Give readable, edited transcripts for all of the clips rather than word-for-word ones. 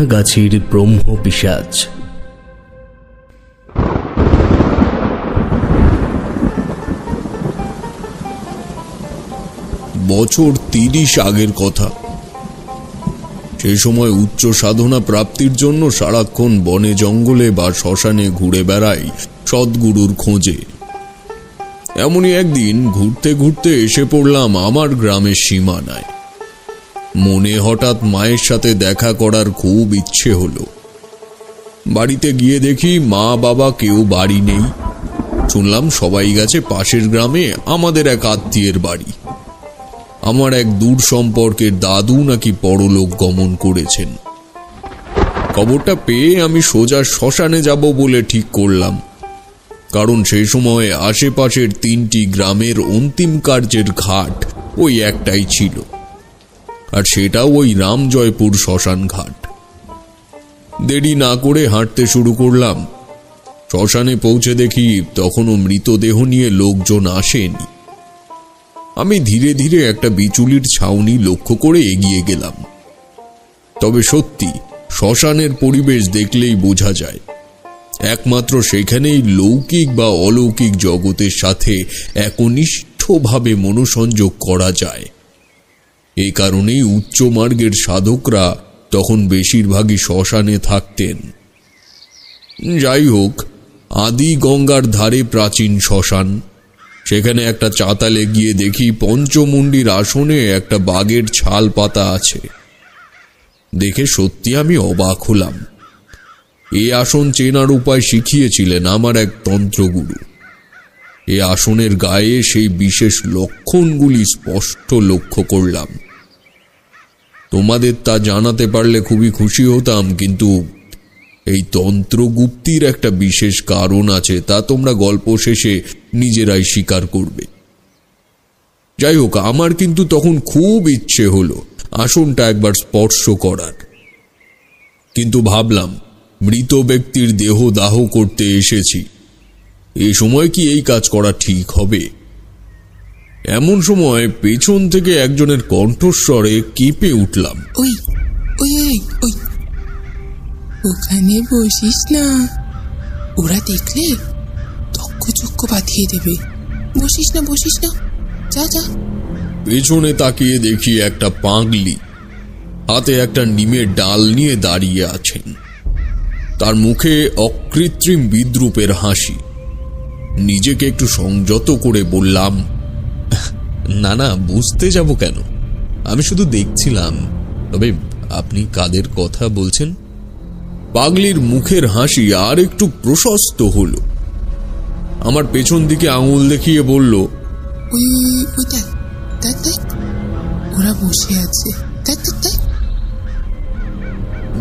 গাছির ব্রহ্ম পিশাচ। বছর 30 আগের কথা। সে সময় উচ্চ সাধনা প্রাপ্তির জন্য সারাক্ষণ বনে জঙ্গলে বা শ্মশানে ঘুরে বেড়াই সদ্গুরুর খোঁজে। এমনই একদিন ঘুরতে ঘুরতে এসে পড়লাম আমার গ্রামের সীমানায়। মনে হঠাৎ মায়ের সাথে দেখা করার খুব ইচ্ছে হলো। বাড়িতে গিয়ে দেখি মা বাবা কেউ বাড়ি নেই। শুনলাম সবাই গেছে পাশের গ্রামে আমাদের এক আত্মীয়ের বাড়ি। আমার এক দূর সম্পর্কের দাদু নাকি পরলোক গমন করেছেন। খবরটা পেয়ে আমি সোজা শ্মশানে যাব বলে ঠিক করলাম, কারণ সেই সময় আশেপাশের 3টি গ্রামের অন্তিম কার্যের ঘাট ওই একটাই ছিল, আর সেটাও ওই রামজয়পুর শ্মশান ঘাট। দেরি না করে হাঁটতে শুরু করলাম। শ্মশানে পৌঁছে দেখি তখনও মৃতদেহ নিয়ে লোকজন আসেনি। আমি ধীরে ধীরে একটা বিচুলির ছাউনি লক্ষ্য করে এগিয়ে গেলাম। তবে সত্যি শ্মশানের পরিবেশ দেখলেই বোঝা যায়, একমাত্র সেখানেই লৌকিক বা অলৌকিক জগতের সাথে একনিষ্ঠভাবে মনোসংযোগ করা যায়। এই কারণেই উচ্চ মার্গের সাধকরা তখন বেশিরভাগই শ্মশানে থাকতেন। যাই হোক, আদি গঙ্গার ধারে প্রাচীন শ্মশান। সেখানে একটা চাতালে গিয়ে দেখি পঞ্চমুণ্ডির আসনে একটা বাঘের ছাল পাতা আছে। দেখে সত্যি আমি অবাক হলাম। এই আসন চেনার উপায় শিখিয়েছিলেন আমার এক তন্ত্রগুরু। এই আসনের গায়ে সেই বিশেষ লক্ষণগুলি স্পষ্ট লক্ষ্য করলাম। তোমাদের তা জানাতে পারলে খুবই খুশি হতাম, কিন্তু এই তন্ত্রগুপ্তির একটা বিশেষ কারণ আছে, তা তোমরা গল্প শেষে নিজেরাই স্বীকার করবে। যাই হোক, আমার কিন্তু তখন খুব ইচ্ছে হলো আসনটা একবার স্পর্শ করার। কিন্তু ভাবলাম, মৃত ব্যক্তির দেহ দাহ করতে এসেছি, এই সময় কি এই কাজ করা ঠিক হবে? এমন সময় পেছন থেকে একজনের কণ্ঠস্বরে কেঁপে উঠলাম, ওই ওই ওই ওখানে বসিস না, ওরা দেখলে চক্ষু বাঁধিয়ে দেবে। বসিস না, বসিস না, যা যা। পেছনে তাকিয়ে দেখি একটা পাগলি হাতে একটা নিমের ডাল নিয়ে দাঁড়িয়ে আছেন। তার মুখে অকৃত্রিম বিদ্রূপের হাসি। নিজেকে একটু সংযত করে বললাম, না না, বুঝতে যাব কেন, আমি শুধু দেখছিলাম। তবে আপনি কাদের কথা বলছেন? পাগলির মুখের হাসি আর একটু প্রশস্ত হলো। আমার পেছন দিকে আঙুল দেখিয়ে বলল, ওই দেখ দেখ দেখ, ওরা বসে আছে, দেখ দেখ দেখ।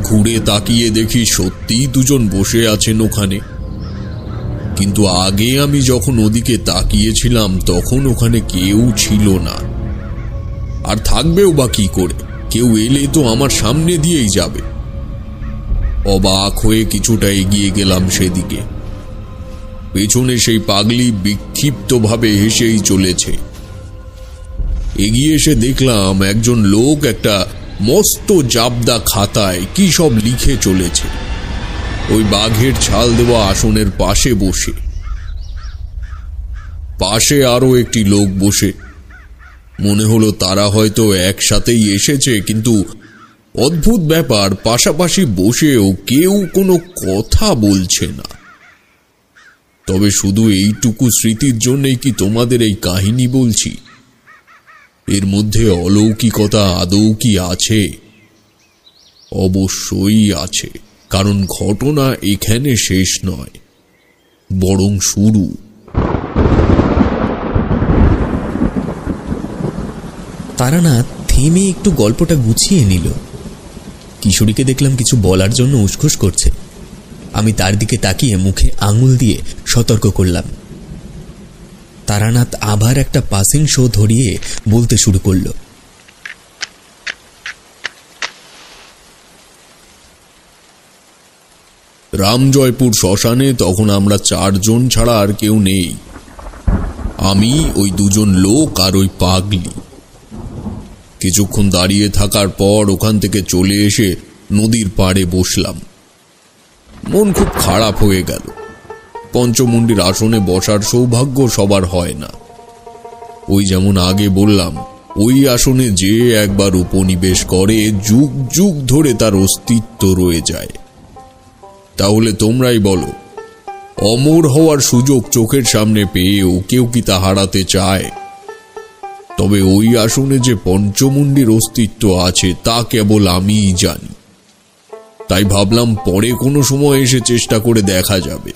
ঘুরে তাকিয়ে দেখি সত্যিই দুজন বসে আছেন ওখানে। কিন্তু আগে আমি যখন ওদিকে তাকিয়েছিলাম তখন ওখানে কেউ ছিল না, আর থাকবেও বা কি করে? কেউ এলে তো আমার সামনে দিয়েই যাবে। অবাক হয়ে কিছুটা এগিয়ে গেলাম সেদিকে। পেছনে সেই পাগলি বিক্ষিপ্তভাবে হেসেই চলেছে। এগিয়ে এসে দেখলাম একজন লোক একটা মস্ত জাবদা খাতায় কি সব লিখে চলেছে, ওই বাঘের ছাল দেওয়া আসনের পাশে বসে। পাশে আরো একটি লোক বসে। মনে হলো তারা হয়তো একসাথেই এসেছে, কিন্তু অদ্ভুত ব্যাপার, পাশাপাশি বসেও কেউ কোনো কথা বলছে না। তবে শুধু এইটুকু স্মৃতির জন্যই কি তোমাদের এই কাহিনী বলছি? এর মধ্যে অলৌকিকতা আদৌ কি আছে? অবশ্যই আছে, কারণ ঘটনা এখানে শেষ নয়, বরং শুরু। তারানাথ থেমে একটু গল্পটা গুছিয়ে নিল। কিশোরীকে দেখলাম কিছু বলার জন্য উসখুস করছে। আমি তার দিকে তাকিয়ে মুখে আঙুল দিয়ে সতর্ক করলাম। তারানাথ আবার একটা পাসিং শো ধরিয়ে বলতে শুরু করল, রামজয়পুর শ্মশানে তখন আমরা 4 জন ছাড়া আর কেউ নেই। আমি, ওই 2 জন লোক আর ওই পাগলি। কিছুক্ষণ দাঁড়িয়ে থাকার পর ওখান থেকে চলে এসে নদীর পাড়ে বসলাম। মন খুব খারাপ হয়ে গেল। পঞ্চমুণ্ডির আসনে বসার সৌভাগ্য সবার হয় না। ওই যেমন আগে বললাম, ওই আসনে যে একবার উপনিবেশ করে যুগ যুগ ধরে তার অস্তিত্ব রয়ে যায়। তাহলে তোমরাই বলো, অমর হওয়ার সুযোগ চোখের সামনে পেয়েও কেউ কি তা হারাতে চায়? তবে ওই আসনে যে পঞ্চমুণ্ডির অস্তিত্ব আছে তা কেবল আমিই জানি। তাই ভাবলাম পরে কোনো সময় এসে চেষ্টা করে দেখা যাবে।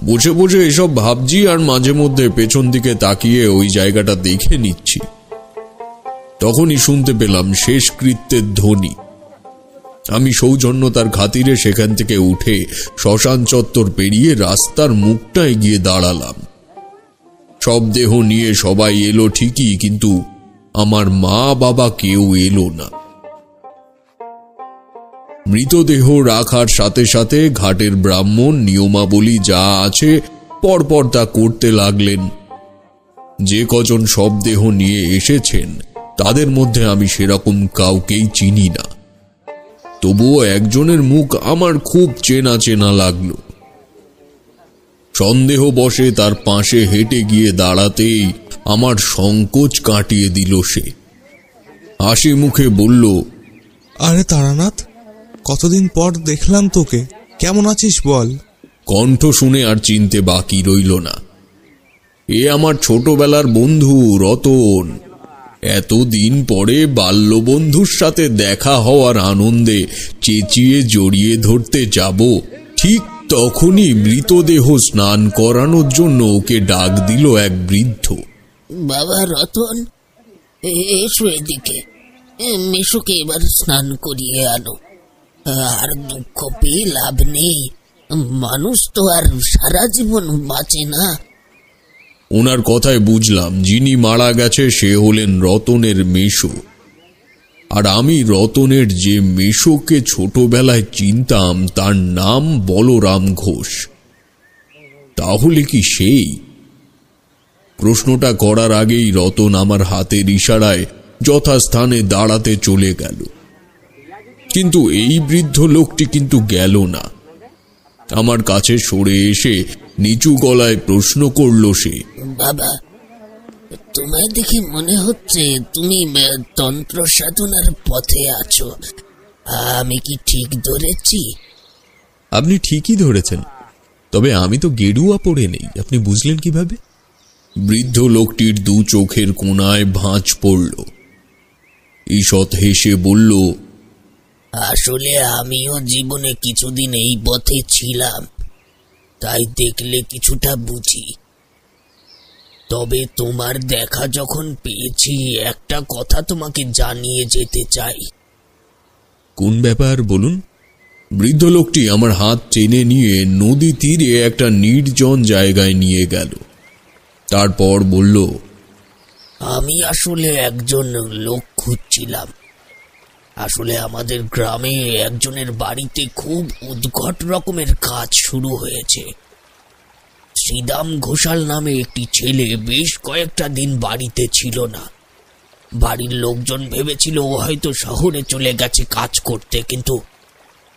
বসে বসে এসব ভাবছি আর মাঝে মধ্যে পেছন দিকে তাকিয়ে ওই জায়গাটা দেখে নিচ্ছি। তখনই শুনতে পেলাম শেষকৃত্যের ধ্বনি। আমি সৌজন্যতার খাতিরে সেখান থেকে উঠে শ্মশান চত্বর পেরিয়ে রাস্তার মুখটায় গিয়ে দাঁড়ালাম। সব দেহ নিয়ে সবাই এলো ঠিকই, কিন্তু আমার মা বাবা কেউ এলো না। মৃতদেহ রাখার সাথে সাথে ঘাটের ব্রাহ্মণ নিয়মাবলী যা আছে পরপর তা করতে লাগলেন। যে কজন সব দেহ নিয়ে এসেছেন তাদের মধ্যে আমি সেরকম কাউকেই চিনি না। তবুও একজনের মুখ আমার খুব চেনা চেনা লাগলো। সন্দেহ বশে তার পাশে হেঁটে গিয়ে দাঁড়াতেই আমার সংকোচ কাটিয়ে দিল সে। হাসি মুখে বলল, আরে তারানাথ, কতদিন পর দেখলাম তোকে, কেমন আছিস বল? কণ্ঠ শুনে আর চিনতে বাকি রইল না। এ আমার ছোটবেলার বন্ধু রতন। এতদিন পরে বাল্যবন্ধুর সাথে দেখা হওয়ার আনন্দে চেঁচিয়ে জড়িয়ে ধরতে যাব, ঠিক তখনই মৃতদেহ স্নান করানোর জন্য ওকে ডাক দিল এক বৃদ্ধ। বাবা রতন, এসো এদিকে, মেশুকে এবার স্নান করিয়ে আনো। আর দুঃখ পেয়ে লাভ নেই, মানুষ তো আর সারা জীবন বাঁচে না। ওনার কথায় বুঝলাম যিনি মারা গেছে সে হলেন রতনের মেশো। আর আমি রতনের যে মেশোকে ছোটবেলায় চিনতাম তার নাম বলরাম ঘোষ। তাহলে কি সেই? প্রশ্নটা করার আগেই রতন আমার হাতের ইশারায় যথাস্থানে দাঁড়াতে চলে গেল। কিন্তু এই বৃদ্ধ লোকটি কিন্তু গেল না। আমার কাছে সরে এসে নিচু গলায় প্রশ্ন করল সে, বাবা, তোমায় দেখে মনে হচ্ছে তুমি তন্ত্র সাধনার পথে আছো। আমি কি ঠিক ধরেছি? আপনি ঠিকই ধরেছেন, তবে আমি তো গেরুয়া পরে নেই, আপনি বুঝলেন কিভাবে? বৃদ্ধ লোকটির দু চোখের কোণায় ভাঁজ পড়ল। ঈষৎ হেসে বলল, আসলে আমিও জীবনে কিছুদিন এই পথে ছিলাম, তাই দেখলে কিছুটা বুঝি। তবে তোমার দেখা যখন পেয়েছি, একটা কথা তোমাকে জানিয়ে যেতে চাই। কোন ব্যাপার বলুন? বৃদ্ধ লোকটি আমার হাত টেনে নিয়ে নদী তীরে একটা নির্জন জায়গায় নিয়ে গেল। তারপর বলল, আমি আসলে একজন লোক খুঁজছিলাম। আসলে আমাদের গ্রামে একজনের বাড়িতে খুব উদ্ভট রকমের কাজ শুরু হয়েছে। শ্রীদাম ঘোষাল নামে একটি ছেলে বেশ কয়েকটা দিন বাড়িতে ছিল না। বাড়ির লোকজন ভেবেছিল ও হয়তো শহরে চলে গেছে কাজ করতে,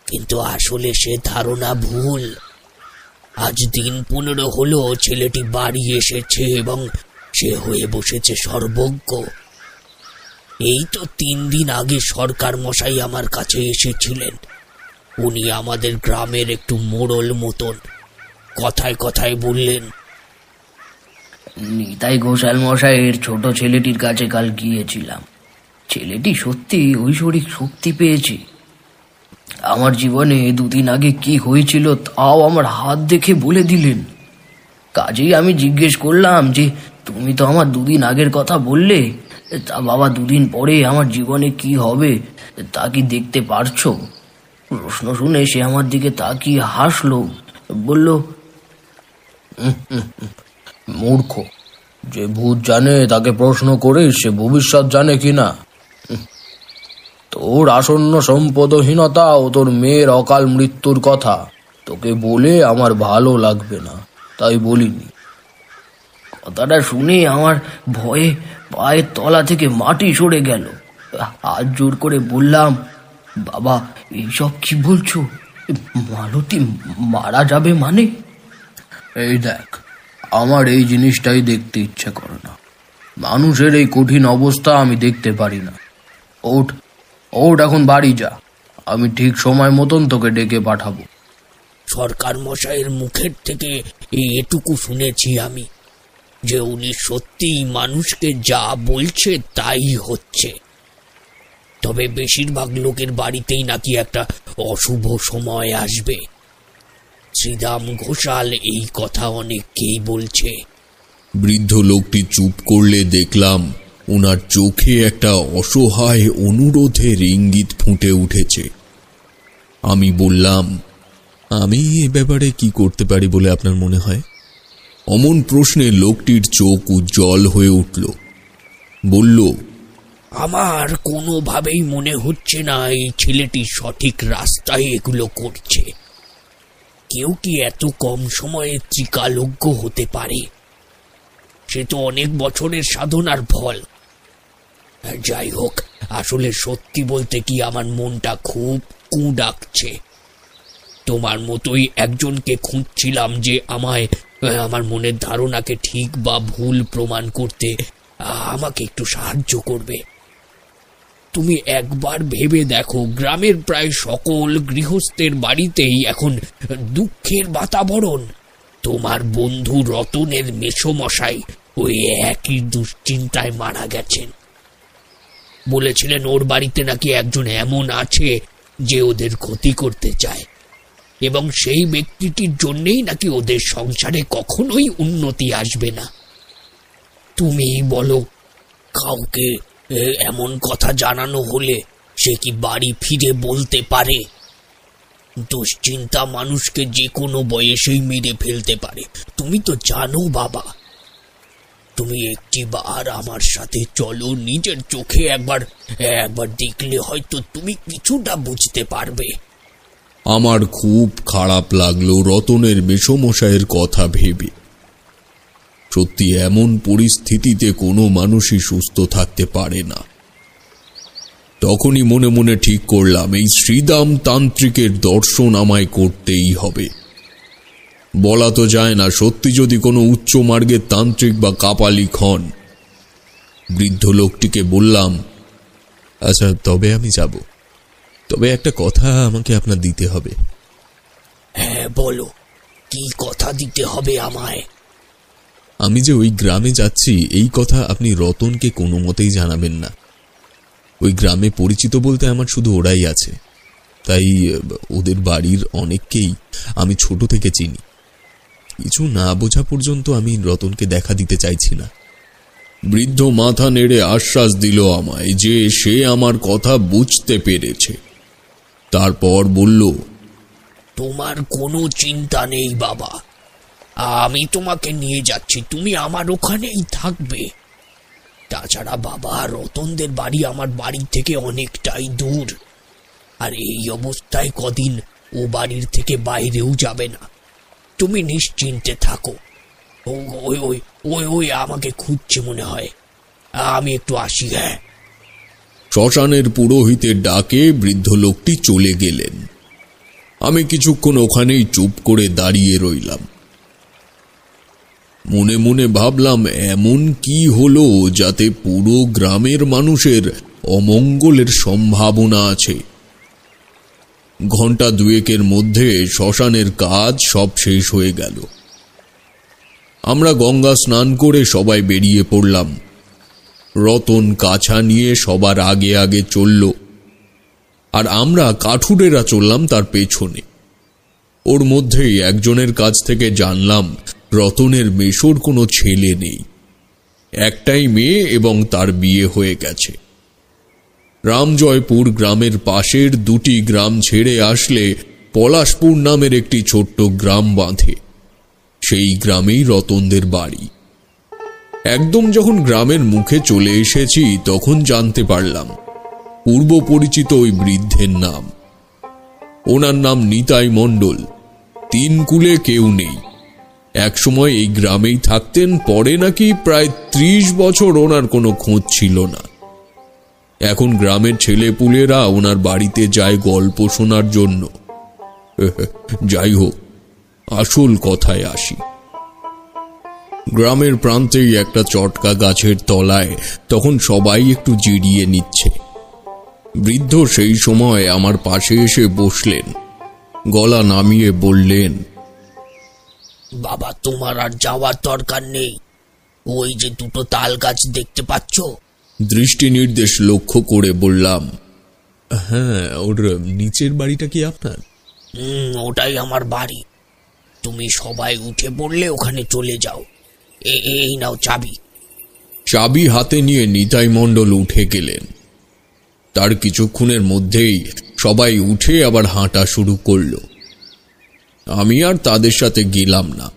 কিন্তু আসলে সে ধারণা ভুল। আজ দিন 15 হলো ছেলেটি বাড়ি এসেছে এবং সে হয়ে বসেছে সর্বজ্ঞ। এই তো 3 দিন আগে সরকার মশাই আমার কাছে এসেছিলেন। উনি আমাদের গ্রামের একটু মোড়ল মতন। কথায় কথায় বললেন, নিতাই ঘোষাল মশাইয়ের ছোট ছেলেটির কাছে কাল গিয়েছিলাম। ছেলেটি সত্যি ঐশ্বরিক শক্তি পেয়েছে। আমার জীবনে 2 দিন আগে কি হয়েছিল তাও আমার হাত দেখে বলে দিলেন। কাজেই আমি জিজ্ঞেস করলাম যে, তুমি তো আমার 2 দিন আগের কথা বললে, তা বাবা 2 দিন পরে আমার জীবনে কি হবে তা কি দেখতে পারছো? প্রশ্ন শুনে সে আমার দিকে তাকিয়ে হাসলো, বলল, মূর্খ, যে ভূত জানে তাকে প্রশ্ন করে সে ভবিষ্যৎ জানে কিনা। তোর আসন্ন সম্পদহীনতা ও তোর মেয়ের অকাল মৃত্যুর কথা তোকে বলে আমার ভালো লাগবে না, তাই বলিনি। কথাটা শুনে আমার ভয়ে পায়ের তলা থেকে মাটি সরে গেল। হাত জোর করে বললাম, বাবা, এইসব কি বলছো? মালতী মারা যাবে মানে? এই দেখ, আমার এই জিনিসটাই দেখতে ইচ্ছে করে না। মানুষের এই কঠিন অবস্থা আমি দেখতে পারি না। ওঠ ওঠ, এখন বাড়ি যা। আমি ঠিক সময় মতন তোকে ডেকে পাঠাবো। সরকার মশাইয়ের মুখের থেকে এটুকু শুনেছি আমি, যে উনি সত্যিই মানুষকে যা বলছে তাই হচ্ছে। তবে বেশিরভাগ লোকের বাড়িতেই নাকি একটা অশুভ সময় আসবে। শ্রীদাম ঘোষাল এই কথা অনেককেই বলছে। বৃদ্ধ লোকটি চুপ করলে দেখলাম ওনার চোখে একটা অসহায় অনুরোধের ইঙ্গিত ফুটে উঠেছে। আমি বললাম, আমি এ ব্যাপারে কি করতে পারি বলে আপনার মনে হয়? অমন প্রশ্নে লোকটির চোখ উজ্জ্বল হয়ে উঠল। বলল, আমার কোনোভাবেই মনে হচ্ছে না এই ছেলেটি সঠিক রাস্তায় এগুলো করছে। কেউ কি এত কম সময়ে ত্রিকালজ্ঞ হতে পারে? সে তো অনেক বছরের সাধনার ফল। যাই হোক, আসলে সত্যি বলতে কি আমার মনটা খুব কু ডাকছে। তোমার মতোই একজনকে খুঁজছিলাম যে আমায় আমার মনের ধারণাকে ঠিক বা ভুল প্রমাণ করতে আমাকে একটু সাহায্য করবে। তুমি একবার ভেবে দেখো, গ্রামের প্রায় সকল গৃহস্থের বাড়িতেই এখন দুঃখের বাতাবরণ। তোমার বন্ধু রতনের মেসোমশাই ওই একই দুশ্চিন্তায় মারা গেছেন। বলেছিলেন ওর বাড়িতে নাকি একজন এমন আছে যে ওদের ক্ষতি করতে চায়, এবং সেই ব্যক্তিটির জন্যেই নাকি ওদের সংসারে কখনোই উন্নতি আসবে না। তুমি বলো, কাউকে এমন কথা জানানো হলে সে কি বাড়ি ফিরে বলতে পারে? দুশ্চিন্তা মানুষকে যে কোনো বয়সেই মেরে ফেলতে পারে। তুমি তো জানো বাবা। তুমি একটিবার আমার সাথে চলো, নিজের চোখে একবার দেখলে হয়তো তুমি কিছুটা বুঝতে পারবে। আমার খুব খারাপ লাগলো রতনের মেসোমশাইয়ের কথা ভেবে। সত্যি এমন পরিস্থিতিতে কোনো মানুষই সুস্থ থাকতে পারে না। তখনই মনে মনে ঠিক করলাম, এই শ্রীদাম তান্ত্রিকের দর্শন আমায় করতেই হবে। বলা তো যায় না, সত্যি যদি কোনো উচ্চ মার্গের তান্ত্রিক বা কাপালিক হন। বৃদ্ধ লোকটিকে বললাম, আচ্ছা, তবে আমি যাব। তবে একটা কথা আমাকে আপনার দিতে হবে। হ্যাঁ বলো, কি কথা দিতে হবে আমায়? আমি যে ওই গ্রামে যাচ্ছি এই কথা আপনি রতনকে কোনো মতেই জানাবেন না। ওই গ্রামে পরিচিত বলতে আমার শুধু ওরাই আছে, তাই ওদের বাড়ির অনেককেই আমি ছোট থেকে চিনি। কিছু না বোঝা পর্যন্ত আমি রতনকে দেখা দিতে চাইছি না। বৃদ্ধ মাথা নেড়ে আশ্বাস দিল আমায় যে সে আমার কথা বুঝতে পেরেছে। তারপর বলল, তোমার কোনো চিন্তা নেই বাবা, আমি তোমাকে নিয়ে যাচ্ছি, তুমি আমার ওখানেই থাকবে। তাছাড়া বাবা, রতনদের বাড়ি আমার বাড়ি থেকে অনেকটাই দূর, আর এই অবস্থায় কদিন ও বাড়ির থেকে বাইরেও যাবে না। তুমি নিশ্চিন্তে থাকো। ওই ওই ওই ওই আমাকে খুঁজছে মনে হয়, আমি একটু আসি। হ্যাঁ। শ্মশানের পুরোহিতের ডাকে বৃদ্ধ লোকটি চলে গেলেন। আমি কিছুক্ষণ ওখানেই চুপ করে দাঁড়িয়ে রইলাম। মনে মনে ভাবলাম, এমন কি হলো যাতে পুরো গ্রামের মানুষের অমঙ্গলের সম্ভাবনা আছে। ঘন্টা দুয়েকের মধ্যে শ্মশানের কাজ সব শেষ হয়ে গেল। আমরা গঙ্গা স্নান করে সবাই বেরিয়ে পড়লাম। রতন কাছা নিয়ে সবার আগে আগে চলল, আর আমরা কাঠুরেরা চললাম তার পেছনে। ওর মধ্যেই একজনের কাছ থেকে জানলাম রতনের মেশোর কোনো ছেলে নেই, একটাই মেয়ে এবং তার বিয়ে হয়ে গেছে। রামজয়পুর গ্রামের পাশের দুটি গ্রাম ছেড়ে আসলে পলাশপুর নামের একটি ছোট্ট গ্রাম বাঁধে। সেই গ্রামেই রতনদের বাড়ি। একদম যখন গ্রামের মুখে চলে এসেছি তখন জানতে পারলাম পূর্ব পরিচিত ওই বৃদ্ধের নাম। ওনার নাম নিতাই মণ্ডল। তিন কুলে কেউ নেই। একসময় এই গ্রামেই থাকতেন, পরে নাকি প্রায় 30 বছর ওনার কোনো খোঁজ ছিল না। এখন গ্রামের ছেলেপুলেরা ওনার বাড়িতে যায় গল্প শোনার জন্য। যাই হোক, আসল কথায় আসি। গ্রামের প্রান্তেই একটা চটকা গাছের তলায় তখন সবাই একটু জিরিয়ে নিচ্ছে। বৃদ্ধ সেই সময় আমার পাশে এসে বসলেন, গলা নামিয়ে বললেন, বাবা, তোমার আর যাওয়ার দরকার নেই। ওই যে দুটো তাল গাছ দেখতে পাচ্ছ? দৃষ্টি নির্দেশ লক্ষ্য করে বললাম, হ্যাঁ, ওর নিচের বাড়িটা কি আপনার? ওটাই আমার বাড়ি। তুমি সবাই উঠে পড়লে ওখানে চলে যাও। এই নাও চাবি। চাবি হাতে নিয়ে নিতাই মণ্ডল উঠে গেলেন। তার কিছুক্ষণের মধ্যেই সবাই উঠে আবার হাঁটা শুরু করল। আমি আর তাদের সাথে গেলাম না।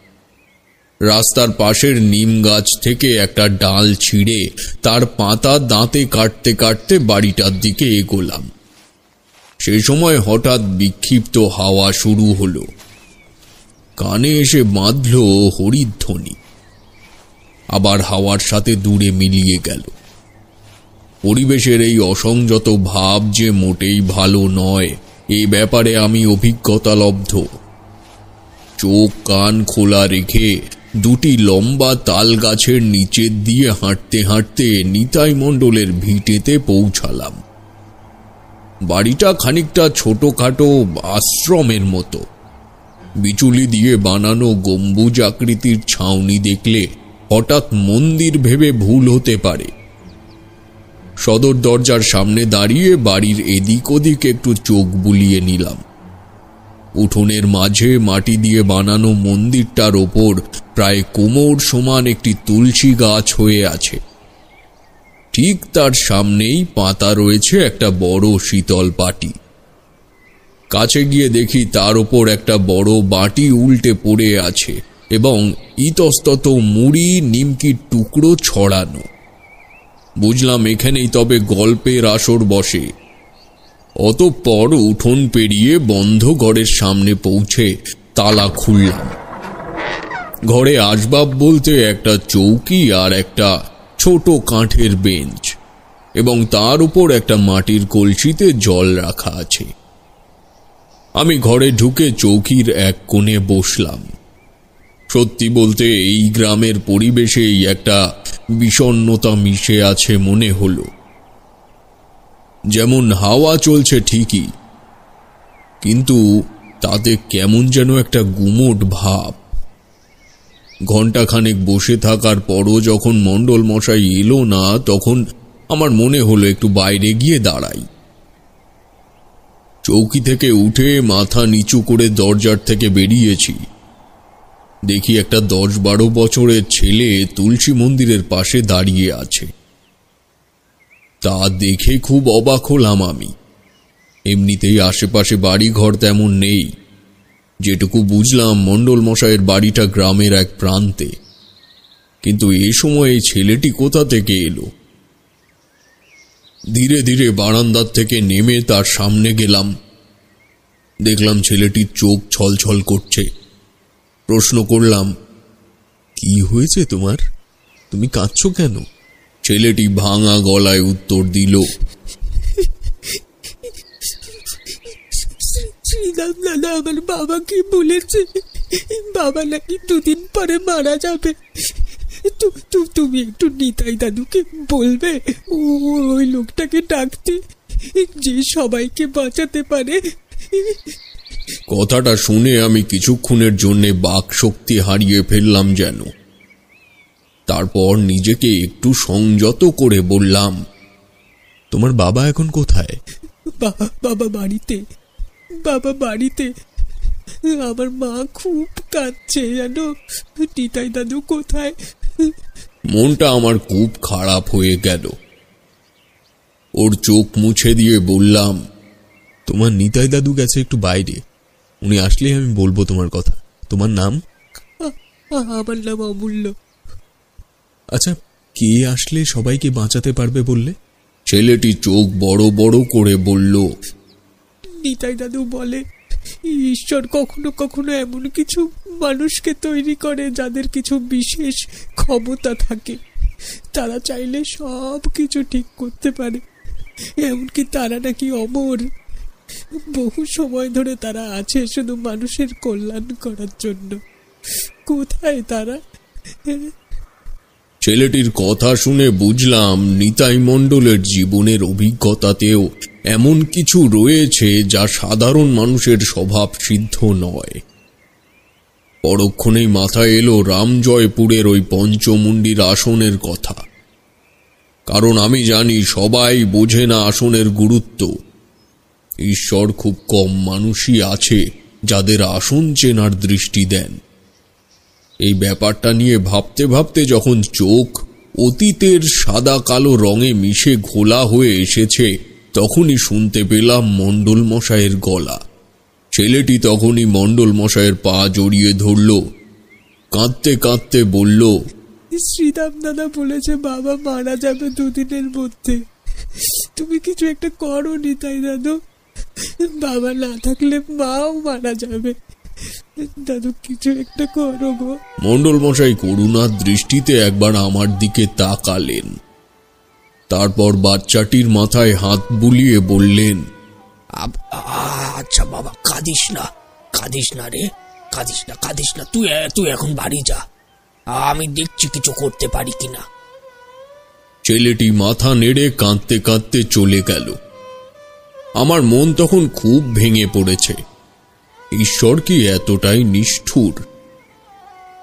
রাস্তার পাশের নিম গাছ থেকে একটা ডাল ছিঁড়ে তার পাতা দাঁতে কাটতে কাটতে বাড়িটার দিকে এগোলাম। সেই সময় হঠাৎ বিক্ষিপ্ত হাওয়া শুরু হলো। কানে এসে বাঁধল হরিধ্বনি, আবার হাওয়ার সাথে দূরে মিলিয়ে গেল। পরিবেশের এই অসংযত ভাব যে মোটেই ভালো নয়, এই ব্যাপারে আমি অভিজ্ঞতালব্ধ। চোখ কান খোলা রেখে দুটি লম্বা তাল গাছের নিচের দিয়ে হাঁটতে হাঁটতে নিতাই মণ্ডলের ভিটেতে পৌঁছালাম। বাড়িটা খানিকটা ছোটখাটো আশ্রমের মতো। বিচুলি দিয়ে বানানো গম্বুজ আকৃতির ছাউনি দেখলে হঠাৎ মন্দির ভেবে ভুল হতে পারে। সদর দরজার সামনে দাঁড়িয়ে বাড়ির এদিক ওদিক একটু চোখ বুলিয়ে নিলাম। উঠোনের মাঝে মাটি দিয়ে বানানো মন্দিরটার ওপর প্রায় কোমর সমান একটি তুলসী গাছ হয়ে আছে। ঠিক তার সামনেই পাতা রয়েছে একটা বড় শীতল পাটি। কাছে গিয়ে দেখি তার ওপর একটা বড় বাটি উল্টে পড়ে আছে এবং ইতস্তত মুড়ি নিমকির টুকরো ছড়ানো। বুঝলাম এখানেই তবে গল্পের আসর বসে। অতঃপর উঠোন পেরিয়ে বন্ধ ঘরের সামনে পৌঁছে তালা খুললাম। ঘরে আসবাব বলতে একটা চৌকি আর একটা ছোট কাঠের বেঞ্চ এবং তার উপর একটা মাটির কলসিতে জল রাখা আছে। আমি ঘরে ঢুকে চৌকির এক কোণে বসলাম। সত্যি বলতে এই গ্রামের পরিবেশেই একটা বিষণ্ণতা মিশে আছে মনে হলো। যেমন হাওয়া চলছে ঠিকই, কিন্তু তাতে কেমন যেন একটা গুমোট ভাব। ঘণ্টাখানেক বসে থাকার পরও যখন মণ্ডল মশাই এলো না, তখন আমার মনে হলো একটু বাইরে গিয়ে দাঁড়াই। চৌকি থেকে উঠে মাথা নিচু করে দরজার থেকে বেরিয়েছি। দেখি একটা 10-12 বছরের ছেলে তুলসী মন্দিরের পাশে দাঁড়িয়ে আছে। তা দেখে খুব অবাক হলাম আমি। এমনিতেই আশেপাশে বাড়ি ঘর তেমন নেই। যেটুকু বুঝলাম মণ্ডল মশাইয়ের বাড়িটা গ্রামের এক প্রান্তে, কিন্তু এ সময় ছেলেটি কোথা থেকে এলো? ধীরে ধীরে বারান্দার থেকে নেমে তার সামনে গেলাম। দেখলাম ছেলেটির চোখ ছলছল করছে। প্রশ্ন করলাম, কি হয়েছে তোমার? তুমি কাঁদছো কেন? ছেলেটি ভাঙা গলায় উত্তর দিল, শ্রীরাম দাদা আমার বাবাকে বলেছে বাবা নাকি 2 দিন পরে মারা যাবে। তুমি একটু নিতাই দাদুকে বলবে ওই লোকটাকে ডাকতে, যে সবাইকে বাঁচাতে পারে। কথাটা শুনে আমি কিছুক্ষণের জন্য বাক শক্তি হারিয়ে ফেললাম যেন। তারপর নিজেকে একটু সংযত করে বললাম, তোমার বাবা এখন কোথায়? বাবা বাড়িতে। আমার মা খুব কাঁদছে জানো। নিতাই দাদু কোথায়? মনটা আমার খুব খারাপ হয়ে গেল। ওর চোখ মুছে দিয়ে বললাম, তোমার নিতাই দাদু গেছে একটু বাইরে, উনি আসলেই আমি বলবো তোমার কথা। তোমার নাম? আমার নাম অমূল্য। আচ্ছা, কে আসলে সবাইকে বাঁচাতে পারবে বললে? ছেলেটি চোখ বড় বড় করে বলল, নিতাই দাদু বলে ঈশ্বর কখনো কখনো এমন কিছু মানুষকে তৈরি করে যাদের কিছু বিশেষ ক্ষমতা থাকে। তারা চাইলে সব কিছু ঠিক করতে পারে। এমনকি তারা নাকি অমর। বহু সময় ধরে তারা আছে শুধু মানুষের কল্যাণ করার জন্য। কোথায় তারা? ছেলেটির কথা শুনে বুঝলাম নিতাই মণ্ডলের জীবনের অভিজ্ঞতাতেও এমন কিছু রয়েছে যা সাধারণ মানুষের স্বভাব সিদ্ধ নয়। পরক্ষণেই মাথায় এলো রামজয়পুরের ওই পঞ্চমুণ্ডির আসনের কথা। কারণ আমি জানি সবাই বোঝে না আসনের গুরুত্ব। ঈশ্বর খুব কম মানুষই আছে যাদের আসন চেনার দৃষ্টি দেন। এই ব্যাপারটা নিয়ে ভাবতে ভাবতে যখন চোখ অতীতের সাদা কালো রঙে মিশে ঘোলা হয়ে এসেছে, তখনই শুনতে পেলাম মণ্ডল মশাইয়ের গলা। ছেলেটি তখনই মণ্ডল মশাইয়ের পা জড়িয়ে ধরল, কাঁদতে কাঁদতে বলল, শ্রীদাম দাদা বলেছে বাবা মারা যাবে 2 দিনের মধ্যে। তুমি কিছু একটা করো নিতাই দাদু। বাবা না থাকলে মাও মারা যাবে। দাদু কিছু একটা করো গো। মণ্ডল মশাই করুণার দৃষ্টিতে একবার আমার দিকে তাকালেন। তারপর বাচ্চাটির মাথায় হাত বুলিয়ে বললেন, আচ্ছা বাবা, কাঁদিস না রে, কাঁদিস না। তুই এখন বাড়ি যা, আমি দেখছি কিছু করতে পারি কিনা। ছেলেটি মাথা নেড়ে কাঁদতে কাঁদতে চলে গেল। আমার মন তখন খুব ভেঙে পড়েছে। ঈশ্বর কি এতটাই নিষ্ঠুর?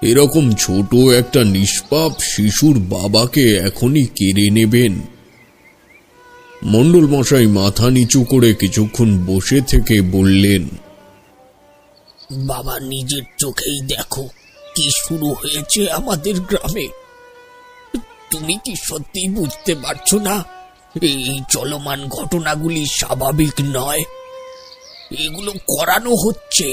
এরকম ছোট একটা নিষ্পাপ শিশুর বাবাকে এখনই কেড়ে নেবেন? মণ্ডল মশাই মাথা নিচু করে কিছুক্ষণ বসে থেকে বললেন, বাবা নিজের চোখেই দেখো কি শুরু হয়েছে আমাদের গ্রামে। তুমি কি সত্যি বুঝতে পারছো না এই চলমান ঘটনাগুলি স্বাভাবিক নয়? এগুলো করানো হচ্ছে।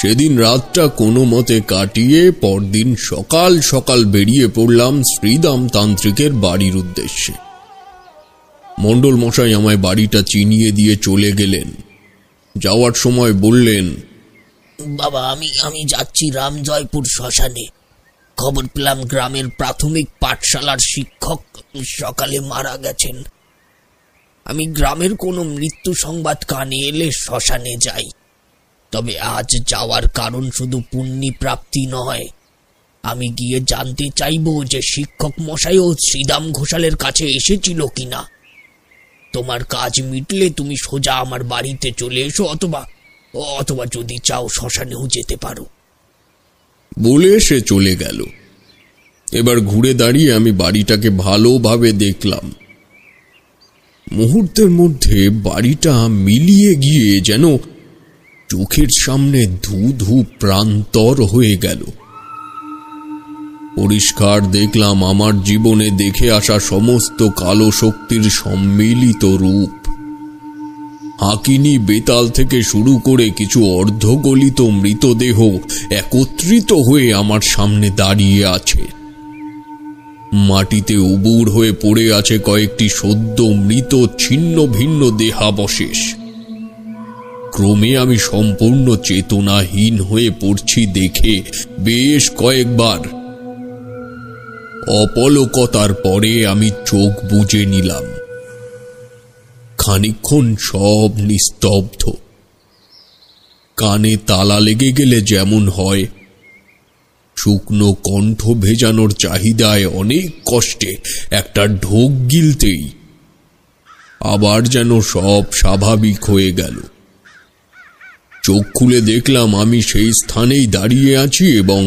সেদিন রাতটা কোনো মতে কাটিয়ে পরদিন সকাল সকাল বেরিয়ে পড়লাম শ্রীদাম তান্ত্রিকের বাড়ির উদ্দেশ্যে। মণ্ডল মশাই আমায় বাড়িটা চিনিয়ে দিয়ে চলে গেলেন। যাওয়ার সময় বললেন, বাবা আমি যাচ্ছি রামজয়পুর শ্মশানে। খবর পেলাম গ্রামের প্রাথমিক পাঠশালার শিক্ষক সকালে মারা গেছেন। আমি গ্রামের কোনো মৃত্যু সংবাদ কানে এলে শ্মশানে যাই। তবে আজ যাওয়ার কারণ শুধু পুণ্যি প্রাপ্তি নয়, আমি গিয়ে জানতে চাইব যে শিক্ষক মশাইও শ্রীদাম ঘোষালের কাছে এসেছিল কিনা। তোমার কাজ মিটলে তুমি সোজা আমার বাড়িতে চলে এসো, অথবা যদি চাও শ্মশানেও যেতে পারো। বলে সে চলে গেল। এবার ঘুরে দাঁড়িয়ে আমি বাড়িটাকে ভালোভাবে দেখলাম। মুহূর্তের মধ্যে বাড়িটা মিলিয়ে গিয়ে যেন চোখের সামনে ধু ধু প্রান্তর হয়ে গেল। পরিষ্কার দেখলাম আমার জীবনে দেখে আসা সমস্ত কালো শক্তির সম্মিলিত রূপ। হাকিনি বেতাল থেকে শুরু করে কিছু অর্ধগলিত মৃতদেহ একত্রিত হয়ে আমার সামনে দাঁড়িয়ে আছে। মাটিতে উবুড় হয়ে পড়ে আছে কয়েকটি সদ্য মৃত ছিন্ন ভিন্ন দেহাবশেষ। ক্রমে আমি সম্পূর্ণ চেতনাহীন হয়ে পড়ছি দেখে বেশ কয়েকবার। অপলকতার পরে আমি চোখ বুজে নিলাম। খানিকক্ষণ সব নিস্তব্ধ। কানে তালা লেগে গেলে যেমন হয়, শুকনো কণ্ঠ ভেজানোর চাহিদায় অনেক কষ্টে একটা ঢোক গিলতেই আবার যেন সব স্বাভাবিক হয়ে গেল। চোখ খুলে দেখলাম আমি সেই স্থানেই দাঁড়িয়ে আছি এবং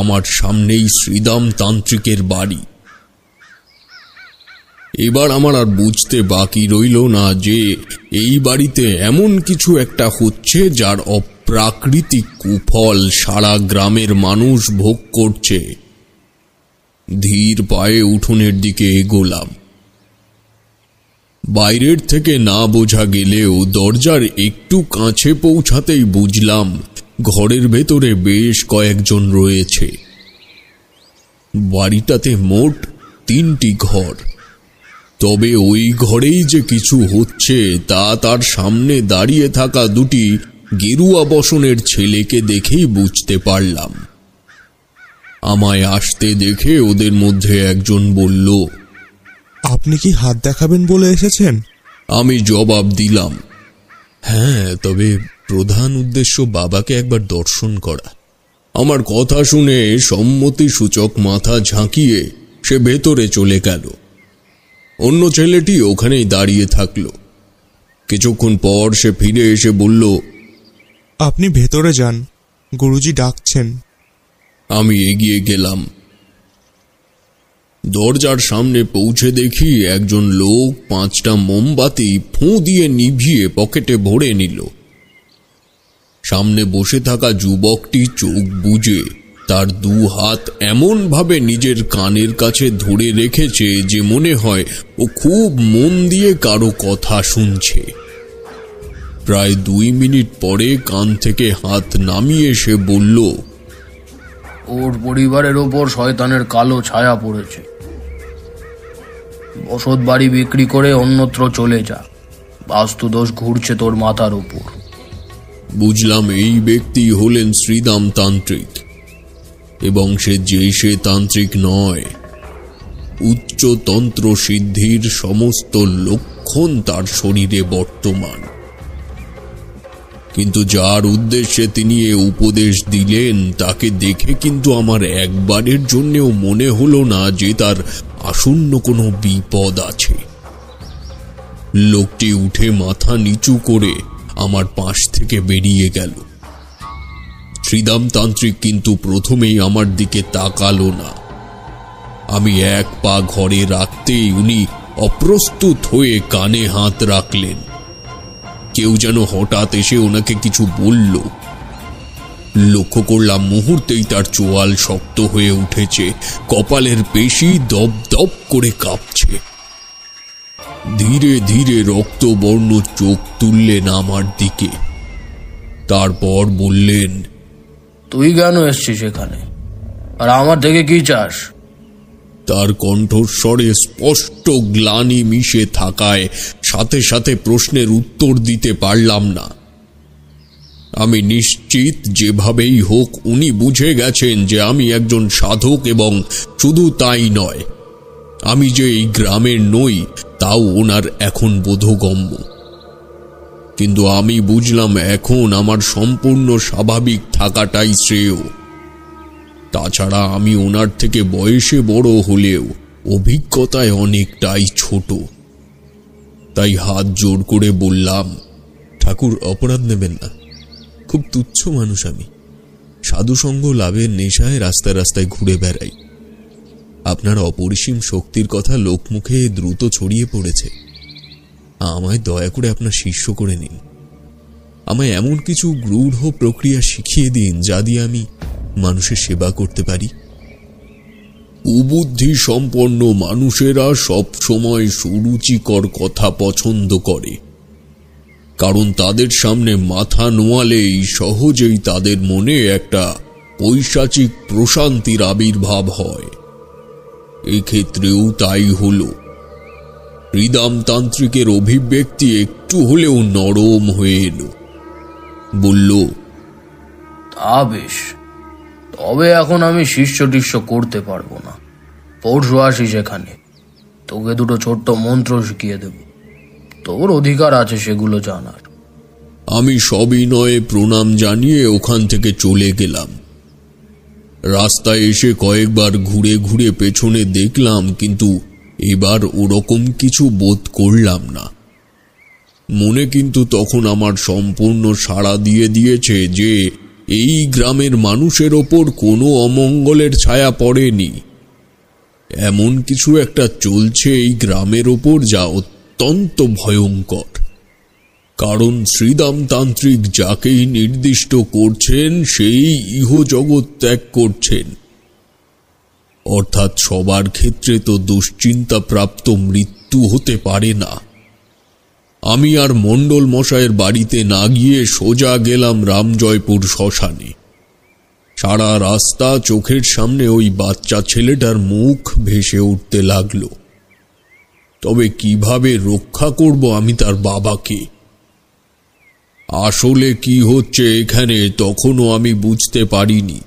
আমার সামনেই শ্রীদাম তান্ত্রিকের বাড়ি। এবার আমার আর বুঝতে বাকি রইল না যে এই বাড়িতে এমন কিছু একটা হচ্ছে যার অপ্রাকৃতিক কুফল সারা গ্রামের মানুষ ভোগ করছে। ধীর পায়ে উঠোনের দিকে এগোলাম। বাইরের থেকে না বোঝা গেলেও দরজার একটু কাছে পৌঁছাতেই বুঝলাম ঘরের ভেতরে বেশ কয়েকজন রয়েছে। বাড়িটাতে মোট 3টি ঘর। তবে ওই ঘরেই যে কিছু হচ্ছে তা তার সামনে দাঁড়িয়ে থাকা 2টি গেরুয়া বসনের ছেলেকে দেখেই বুঝতে পারলাম। আমায় আসতে দেখে ওদের মধ্যে একজন বলল, আপনি কি হাত দেখাবেন বলে এসেছেন? আমি জবাব দিলাম, হ্যাঁ, তবে প্রধান উদ্দেশ্য বাবাকে একবার দর্শন করা। আমার কথা শুনে সম্মতিসূচক মাথা ঝাঁকিয়ে সে ভেতরে চলে গেল। অন্য ছেলেটি ওখানেই দাঁড়িয়ে থাকল। কিছুক্ষণ পর সে ফিরে এসে বলল, আপনি ভেতরে যান, গুরুজি ডাকছেন। আমি এগিয়ে গেলাম। দরজার সামনে পৌঁছে দেখি একজন লোক 5টা মোমবাতি ফুঁ দিয়ে নিভিয়ে পকেটে ভরে নিল। সামনে বসে থাকা যুবকটি চোখ বুজে তার 2 হাত এমন ভাবে নিজের কানের কাছে ধরে রেখেছে যে মনে হয় ও খুব মন দিয়ে কারো কথা শুনছে। প্রায় 2 মিনিট পরে কান থেকে হাত নামিয়ে সে বলল, ওর পরিবারের ওপর শয়তানের কালো ছায়া পড়েছে। বসত বাড়ি বিক্রি করে অন্যত্র চলে যা, বাস্তুদোষ ঘুরছে তোর মাথার উপর। বুঝলাম এই ব্যক্তি হলেন শ্রীদাম তান্ত্রিক, এবং সে তান্ত্রিক নয়। উচ্চ তন্ত্র সিদ্ধির সমস্ত লক্ষণ তার শরীরে বর্তমান। কিন্তু যার উদ্দেশ্যে তিনি এ উপদেশ দিলেন তাকে দেখে কিন্তু আমার একবারের জন্যেও মনে হলো না যে তার আসন্ন কোনো বিপদ আছে। লোকটি উঠে মাথা নিচু করে আমার পাশ থেকে বেরিয়ে গেল। শ্রীদাম তান্ত্রিক কিন্তু প্রথমেই আমার দিকে তাকালো না। আমি 1 পা ঘরে রাখতেই উনি অপ্রস্তুত হয়ে কানে হাত রাখলেন। কেউ যেন হঠাৎ এসে ওনাকে কিছু বলল। লক্ষ্য করলাম মুহূর্তেই তার চোয়াল শক্ত হয়ে উঠেছে, কপালের পেশি দপ দপ করে কাঁপছে। ধীরে ধীরে রক্তবর্ণ চোখ তুললেন আমার দিকে। তারপর বললেন, তুই কেন এসছিস এখানে, আর আমার থেকে কি চাস? তার কণ্ঠস্বরে স্পষ্ট গ্লানি মিশে থাকায় সাথে সাথে প্রশ্নের উত্তর দিতে পারলাম না। আমি নিশ্চিত যেভাবেই হোক উনি বুঝে গেছেন যে আমি একজন সাধক, এবং শুধু তাই নয়, আমি যে এই গ্রামের নই তাও ওনার এখন বোধগম্য। কিন্তু আমি বুঝলাম এখন আমার সম্পূর্ণ স্বাভাবিক থাকাটাই শ্রেয়। তাছাড়া আমি ওনার থেকে বয়সে বড় হলেও অভিজ্ঞতায় অনেকটাই ছোট। তাই হাত জোর করে বললাম, ঠাকুর, অপরাধ নেবেন না। খুব তুচ্ছ মানুষ আমি। সাধুসঙ্গ লাভের নেশায় রাস্তায় রাস্তায় ঘুরে বেড়াই। আপনার অপরিসীম শক্তির কথা লোকমুখে দ্রুত ছড়িয়ে পড়েছে। আমায় দয়া করে আপনার শিষ্য করে নিন। আমায় এমন কিছু গূঢ় প্রক্রিয়া শিখিয়ে দিন যা দিয়ে আমি মানুষের সেবা করতে পারি। কুবুদ্ধি সম্পন্ন মানুষেরা সব সময় সুরুচিকর কথা পছন্দ করে, কারণ তাদের সামনে মাথা নোয়ালেই সহজেই তাদের মনে একটা পৈশাচিক প্রশান্তির আবির্ভাব হয়। এক্ষেত্রেও তাই হলো। শ্রীদাম তান্ত্রিকের অভিব্যক্তি একটু হলেও নরম হয়ে এলো। বলল, তা বেশ, তবে এখন আমি শিষ্য টিষ্য করতে পারবো না। পরশু আসিস এখানে, তোকে 2 ছোট্ট মন্ত্র শিখিয়ে দেব। তোর অধিকার আছে সেগুলো জানার। আমি সবিনয়ে প্রণাম জানিয়ে ওখান থেকে চলে গেলাম। রাস্তায় এসে কয়েকবার ঘুরে ঘুরে পেছনে দেখলাম, কিন্তু এবার ওরকম কিছু বোধ করলাম না। মনে কিন্তু তখন আমার সম্পূর্ণ সাড়া দিয়ে দিয়েছে যে এই গ্রামের মানুষের ওপর কোনো অমঙ্গলের ছায়া পড়েনি। এমন কিছু একটা চলছে এই গ্রামের ওপর যা অত্যন্ত ভয়ঙ্কর। কারণ শ্রীদাম তান্ত্রিক যাকেই নির্দিষ্ট করছেন সেই ইহজগৎ ত্যাগ করছেন। অর্থাৎ সবার ক্ষেত্রে তো দুশ্চিন্তা প্রাপ্ত মৃত্যু হতে পারে না। আমি আর মণ্ডল মশায়ের বাড়িতে না গিয়ে সোজা গেলাম রামজয়পুর শ্মশানে। সারা রাস্তা চোখের সামনে ওই বাচ্চা ছেলেটার মুখ ভেসে উঠতে লাগলো। তবে কিভাবে রক্ষা করব আমি তার বাবাকে? আসলে কি হচ্ছে এখানে তখনও আমি বুঝতে পারিনি।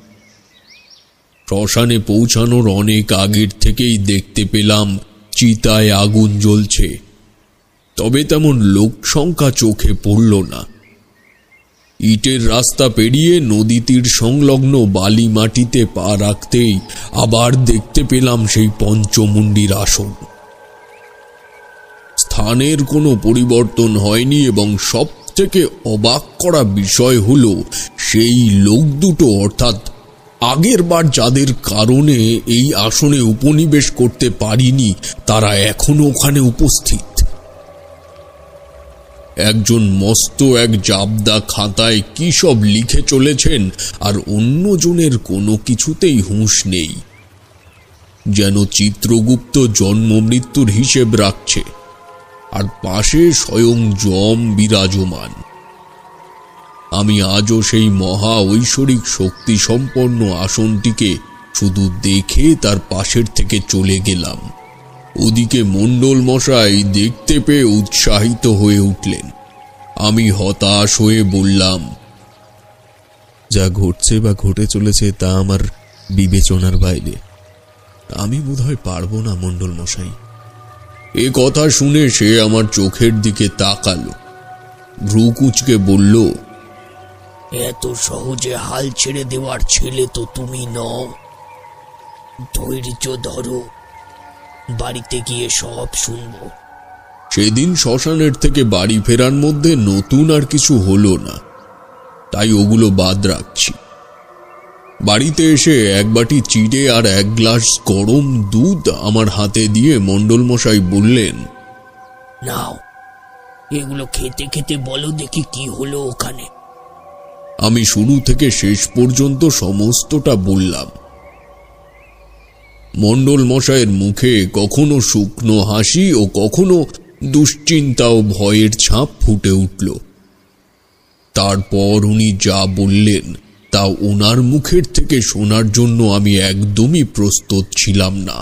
শ্মশানে পৌঁছানোর অনেক আগের থেকেই দেখতে পেলাম চিতায় আগুন জ্বলছে, তবে তেমন লোক সংখ্যা চোখে পড়ল না। ইটের রাস্তা পেরিয়ে নদী তীর সংলগ্ন বালি মাটিতে পা রাখতেই আবার দেখতে পেলাম সেই পঞ্চমুণ্ডির আসন। স্থানের কোনো পরিবর্তন হয়নি এবং সব থেকে অবাক করা বিষয় হলো সেই লোক দুটো, অর্থাৎ আগের বার যাদের কারণে এই আসনে উপনিবেশ করতে পারিনি, তারা এখনো ওখানে উপস্থিত। একজন মস্ত এক জাবদা খাতায় কি সব লিখে চলেছেন, আর অন্যজনের কোনো কিছুতেই হুঁশ নেই, যেন চিত্রগুপ্ত জন্ম মৃত্যুর হিসেব রাখছে, আর পাশে স্বয়ং যম বিরাজমান। আমি আজও সেই মহা ঐশ্বরিক শক্তি সম্পন্ন আসনটিকে শুধু দেখে তার পাশের থেকে চলে গেলাম। ওদিকে মণ্ডল মশাই দেখতে পেয়ে উৎসাহিত হয়ে উঠলেন। আমি হতাশ হয়ে বললাম, যা ঘটছে বা ঘটে চলেছে তা আমার বিবেচনার বাইরে। আমি বোধহয় পারবো না মণ্ডল মশাই। এ কথা শুনে সে আমার চোখের দিকে তাকালো, ভ্রু কুঁচকে বলল, এত সহজে হাল ছেড়ে দেওয়ার ছেলে তো তুমি নও। ধৈর্য ধরো, বাড়িতে গিয়ে সব শুনবো। সেদিন শ্মশানের থেকে বাড়ি ফেরার মধ্যে নতুন আর কিছু হলো না, তাই ওগুলো বাদ রাখছি। বাড়িতে এসে এক বাটি চিড়ে আর এক গ্লাস গরম দুধ আমার হাতে দিয়ে মণ্ডল মশাই বললেন, নাও, এগুলো খেতে খেতে বলো দেখি কি হলো ওখানে। আমি শুরু থেকে শেষ পর্যন্ত সমস্তটা বললাম। মণ্ডল মশাইয়ের মুখে কখনো শুকনো হাসি ও কখনো দুশ্চিন্তা ও ভয়ের ছাপ ফুটে উঠল। তারপর উনি যা বললেন তা ওনার মুখের থেকে শোনার জন্য আমি একদমই প্রস্তুত ছিলাম না।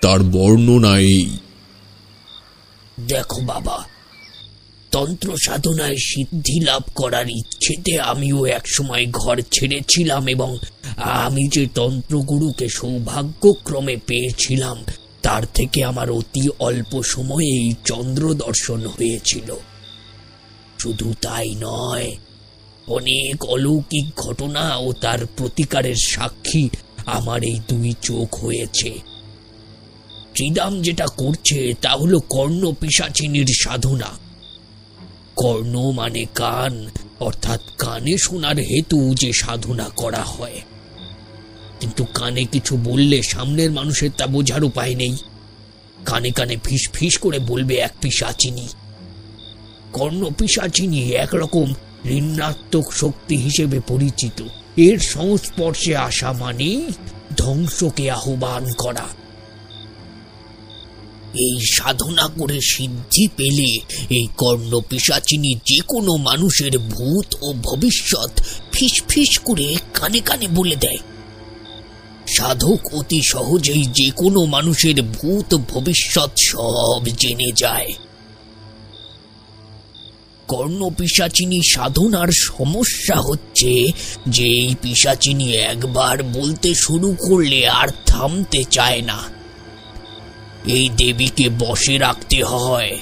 তার বর্ণনা এই, দেখো বাবা, তন্ত্র সাধনায় সিদ্ধি লাভ করার ইচ্ছেতে আমিও একসময় ঘর ছেড়েছিলাম, এবং আমি যে তন্ত্রগুরুকে সৌভাগ্যক্রমে পেয়েছিলাম তার থেকে আমার অতি অল্প সময়ে এই চন্দ্র দর্শন হয়েছিল। শুধু তাই নয়, অনেক অলৌকিক ঘটনা ও তার প্রতিকারের সাক্ষী আমার এই দুই চোখ হয়েছে। শ্রীদাম যেটা করছে তা হলো কর্ণ পিশাচিনীর সাধনা। কর্ণ মানে কান, অর্থাৎ কানে শোনার হেতু যে সাধনা করা হয়। কিন্তু কানে কিছু বললে সামনের মানুষের তা বোঝার উপায় নেই। কানে কানে ফিস ফিস করে বলবে এক পিশাচিনী। কর্ণ পিশাচিনী একরকম ঋণাত্মক শক্তি হিসেবে পরিচিত। এর সংস্পর্শে আসা মানেই ধ্বংসকে আহ্বান করা। এই সাধনা করে সিদ্ধি পেলে এই কর্ণ পিশাচিনী যে কোনো মানুষের ভূত ও ভবিষ্যৎ ফিস ফিস করে কানে কানে বলে দেয়। সাধক অতি সহজেই যে কোনো মানুষের ভূত ভবিষ্যৎ সব জেনে যায়। কর্ণ পিশাচিনী সাধনার সমস্যা হচ্ছে যে এই পিশাচিনী একবার বলতে শুরু করলে আর থামতে চায় না। এই দেবীকে বশে রাখতে হয়,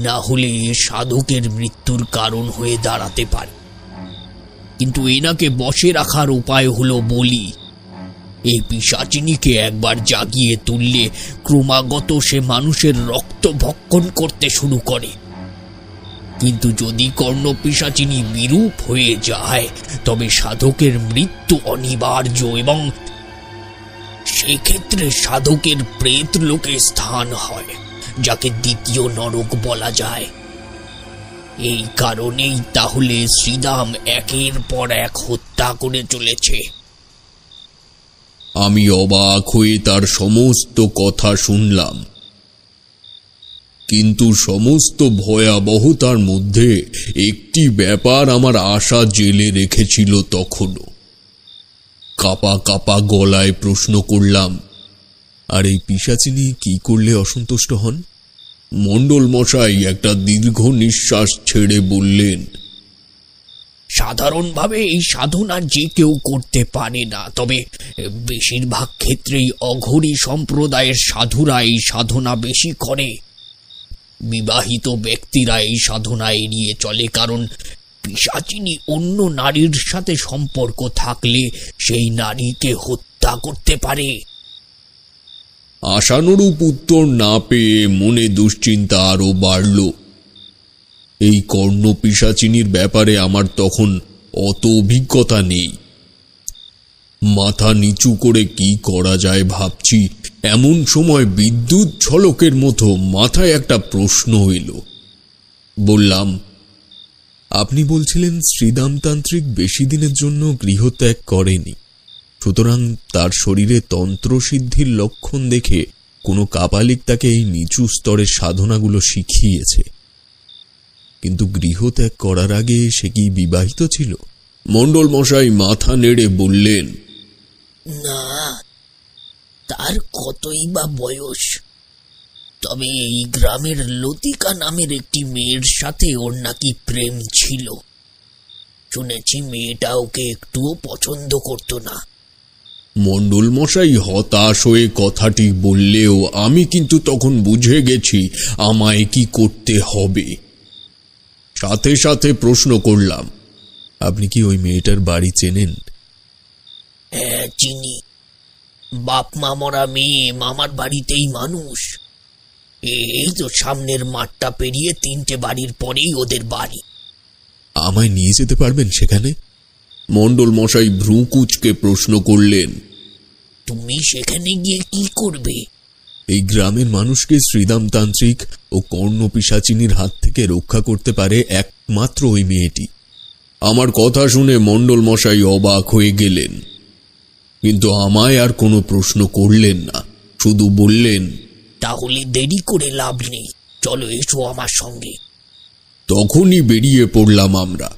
না হলে সাধকের মৃত্যুর কারণ হয়ে দাঁড়াতে পারে। কিন্তু এনাকে বশে রাখার উপায় হলো বলি। এই পিশাচিনীকে একবার জাগিয়ে তুললে ক্রমাগত সে মানুষের রক্ত ভক্ষণ করতে শুরু করে। কিন্তু যদি কর্ণ পিশাচিনী বিরূপ হয়ে যায় তবে সাধকের মৃত্যু অনিবার্য, এবং সেক্ষেত্রে সাধকের প্রেত লোকে স্থান হয়, যাকে দ্বিতীয় নরক বলা যায়। এই কারণেই তাহলে শ্রীদাম একের পর এক হত্যা করে চলেছে। আমি অবাক হয়ে তার সমস্ত কথা শুনলাম, কিন্তু সমস্ত ভয়াবহতার মধ্যে একটি ব্যাপার আমার আশা জেলে রেখেছিল তখনও। কাপা কাপা গলায় প্রশ্ন করলাম, আর এই পিশাচিনী কি করলে অসন্তুষ্ট হন? মণ্ডল মশাই একটা দীর্ঘ নিঃশ্বাস ছেড়ে বললেন, সাধারণভাবে এই সাধনা যে কেউ করতে পারে না, তবে বেশিরভাগ ক্ষেত্রেই অঘোরী সম্প্রদায়ের সাধুরা এই সাধনা বেশি করে। বিবাহিত ব্যক্তিরা এই সাধনা এড়িয়ে চলে, কারণ পিশাচিনী অন্য নারীর সাথে সম্পর্ক থাকলে সেই নারীকে হত্যা করতে পারে। আশানুরূপ উত্তর না পেয়ে মনে দুশ্চিন্তা আরো বাড়ল। এই কর্ণ পিশাচিনীর ব্যাপারে আমার তখন অত অভিজ্ঞতা নেই। মাথা নিচু করে কি করা যায় ভাবছি, এমন সময় বিদ্যুৎ ঝলকের মতো মাথায় একটা প্রশ্ন এল। বললাম, আপনি বলছিলেন শ্রীদামতান্ত্রিক বেশি দিনের জন্য গৃহত্যাগ করেনি, সুতরাং তার শরীরে তন্ত্রসিদ্ধির লক্ষণ দেখে কোনো কাপালিক তাকে এই নিচু স্তরের সাধনাগুলো শিখিয়েছে। কিন্তু গৃহত্যাগ করার আগে সে কি বিবাহিত ছিল? মণ্ডল মশাই মাথা নেড়ে বললেন, না, তার কতই বা বয়স। তবে এই গ্রামের লতিকা নামের একটি মেয়ের সাথে ওর নাকি প্রেম ছিল। শুনেছি মেয়েটা ওকে একটুও পছন্দ করত না। মণ্ডল মশাই হতাশ হয়ে কথাটি বললেও আমি কিন্তু তখন বুঝে গেছি আমায় কি করতে হবে। সাথে সাথে প্রশ্ন করলাম, আপনি কি ওই মেয়েটার বাড়ি চেনেন? হ্যাঁ, চিনি। বাপ মা মরা মেয়ে, মামার বাড়িতেই মানুষ। এই তো সামনের মাঠটা পেরিয়ে 3টে বাড়ির পরেই ওদের বাড়ি। আমায় নিয়ে যেতে পারবেন সেখানে? মণ্ডল মশাই ভ্রু কুঁচকে প্রশ্ন করলেন। তুমি সেখানে গিয়ে কি করবে? এই গ্রামের মানুষকে শ্রীদামতান্ত্রিক ও কর্ণ পিশাচিনীর হাত থেকে রক্ষা করতে পারে একমাত্র ওই মেয়েটি। আমার কথা শুনে মণ্ডল মশাই অবাক হয়ে গেলেন, কিন্তু আমায় আর কোনো প্রশ্ন করলেন না, শুধু বললেন, তাহলে দেরি করে লাভ নেই, চলো এসো আমার সঙ্গে। তখনই বেরিয়ে পড়লাম আমরা।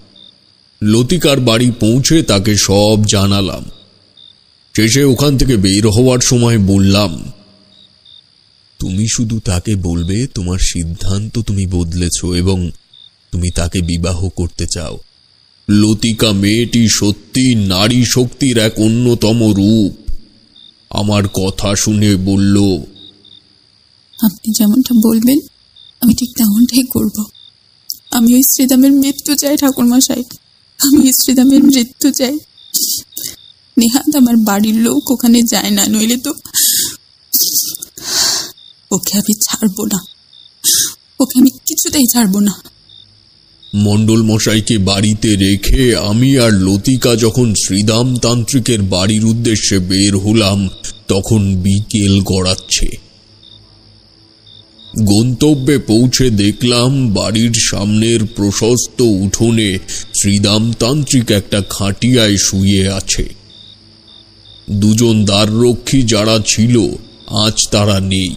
লতিকার বাড়ি পৌঁছে তাকে সব জানালাম। শেষে ওখান থেকে বের হওয়ার সময় বললাম, তুমি শুধু তাকে বলবে তোমার সিদ্ধান্ত তুমি বদলেছ এবং তুমি তাকে বিবাহ করতে চাও। লতিকা মেয়েটি সত্যি নারী শক্তির এক অন্যতম রূপ। আমার কথা শুনে বলল, আপনি যেমনটা বলবেন আমি ঠিক তেমনটাই করব। আমি ওই শ্রীদামের মৃত্যু চাই ঠাকুরমশাই, আমি ওই শ্রীদামের মৃত্যু চাই। নেহাত আমার বাড়ির লোক ওখানে যায় না, নইলে তো ওকে আমি ছাড়বো না, ওকে আমি কিছুতেই ছাড়বো না। মণ্ডল মশাইকে বাড়িতে রেখে আমি আর লতিকা যখন শ্রীদামতান্ত্রিকের বাড়ির উদ্দেশ্যে বের হলাম, তখন বিকেল গড়াচ্ছে। গন্তব্যে পৌঁছে দেখলাম বাড়ির সামনের প্রশস্ত উঠোনে শ্রীদামতান্ত্রিক একটা খাটিয়ায় শুয়ে আছে। দুজন দ্বাররক্ষী যারা ছিল আজ তারা নেই।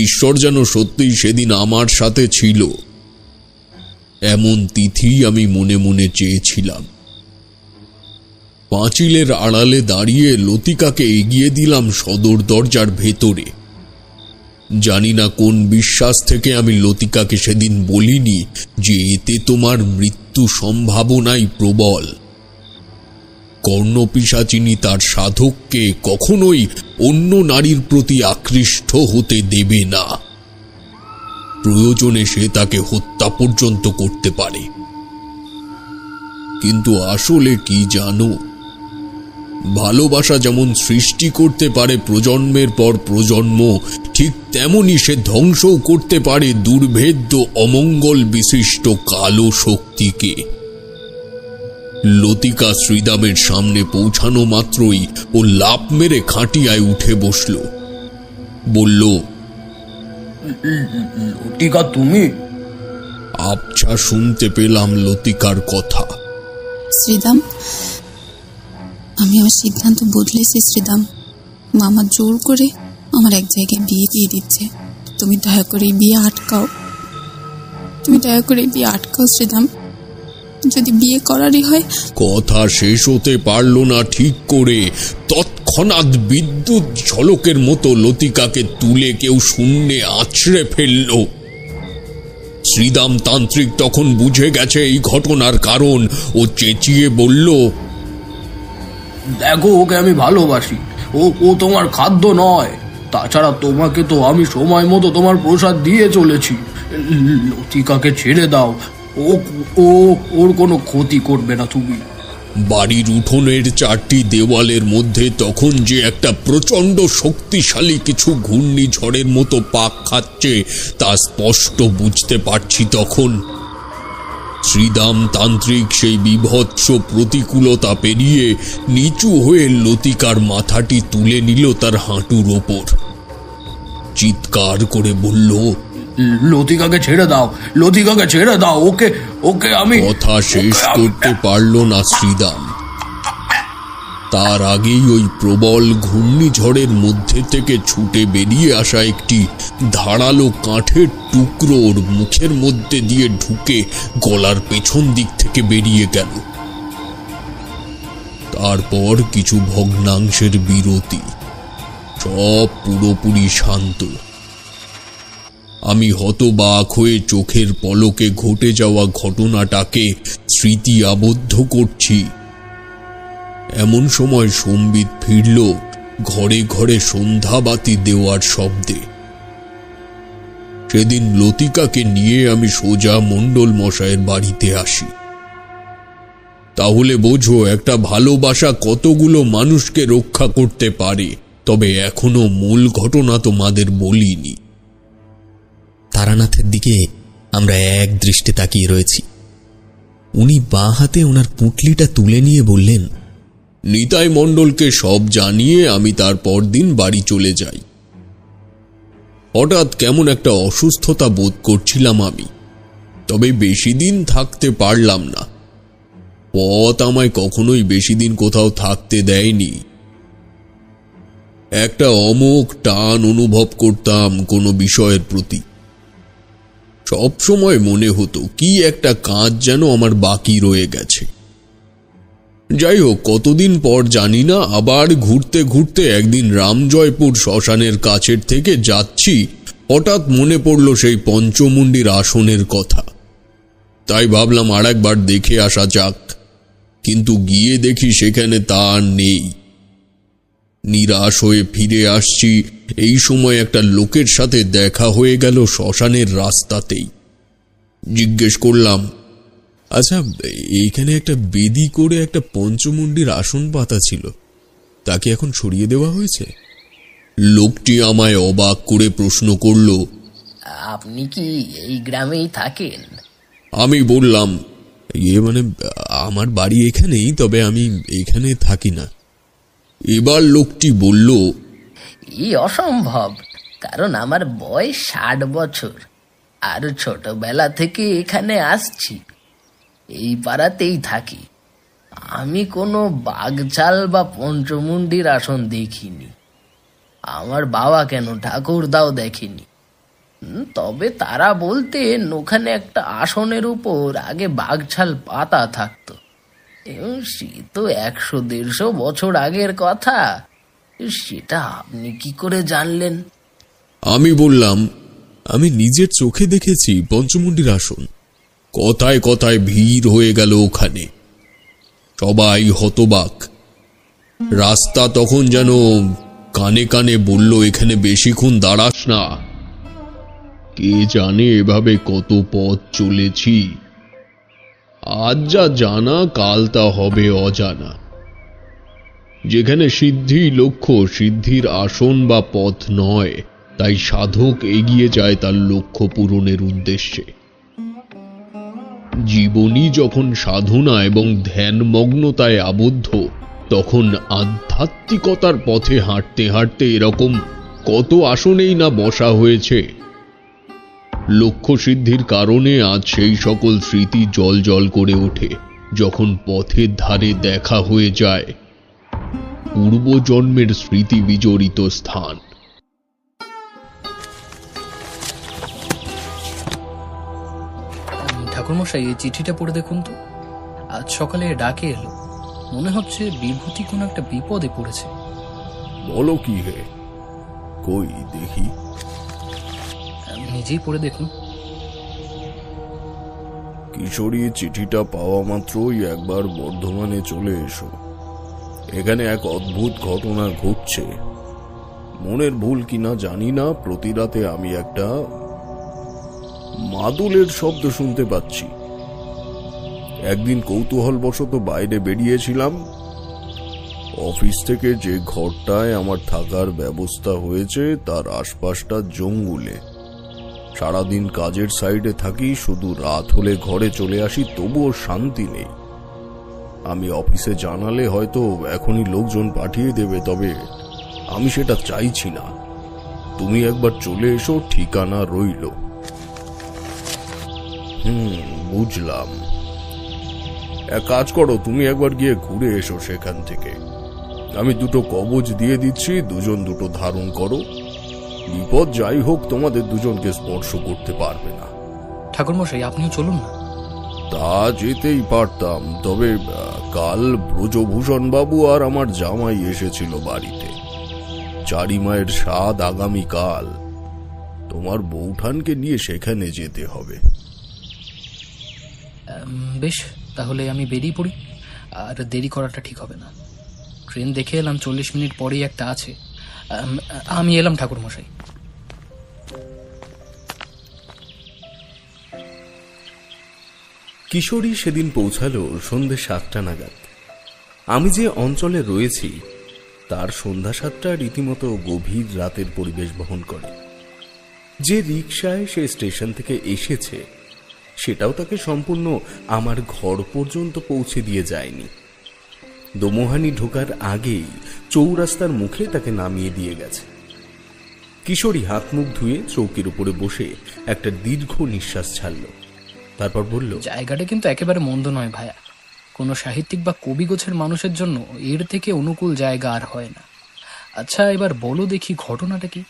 ঈশ্বর যেন সত্যিই সেদিন আমার সাথে ছিল, এমন তিথি আমি মনে মনে চেয়েছিলাম। পাঁচিলের আড়ালে দাঁড়িয়ে লতিকাকে এগিয়ে দিলাম সদর দরজার ভেতরে। জানি না কোন বিশ্বাস থেকে আমি লতিকাকে সেদিন বলিনি যে এতে তোমার মৃত্যু সম্ভাবনাই প্রবল। কর্ণপিশাচিনী তার সাধককে কখনোই অন্য নারীর প্রতি আকৃষ্ট হতে দেবে না। প্রয়োজনে সে তাকে হত্যা পর্যন্ত করতে পারে। কিন্তু আসলে কি জানো, ভালোবাসা যেমন সৃষ্টি করতে পারে প্রজন্মের পর প্রজন্ম, ঠিক তেমনি সে ধ্বংসও করতে পারে দুর্ভেদ্য অমঙ্গল বিশিষ্ট কালো শক্তিকে। লতিকা শ্রীদামের সামনে পৌঁছানো মাত্রই ও লাফ মেরে খাটিয়ায় উঠে বসল। বলল, লতিকা তুমি? আবছা শুনতে পেলাম লতিকার কথা। শ্রীদাম, আমি আমার সিদ্ধান্ত বদলেছি শ্রীদাম। মামা জোর করে আমার এক জায়গায় বিয়ে দিয়ে দিচ্ছে। তুমি দয়া করে বিয়ে আটকাও, তুমি দয়া করে বিয়ে আটকাও শ্রীদাম। যদি বিয়ে করারই হয়। কথা শেষ হতে পারল না ঠিক করে তৎক্ষণাৎ বিদ্যুৎ ঝলকের মতো লতিকাকে তুলে কেউ শূন্যে আছড়ে ফেলল। শ্রীদাম তান্ত্রিক তখন বুঝে গেছে এই ঘটনার কারণ। ও চেঁচিয়ে বলল, দেখো, ওকে আমি ভালোবাসি, ও তোমার খাদ্য নয়। তাছাড়া তোমাকে তো আমি সময় মতো তোমার প্রসাদ দিয়ে চলেছি। লতিকাকে ছেড়ে দাও, ওর কোনো ক্ষতি করবে না তুমি। বাড়ির উঠোনের 4টি দেওয়ালের মধ্যে তখন যে একটা প্রচন্ড শক্তিশালী কিছু ঘূর্ণিঝড়ের মতো পাক খাচ্ছে তা স্পষ্ট বুঝতে পারছি তখন। শ্রীদাম তান্ত্রিক সেই বিভৎস প্রতিকূলতা পেরিয়ে নিচু হয়ে লতিকার মাথাটি তুলে নিল তার হাঁটুর ওপর। চিৎকার করে বলল, লতিকাকে ছেড়ে দাও, লতিকাকে ছেড়ে দাও, ওকে আমি। কথা শেষ করতে পারল না শ্রীদাম। তার আগেই ওই প্রবল ঘূর্ণিঝড়ের মধ্যে থেকে ছুটে বেরিয়ে আসা একটি ধারালো কাঠের টুকরো ওর মুখের মধ্যে দিয়ে ঢুকে গলার পেছন দিক থেকে বেরিয়ে গেল। তারপর কিছু ভগ্নাংশের বিরতি, সব পুরোপুরি শান্ত। আমি হতবাক হয়ে চোখের পলকে ঘটে যাওয়া ঘটনাটাকে স্মৃতি আবদ্ধ করছি। এমন সময় সম্বিত ফিরল ঘরে ঘরে সন্ধ্যাবাতি দেওয়ার শব্দে। সেদিন লতিকাকে নিয়ে আমি সোজা মণ্ডল মশায়ের বাড়িতে আসি। তাহলে বোঝো একটা ভালোবাসা কতগুলো মানুষকে রক্ষা করতে পারে। তবে এখনো মূল ঘটনা তোমাদের বলিনি। তারানাথের দিকে আমরা এক দৃষ্টে তাকিয়ে রয়েছি। উনি বাঁ হাতে ওনার পুঁটলিটা তুলে নিয়ে বললেন, নিতাই মণ্ডলকে সব জানিয়ে আমি তার পরদিন বাড়ি চলে যাই। হঠাৎ কেমন একটা অসুস্থতা বোধ করছিলাম আমি, তবে বেশি দিন থাকতে পারলাম না। পথ আমায় কখনোই বেশি দিন কোথাও থাকতে দেয়নি। একটা অমোঘ টান অনুভব করতাম কোনো বিষয়ের প্রতি। সব সময় মনে হতো কি একটা কাজ যেন আমার বাকি রয়ে গেছে। যাই হোক, কতদিন পর জানি না, আবার ঘুরতে ঘুরতে একদিন রামজয়পুর শ্মশানের কাছের থেকে যাচ্ছি, হঠাৎ মনে পড়ল সেই পঞ্চমুণ্ডির আসনের কথা। তাই ভাবলাম আর একবার দেখে আসা যাক, কিন্তু গিয়ে দেখি সেখানে তা আর নেই। নিরাশ হয়ে ফিরে আসছি, এই সময় একটা লোকের সাথে দেখা হয়ে গেল শ্মশানের রাস্তাতেই। জিজ্ঞেস করলাম, আচ্ছা, এইখানে একটা বেদি করে একটা পঞ্চমুণ্ডির আসন পাতা ছিল, তাকে এখন সরিয়ে দেওয়া হয়েছে? লোকটি আমায় অবাক করে প্রশ্ন করল, আপনি কি এই গ্রামেই থাকেন? আমি বললাম, মানে আমার বাড়ি এখানেই, তবে আমি এখানে থাকি না। এবার লোকটি বলল, অসম্ভব, কারণ আমার বয়স 60 বছর, আর ছোটবেলা থেকে এখানে আসছি, এই পাড়াতেই থাকি। আমি কোনো বাগচাল বা পঞ্চমুণ্ডির আসন দেখিনি। আমার বাবা কেন ঠাকুরদাও দেখেনি। তবে তারা বলতেন ওখানে একটা আসনের উপর আগে বাগছাল পাতা থাকতো। সে তো 100-150 বছর আগের কথা। সেটা আপনি কি করে জানলেন? আমি বললাম, আমি নিজের চোখে দেখেছি পঞ্চমুণ্ডির আসন। কথায় কথায় ভিড় হয়ে গেল ওখানে। সবাই হতবাক। রাস্তা তখন যেন কানে কানে বলল, এখানে বেশিক্ষণ দাঁড়াস না। কে জানে এভাবে কত পথ চলেছি। আজ যা জানা কাল তা হবে অজানা। যেখানে সিদ্ধি লক্ষ্য, সিদ্ধির আসন বা পথ নয়, তাই সাধক এগিয়ে যায় তার লক্ষ্য পূরণের উদ্দেশ্যে। জীবনী যখন সাধনা এবং ধ্যানমগ্নতায় আবদ্ধ, তখন আধ্যাত্মিকতার পথে হাঁটতে হাঁটতে এরকম কত আসনেই না বসা হয়েছে। লক্ষ্য সিদ্ধির কারণে আজ সেই সকল স্মৃতি জল জল করে ওঠে, যখন পথের ধারে দেখা হয়ে যায় পূর্বজন্মের স্মৃতি বিজড়িত স্থান। ঠাকুরমশাই, এই চিঠিটা পড়ে দেখুন তো। আজ সকালে ডাকে এলো, মনে হচ্ছে বিভূতি কোনো একটা বিপদে পড়েছে। বলো কি হে? কই দেখি। নিজেই পড়ে দেখুন। কিশোরী চিঠিটা পাওয়া মাত্রই একবার বর্ধমানে চলে এসো। এখানে এক অদ্ভুত ঘটনা ঘটছে। মনের ভুল কিনা জানি না, প্রতি রাতে আমি একটা মাদুলের শব্দ শুনতে পাচ্ছি। একদিন কৌতূহলবশত বাইরে বেরিয়েছিলাম। অফিস থেকে যে ঘরটায় আমার থাকার ব্যবস্থা হয়েছে তার আশপাশটা জঙ্গলে। সারাদিন কাজের সাইডে থাকি, শুধু রাত হলে ঘরে চলে আসি, তবুও শান্তি নেই। আমি অফিসে জানালে হয়তো এখনই লোকজন পাঠিয়ে দেবে, তবে আমি সেটা চাইছি না। তুমি একবার চলে এসো, ঠিকানা রইল। বুঝলাম। এক কাজ করো, তুমি একবার গিয়ে ঘুরে এসো সেখান থেকে। আমি দুটো কবজ দিয়ে দিচ্ছি, দুজন দুটো ধারণ করো। বিপদ যাই হোক তোমাদের দুজনকে স্পর্শ করতে পারবে না। ঠাকুরমশাই, আপনিও চলুন না। তা যেতেই পারতাম, তবে কাল ব্রজভূষণ বাবু আর আমার জামাই এসেছিল বাড়িতে। চারিমায়ের স্বাদ আগামীকাল। তোমার বৌঠানকে নিয়ে সেখানে যেতে হবে। বেশ, তাহলে আমি বেরিয়ে পড়ি। আর দেরি করাটা ঠিক হবে না। ট্রেন দেখে এলাম 40 মিনিট পরেই একটা আছে। আমি এলাম ঠাকুরমশাই। কিশোরী সেদিন পৌঁছালো সন্ধ্যে 7টা নাগাদ। আমি যে অঞ্চলে রয়েছি তার সন্ধ্যা 7টা রীতিমতো গভীর রাতের পরিবেশ বহন করে। যে রিকশায় সে স্টেশন থেকে এসেছে সেটাও তাকে সম্পূর্ণ আমার ঘর পর্যন্ত পৌঁছে দিয়ে যায়নি। দোমোহানি ঢোকার আগেই চৌরাস্তার মুখে তাকে নামিয়ে দিয়ে গেছে। কিশোরী হাত মুখ ধুয়ে চৌকির উপরে বসে একটা দীর্ঘ নিঃশ্বাস ছাড়ল। তারপর বলল, জায়গাটা কিন্তু একেবারে মন্দ নয় ভাইয়া। কোনো সাহিত্যিক বা কবিগোছের মানুষের জন্য এর থেকে অনুকূল জায়গা আর হয় না। আচ্ছা, এবার বলো দেখি ঘটনাটা কি?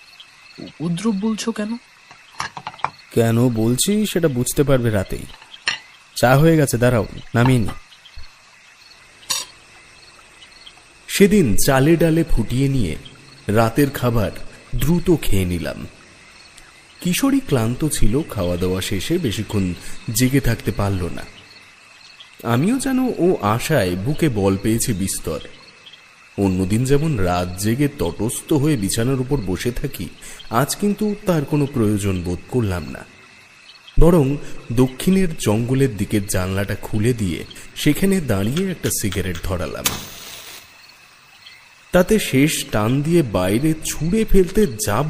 উপদ্রব বলছো কেন? কেন বলছি সেটা বুঝতে পারবে রাতেই। চা হয়ে গেছে, দাঁড়াও নামিয়ে নি। সেদিন চালে ডালে ফুটিয়ে নিয়ে রাতের খাবার দ্রুত খেয়ে নিলাম। কিশোরী ক্লান্ত ছিল, খাওয়া দাওয়া শেষে বেশিক্ষণ জেগে থাকতে পারল না। আমিও যেন ও আশায় বুকে বল পেয়েছি বিস্তর। অন্যদিন যেমন রাত জেগে তটস্থ হয়ে বিছানার উপর বসে থাকি, আজ কিন্তু তার কোনো প্রয়োজন বোধ করলাম না। বরং দক্ষিণের জঙ্গলের দিকের জানলাটা খুলে দিয়ে সেখানে দাঁড়িয়ে একটা সিগারেট ধরালাম। তাতে শেষ টান দিয়ে বাইরে ছুঁড়ে ফেলতে যাব,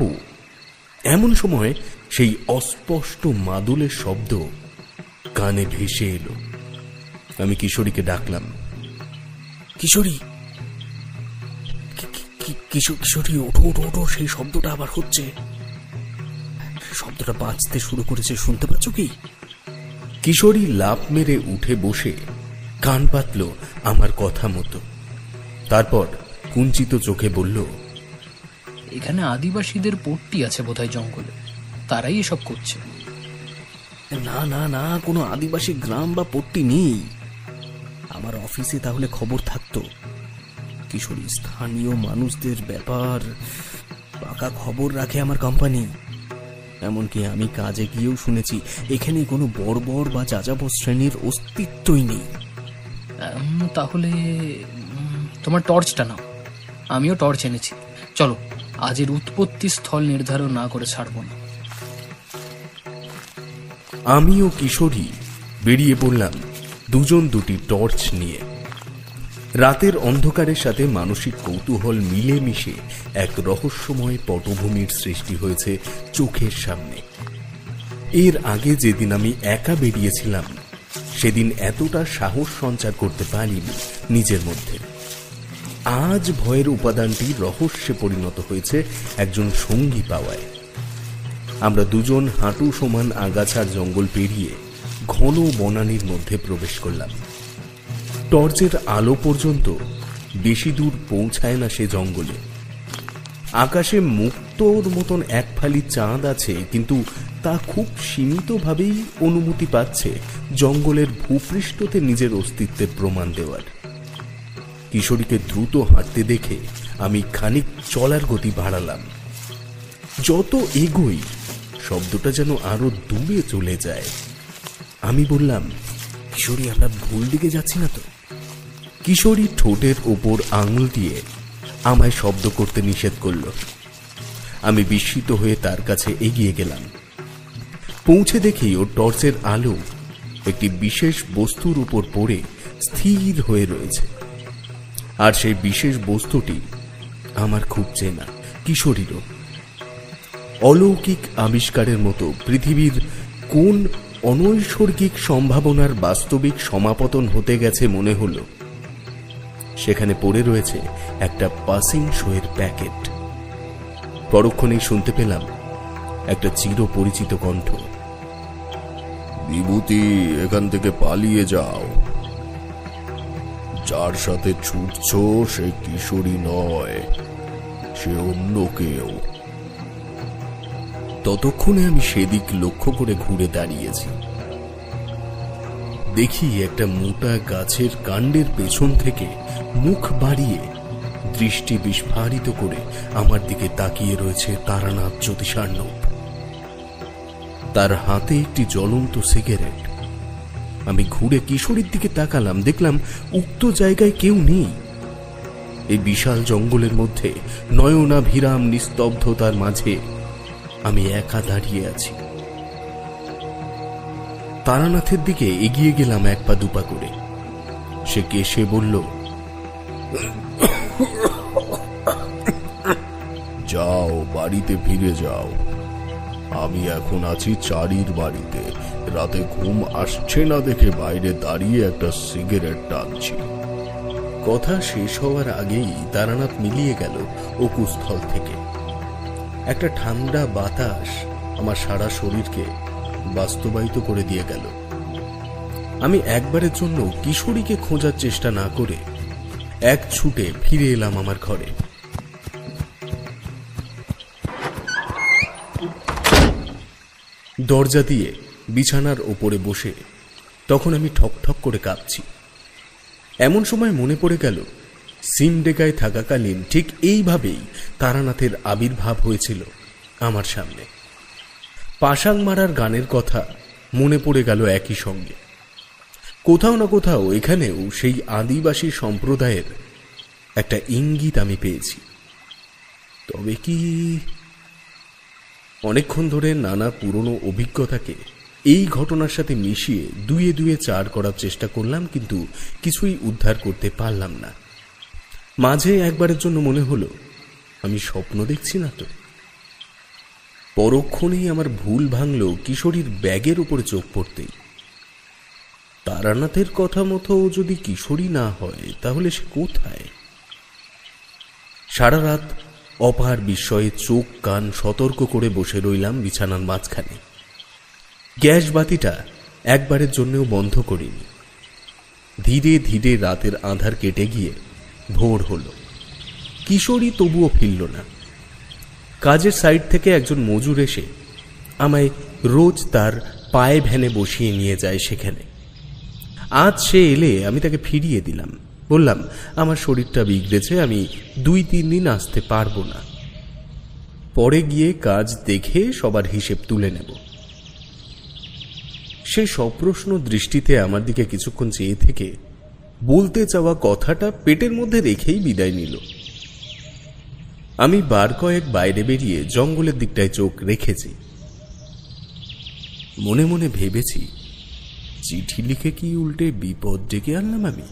এমন সময় সেই অস্পষ্ট মাদুলের শব্দ কানে ভেসে এলো। আমি কিশোরীকে ডাকলাম, কিশোরী, কিশোরী ওঠো ওঠো ওঠো, সেই শব্দটা আবার হচ্ছে। শব্দটা বাজতে শুরু করেছে, শুনতে পাচ্ছ কি? কিশোরী লাফ মেরে উঠে বসে কান পাতল আমার কথা মতো। তারপর কুঞ্চিত চোখে বলল, এখানে আদিবাসীদের পট্টি আছে বোধহয় জঙ্গলে, তারাই এসব করছে। না না না, কোনো আদিবাসী গ্রাম বা পট্টি নেই। আমার অফিসে তাহলে খবর থাকতো। কিশোরী, স্থানীয় মানুষদের ব্যাপার পাকা খবর রাখে আমার কোম্পানি। এমনকি আমি কাজে গিয়েও শুনেছি এখানে কোনো বর্বর বা যাযাবর শ্রেণীর অস্তিত্বই নেই। তাহলে তোমার টর্চটা নাও, আমিও টর্চ এনেছি। চলো, আজের উৎপত্তি স্থল নির্ধারণ না করে ছাড়বো না। আমিও কিশোরী বেরিয়ে পড়লাম দুজন দুটি টর্চ নিয়ে। রাতের অন্ধকারের সাথে মানসিক কৌতূহল মিলেমিশে এক রহস্যময় পটভূমির সৃষ্টি হয়েছে চোখের সামনে। এর আগে যেদিন আমি একা বেরিয়েছিলাম সেদিন এতটা সাহস সঞ্চার করতে পারিনি নিজের মধ্যে। আজ ভয়ের উপাদানটি রহস্যে পরিণত হয়েছে একজন সঙ্গী পাওয়ায়। আমরা দুজন হাঁটু সমান আগাছার জঙ্গল পেরিয়ে ঘন বনানীর মধ্যে প্রবেশ করলাম। টর্চের আলো পর্যন্ত বেশি দূর পৌঁছায় না সে জঙ্গলে। আকাশে মুক্তোর মতন এক ফালি চাঁদ আছে, কিন্তু তা খুব সীমিতভাবেই অনুমতি পাচ্ছে জঙ্গলের ভূপৃষ্ঠতে নিজের অস্তিত্বের প্রমাণ দেওয়ার। কিশোরীকে দ্রুত হাঁটতে দেখে আমি খানিক চলার গতি বাড়ালাম। যত এগোই শব্দটা যেন আরো দূরে চলে যায়। আমি বললাম, কিশোরী, আমরা ভুল দিকে যাচ্ছি না তো? কিশোরী ঠোঁটের ওপর আঙুল দিয়ে আমায় শব্দ করতে নিষেধ করল। আমি বিস্মিত হয়ে তার কাছে এগিয়ে গেলাম। পৌঁছে দেখি ওর টর্চের আলো একটি বিশেষ বস্তুর উপর পড়ে স্থির হয়ে রয়েছে, আর সেই বিশেষ বস্তুটি আমার খুব চেনা, কিশোরীরও। অলৌকিক আবিষ্কারের মতো পৃথিবীর কোন অনৈসর্গিক সম্ভাবনার বাস্তবিক সমাপতন হতে গেছে মনে হলো। সেখানে পড়ে রয়েছে একটা পাসিং শোয়ের প্যাকেট। পরক্ষণেই শুনতে পেলাম একটা চিরপরিচিত কণ্ঠ। বিভূতি, এখান থেকে পালিয়ে যাও। যার সাথে ছুটছ সে কিশোরী নয়, সে অন্য কেউ। ততক্ষণে আমি সেদিক লক্ষ্য করে ঘুরে দাঁড়িয়েছি। দেখি একটা মোটা গাছের কাণ্ডের পেছন থেকে মুখ বাড়িয়ে দৃষ্টি বিস্ফারিত করে আমার দিকে তাকিয়ে রয়েছে তারানাথ জ্যোতিষার্ণব। তার হাতে একটি জ্বলন্ত সিগারেট। আমি ঘুরে কিশোরীর দিকে তাকালাম, দেখলাম উক্ত জায়গায় কেউ নেই। এই বিশাল জঙ্গলের মধ্যে নয়নাভিরাম নিস্তব্ধতার মাঝে আমি একা দাঁড়িয়ে আছি। তারানাথের দিকে এগিয়ে গেলাম এক পা দুপা করে। সে কেশে বলল, যাও, বাড়িতে ফিরে যাও। আমি এখন আছি চারির বাড়িতে। রাতে ঘুম আসছে না দেখে বাইরে দাঁড়িয়ে একটা সিগারেট টানছি। কথা শেষ হওয়ার আগেই তারানাথ মিলিয়ে গেল অকুস্থল থেকে। একটা ঠান্ডা বাতাস আমার সারা শরীরকে বাস্তবায়িত করে দিয়ে গেল। আমি একবারের জন্য কিশোরীকে খোঁজার চেষ্টা না করে এক ছুটে ফিরে এলাম আমার ঘরে। দরজা দিয়ে বিছানার ওপরে বসে তখন আমি ঠকঠক করে কাঁপছি। এমন সময় মনে পড়ে গেল সিমডেগায় থাকাকালীন ঠিক এইভাবেই তারানাথের আবির্ভাব হয়েছিল আমার সামনে। পাশাং মারার গানের কথা মনে পড়ে গেল একই সঙ্গে। কোথাও না কোথাও এখানেও সেই আদিবাসী সম্প্রদায়ের একটা ইঙ্গিত আমি পেয়েছি। তবে কি? অনেকক্ষণ ধরে নানা পুরনো অভিজ্ঞতাকে এই ঘটনার সাথে মিশিয়ে দুয়ে দুয়ে চার করার চেষ্টা করলাম, কিন্তু কিছুই উদ্ধার করতে পারলাম না। মাঝে একবারের জন্য মনে হলো আমি স্বপ্ন দেখছি না তো। পরক্ষণেই আমার ভুল ভাঙল কিশোরীর ব্যাগের উপরে চোখ পড়তেই। তারানাথের কথা মতো যদি কিশোরী না হয় তাহলে সে কোথায়? সারা রাত অপার বিস্ময়ে চোখ কান সতর্ক করে বসে রইলাম বিছানার মাঝখানে। গ্যাস বাতিটা একবারের জন্যও বন্ধ করিনি। ধীরে ধীরে রাতের আঁধার কেটে গিয়ে ভোর হলো। কিশোরী তবুও ফিরল না। কাজের সাইড থেকে একজন মজুর এসে আমায় রোজ তার পায়ে ভ্যানে বসিয়ে নিয়ে যায় সেখানে। আজ সে এলে আমি তাকে ফিরিয়ে দিলাম। বললাম আমার শরীরটা বিগড়েছে, আমি 2-3 দিন আসতে পারবো না। পরে গিয়ে কাজ দেখে সবার হিসেব তুলে নেব। সে সপ্রশ্ন দৃষ্টিতে আমার দিকে কিছুক্ষণ চেয়ে থেকে বলতে চাওয়া কথাটা পেটের মধ্যে রেখেই বিদায় নিল। আমি বার কয়েক বাইরে বেরিয়ে জঙ্গলের দিকটায় চোখ রেখেছি। মনে মনে ভেবেছি, চিঠি লিখে কি উল্টে বিপদ ডেকে আনলাম আমি?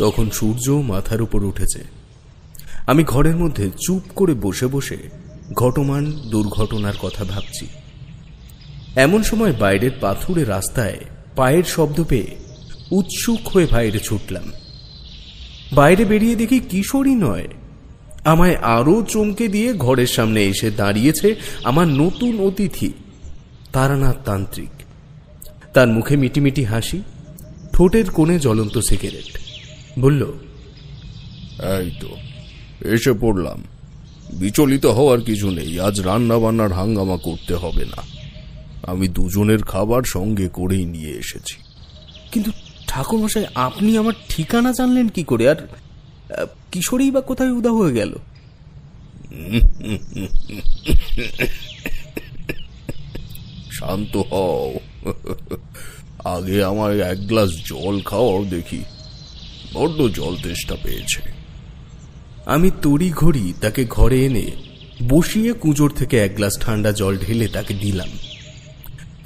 তখন সূর্য মাথার উপর উঠেছে। আমি ঘরের মধ্যে চুপ করে বসে বসে ঘটমান দুর্ঘটনার কথা ভাবছি। এমন সময় বাইরের পাথুরে রাস্তায় পায়ের শব্দ পেয়ে উৎসুক হয়ে বাইরে ছুটলাম। বাইরে বেরিয়ে দেখি কিশোরী নয়, আমায় আরো চমকে দিয়ে ঘরের সামনে এসে দাঁড়িয়েছে আমার নতুন অতিথি তারানাথ তান্ত্রিক। তার মুখে মিটিমিটি হাসি, ঠোঁটের কোণে জ্বলন্ত সিগারেট। বলল, এই তো এসে পড়লাম। বিচলিত হওয়ার কিছু নেই, আজ রান্না বান্নার হাঙ্গামা করতে হবে না। আমি দুজনের খাবার সঙ্গে করেই নিয়ে এসেছি। কিন্তু ঠাকুরমশাই, আপনি আমার ঠিকানা জানলেন কি করে? আর কিশোরী বা কোথায় উদা হয়ে গেল? শান্ত হও। আগে আমায় এক গ্লাস জল খাওয়াও দেখি, বড্ড জল তেষ্টা পেয়েছে। আমি তড়ি ঘড়ি তাকে ঘরে এনে বসিয়ে কুঁজোর থেকে এক গ্লাস ঠান্ডা জল ঢেলে তাকে দিলাম।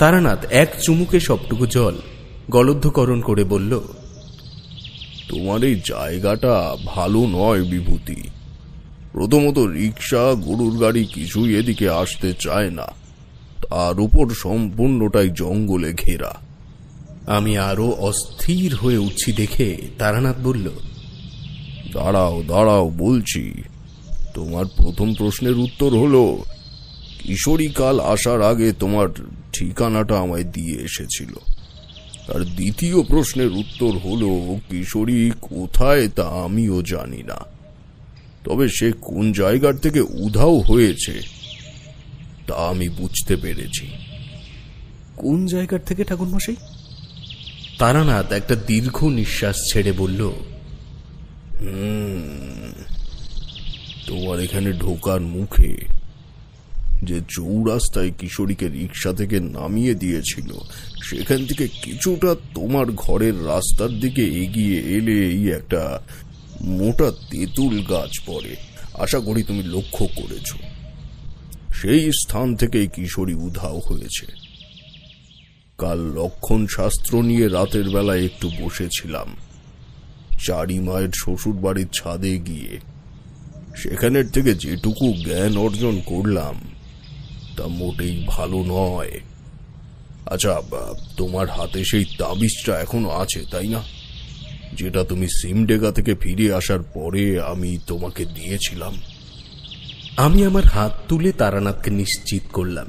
তারানাথ এক চুমুকে সবটুকু জল গলদ্ধকরণ করে বলল, তোমার এই জায়গাটা ভালো নয় বিভূতি। প্রথমত রিক্সা, গরুর গাড়ি কিছুই এদিকে আসতে চায় না, তার উপর সম্পূর্ণটাই জঙ্গলে ঘেরা। আমি আরো অস্থির হয়ে উঠছি দেখে তারানাথ বলল, দাঁড়াও দাঁড়াও বলছি। তোমার প্রথম প্রশ্নের উত্তর হলো, কিশোরী কাল আসার আগে তোমার ঠিকানাটা আমায় দিয়ে এসেছিল। আর দ্বিতীয় প্রশ্নের উত্তর হলো, কিশোরী কোথায় তা আমিও জানি না, তবে সে কোন জায়গার থেকে উধাও হয়েছে তা আমি বুঝতে পেরেছি। কোন জায়গার থেকে ঠাকুরমশাই? তারানাথ একটা দীর্ঘ নিঃশ্বাস ছেড়ে বলল, তোমার এখানে ঢোকার মুখে যে চৌরাস্তায় কিশোরীকে রিক্সা থেকে নামিয়ে দিয়েছিল, সেখান থেকে কিছুটা তোমার ঘরের রাস্তার দিকে এগিয়ে এলেই একটা মোটা তেঁতুল গাছ পড়ে। আশা করি তুমি লক্ষ্য করেছ। সেই স্থান থেকেই কিশোরী উধাও হয়েছে। কাল লক্ষণ শাস্ত্র নিয়ে রাতের বেলায় একটু বসেছিলাম চারি মায়ের শ্বশুর বাড়ির ছাদে গিয়ে। সেখানের থেকে যেটুকু জ্ঞান অর্জন করলাম তা মোটেই ভালো নয়। আচ্ছা, তোমার হাতে সেই তাবিজটা এখনো আছে তাই না, যেটা তুমি সিমডেগা থেকে ফিরে আসার পরে আমি তোমাকে দিয়েছিলাম? আমি আমার হাত তুলে তারানাথকে নিশ্চিত করলাম।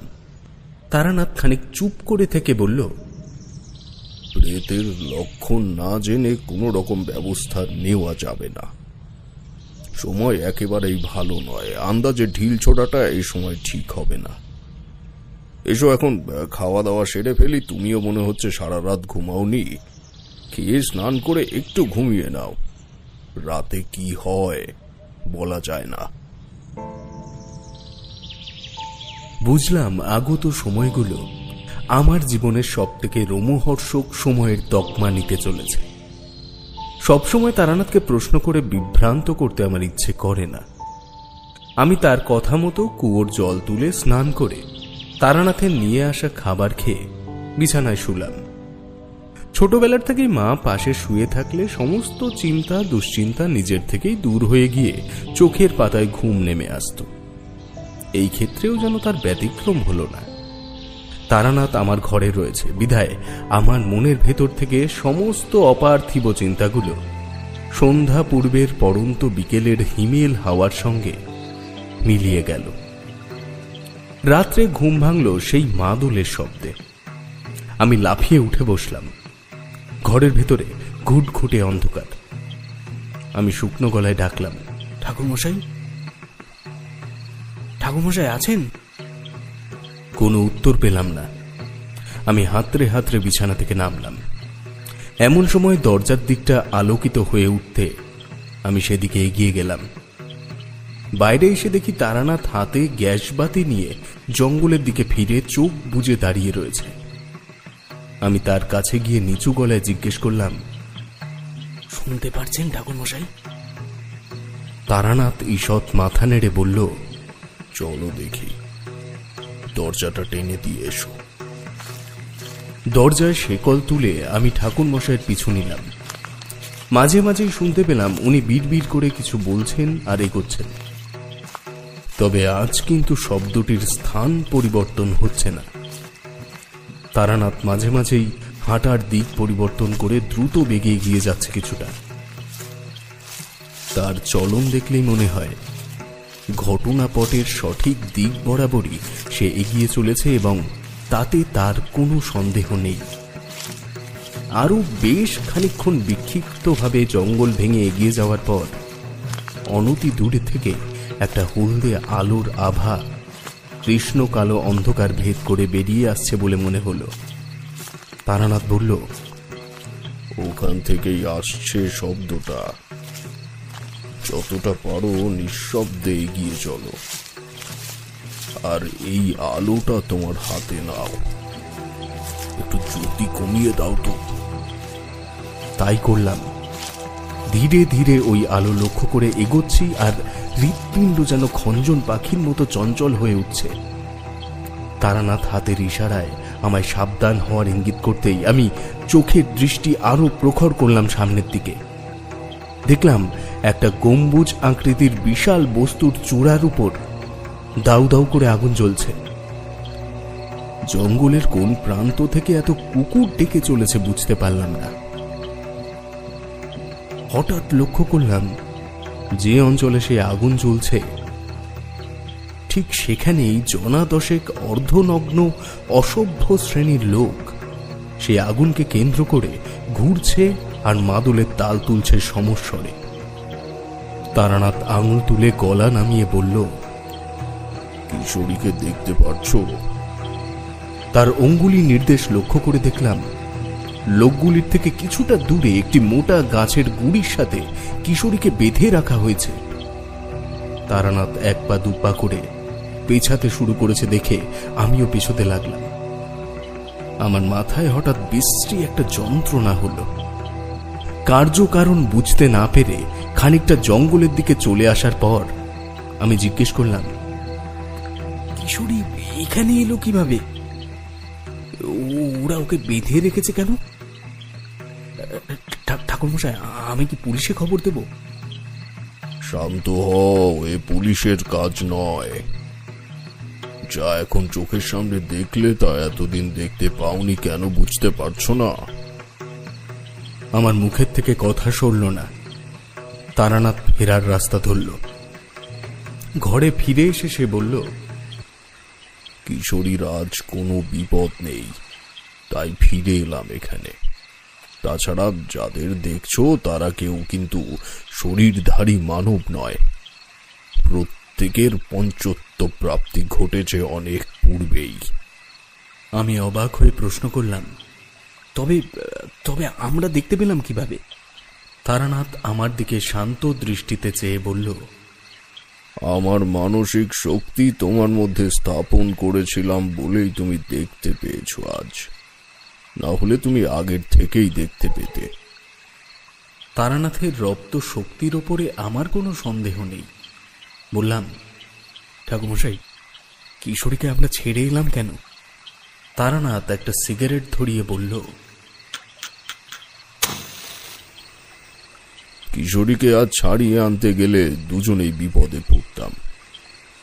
তারানাথ খানিক চুপ করে থেকে বলল, প্রেতের লক্ষণ না জেনে কোনো রকম ব্যবস্থা নেওয়া যাবে না। সময় একেবারেই ভালো নয়, আন্দাজে ঢিল ছোড়াটা এই সময় ঠিক হবে না। এসো এখন খাওয়া দাওয়া সেরে ফেলি। তুমিও মনে হচ্ছে সারা রাত ঘুমাওনি। খেয়ে স্নান করে একটু ঘুমিয়ে নাও। রাতে কি হয় বলা যায় না। বুঝলাম আগত সময়গুলো আমার জীবনের সবথেকে রোমহর্ষক সময়ের তকমা নিতে চলেছে। সবসময় তারানাথকে প্রশ্ন করে বিভ্রান্ত করতে আমার ইচ্ছে করে না। আমি তার কথা মতো কুয়োর জল তুলে স্নান করে তারানাথের নিয়ে আসা খাবার খেয়ে বিছানায় শুলাম। ছোটবেলার থেকেই মা পাশে শুয়ে থাকলে সমস্ত চিন্তা দুশ্চিন্তা নিজের থেকেই দূর হয়ে গিয়ে চোখের পাতায় ঘুম নেমে আসত। এই ক্ষেত্রেও যেন তার ব্যতিক্রম হলো না। তারানাথ আমার ঘরে রয়েছে বিধায় আমার মনের ভেতর থেকে সমস্ত অপার্থিব চিন্তাগুলো সন্ধ্যা পূর্বের পড়ন্ত বিকেলের হিমেল হাওয়ার সঙ্গে মিলিয়ে গেল। রাত্রে ঘুম ভাঙল সেই মাদুলের শব্দে। আমি লাফিয়ে উঠে বসলাম। ঘরের ভেতরে ঘুটঘুটে অন্ধকার। আমি শুকনো গলায় ডাকলাম, ঠাকুরমশাই, ঠাকুরমশাই আছেন? কোনো উত্তর পেলাম না। আমি হাতড়ে হাতড়ে বিছানা থেকে নামলাম। এমন সময় দরজার দিকটা আলোকিত হয়ে উঠতে আমি সেদিকে এগিয়ে গেলাম। বাইরে এসে দেখি তারানাথ হাতে গ্যাস বাতি নিয়ে জঙ্গলের দিকে ফিরে চোখ বুজে দাঁড়িয়ে রয়েছে। আমি তার কাছে গিয়ে নিচু গলায় জিজ্ঞেস করলাম, শুনতে পারছেন ঠাকুরমশাই? তারানাথ ঈষৎ মাথা নেড়ে বলল, চলো দেখি, দরজাটা টেনে দিয়ে এসো। দরজায় শেকল তুলে আমি ঠাকুরমশাইয়ের পিছু নিলাম। মাঝে মাঝেই শুনতে পেলাম উনি বিড়বিড় করে কিছু বলছেন আর এগোচ্ছেন। তবে আজ কিন্তু শব্দটির স্থান পরিবর্তন হচ্ছে না। তারানাথ মাঝে মাঝেই হাঁটার দিক পরিবর্তন করে দ্রুত বেগে এগিয়ে যাচ্ছে কিছুটা। তার চলন দেখলেই মনে হয় ঘটনাপটের সঠিক দিক বরাবরই সে এগিয়ে চলেছে এবং তাতে তার কোনো সন্দেহ নেই। আরো বেশ খানিকক্ষণ বিক্ষিপ্তভাবে জঙ্গল ভেঙে এগিয়ে যাওয়ার পর অনতি দূরে থেকে একটা হলদে আলোর আভা কৃষ্ণ কালো অন্ধকার ভেদ করে বেরিয়ে আসছে বলে মনে হলো। তারানাথ বলল, ওখান থেকেই আসছে শব্দটা। যতটা পারো নিঃশব্দে এগিয়ে চলো, আর এই আলোটা তোমার হাতে নাও। একটু জ্যোতি কমিয়ে দাও তো। তাই করলাম। ধীরে ধীরে ওই আলো লক্ষ্য করে এগোচ্ছি, আর হৃৎপিণ্ড যেন খঞ্জন পাখির মতো চঞ্চল হয়ে উঠছে। তারানাথ হাতের ইশারায় আমায় সাবধান হওয়ার ইঙ্গিত করতেই আমি চোখের দৃষ্টি আরো প্রখর করলাম সামনের দিকে। দেখলাম একটা গম্বুজ আকৃতির বিশাল বস্তুর চূড়ার উপর দাউ দাউ করে আগুন জ্বলছে। জঙ্গলের কোন প্রান্ত থেকে এত কুকুর ডেকে চলেছে বুঝতে পারলাম না। হঠাৎ লক্ষ্য করলাম যে অঞ্চলে সেই আগুন জ্বলছে ঠিক সেখানেই জনা দশেক অর্ধনগ্ন অসভ্য শ্রেণীর লোক সেই আগুনকে কেন্দ্র করে ঘুরছে আর মাদলের তাল তুলছে সমস্বরে। তারানাথ আঙুল তুলে গলা নামিয়ে বলল, কিশোরীকে দেখতে পাচ্ছ? তার অঙ্গুলি নির্দেশ লক্ষ্য করে দেখলাম লোকগুলির থেকে কিছুটা দূরে একটি মোটা গাছের গুড়ির সাথে কিশোরীকে বেঁধে রাখা হয়েছে। তারানাথ এক পা দু পা করে পেছাতে শুরু করেছে দেখে আমিও পেছোতে লাগলাম। আমার মাথায় হঠাৎ বিশ্রী একটা যন্ত্রণা হলো। কার্যকারণ বুঝতে না পেরে খানিকটা জঙ্গলের দিকে চলে আসার পর আমি জিজ্ঞেস করলাম, কিশোরী এখানে এলো কিভাবে? ওরা ওকে বেঁধে রেখেছে কেন? ঠাকুরমশাই, আমি কি পুলিশে খবর দেব? শান্ত হও, এ পুলিশের কাজ নয়। যা এখন চোখের সামনে দেখলে তা এতদিন দেখতে পাওনি কেন বুঝতে পারছো না? আমার মুখের থেকে কথা সরল না। তারানাথ ফেরার রাস্তা ধরল। ঘরে ফিরে এসে সে বলল, কিশোরীর আজ কোনো বিপদ নেই, তাই ফিরে এলাম এখানে। তাছাড়া যাদের দেখছো তারা কেউ কিন্তু শরীরধারী মানব নয়। প্রত্যেকের পঞ্চত্ব প্রাপ্তি ঘটেছে অনেক পূর্বেই। আমি অবাক হয়ে প্রশ্ন করলাম, তবে তবে আমরা দেখতে পেলাম কিভাবে? তারানাথ আমার দিকে শান্ত দৃষ্টিতে চেয়ে বলল, আমার মানসিক শক্তি তোমার মধ্যে স্থাপন করেছিলাম বলেই তুমি দেখতে পেয়েছো আজ, না হলে তুমি আগের থেকেই দেখতে পেতে। তারানাথের রপ্ত শক্তির ওপরে আমার কোনো সন্দেহ নেই। বললাম, ঠাকুরমশাই, কিশোরীকে আমরা ছেড়ে এলাম কেন? তারানাথ একটা সিগারেট ধরিয়ে বলল, কিশোরীকে আজ ছাড়িয়ে আনতে গেলে দুজনেই বিপদে পড়তাম।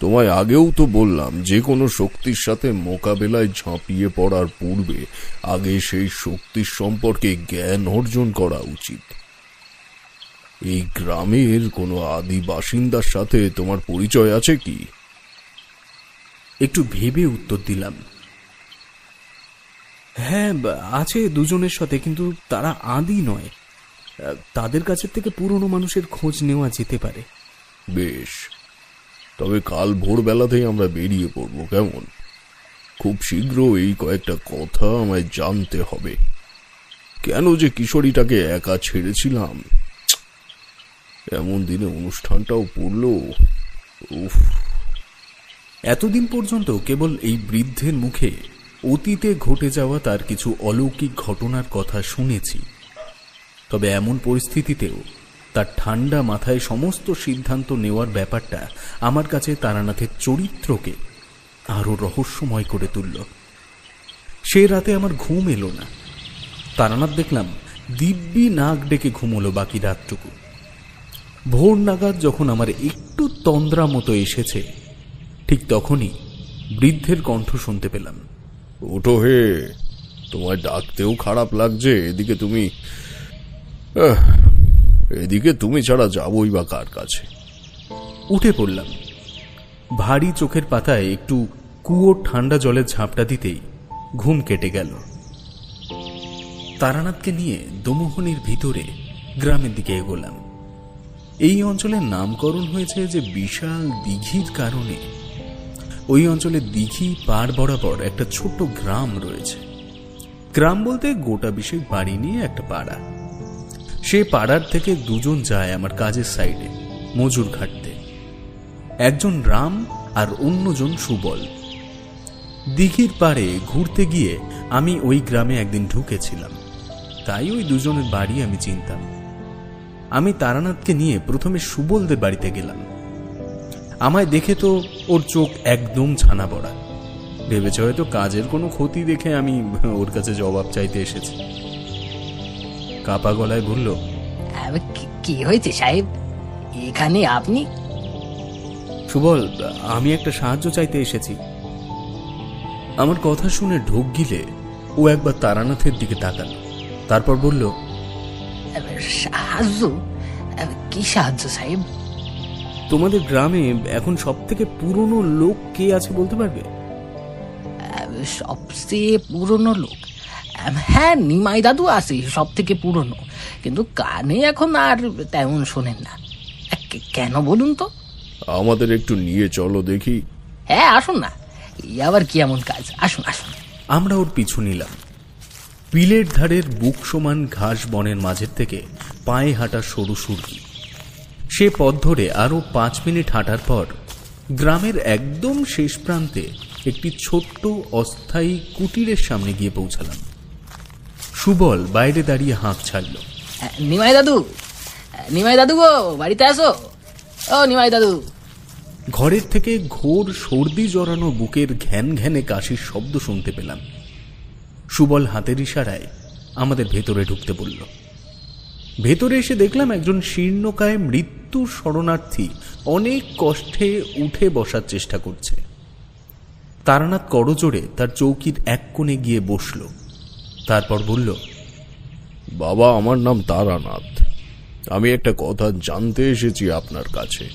তোমায় আগেও তো বললাম, যে কোনো শক্তির সাথে মোকাবেলায় ঝাঁপিয়ে পড়ার পূর্বে আগে সেই শক্তির সম্পর্কে জ্ঞান অর্জন করা উচিত। এই গ্রামের কোনো আদি বাসিন্দার সাথে তোমার পরিচয় আছে কি? একটু ভেবে উত্তর দিলাম, হ্যাঁ আছে দুজনের সাথে, কিন্তু তারা আদি নয়। তাদের কাছে থেকে পুরনো মানুষের খোঁজ নেওয়া যেতে পারে। বেশ, তবে কাল ভোরবেলাতেই আমরা বেরিয়ে পড়ব, কেমন? খুব শীঘ্র এই কয়েকটা কথা আমায় জানতে হবে। কেন যে কিশোরীটাকে একা ছেড়েছিলাম, এমন দিনে অনুষ্ঠানটাও পড়ল। উফ। এতদিন পর্যন্ত কেবল এই বৃদ্ধের মুখে অতীতে ঘটে যাওয়া তার কিছু অলৌকিক ঘটনার কথা শুনেছি, তবে এমন পরিস্থিতিতেও তার ঠান্ডা মাথায় সমস্ত সিদ্ধান্ত নেওয়ার ব্যাপারটা আমার কাছে তারানাথের চরিত্রকে আরো রহস্যময় করে তুলল। সে রাতে আমার ঘুম এলো না। তারানাথ দেখলাম দিব্যি নাক ডেকে ঘুমোলো বাকি রাতটুকু। ভোর নাগাদ যখন আমার একটু তন্দ্রা মতো এসেছে, ঠিক তখনই বৃদ্ধের কণ্ঠ শুনতে পেলাম, ওঠো হে, তোমায় ডাকতেও খারাপ লাগছে। এদিকে তুমি ছাড়া যাবই বা কার কাছে? উঠে পড়লাম। ভারী চোখের পাতায় একটু কুয়োর ঠান্ডা জলের ঝাপটা দিতেই ঘুম কেটে গেল। তারানাথকে নিয়ে দোমোহনির ভিতরে গ্রামের দিকে এগোলাম। এই অঞ্চলের নামকরণ হয়েছে যে বিশাল দিঘির কারণে। ওই অঞ্চলের দিঘি পার বরাবর একটা ছোট্ট গ্রাম রয়েছে। গ্রাম বলতে গোটা বিশেক বাড়ি নিয়ে একটা পাড়া। সে পাড়ার থেকে দুজন যায় আমার কাজের সাইডে মজুর খাটতে। একজন রাম আর অন্যজন সুবল। দিঘির পাড়ে ঘুরতে গিয়ে আমি ওই গ্রামে একদিন ঢুকেছিলাম, তাই ওই দুজনের বাড়ি আমি চিনতাম। আমি তারানাথকে নিয়ে প্রথমে সুবলদের বাড়িতে গেলাম। আমায় দেখে তো ওর চোখ একদম ছানা পড়া, ভেবেছে হয়তো কাজের কোনো ক্ষতি দেখে আমি ওর কাছে জবাব চাইতে এসেছি। কাপা গলায় বলল, কি হয়েছে সাহেব, এখানে আপনি? সুবল, আমি একটা সাহায্য চাইতে এসেছি। আমার কথা শুনে ঢোক গিলে ও একবার তারানাথের দিকে তাকাল, তারপর বলল, সাহায্য? কি সাহায্য সাহেব? তোমাদের গ্রামে এখন সব থেকে পুরনো লোক কে আছে বলতে পারবে? সবচেয়ে পুরনো লোক? হ্যাঁ, নিমাই দাদু আছে সব থেকে পুরনো, কিন্তু কানে এখন আর তেমন শোনেন না। কেন বলুন তো? আমাদের একটু নিয়ে চলো দেখি। হ্যাঁ, আসুন না, আবার কি এমন কাজ, আসুন আসুন। আমরা ওর পিছু নিলাম। বিলের ধারের বুক সমান ঘাস বনের মাঝের থেকে পায়ে হাঁটা সরু সুরকি। সে পথ ধরে আরো 5 মিনিট হাঁটার পর গ্রামের একদম শেষ প্রান্তে একটি ছোট্ট অস্থায়ী কুটিরের সামনে গিয়ে পৌঁছালাম। সুবল বাইরে দাঁড়িয়ে হাঁক ছাড়ল। নিমাই দাদু, নিমাই দাদু গো, বাড়িতে আসো। ও নিমাই দাদু। ঘরের থেকে ঘোর সর্দি জড়ানো বুকের ঘ্যান ঘ্যানে কাশির শব্দ শুনতে পেলাম। সুবল হাতের ইশারায় আমাদের ভেতরে ঢুকতে বলল। ভেতরে এসে দেখলাম একজন শীর্ণকায় মৃত্যু শরণার্থী অনেক কষ্টে উঠে বসার চেষ্টা করছে। তারানাথ করজোড়ে তার চৌকির এক কোণে গিয়ে বসল, তারপর বলল, বাবা, আমার নাম তারানাথ। আমি একটা কথা জানতে এসেছি আপনার কাছে।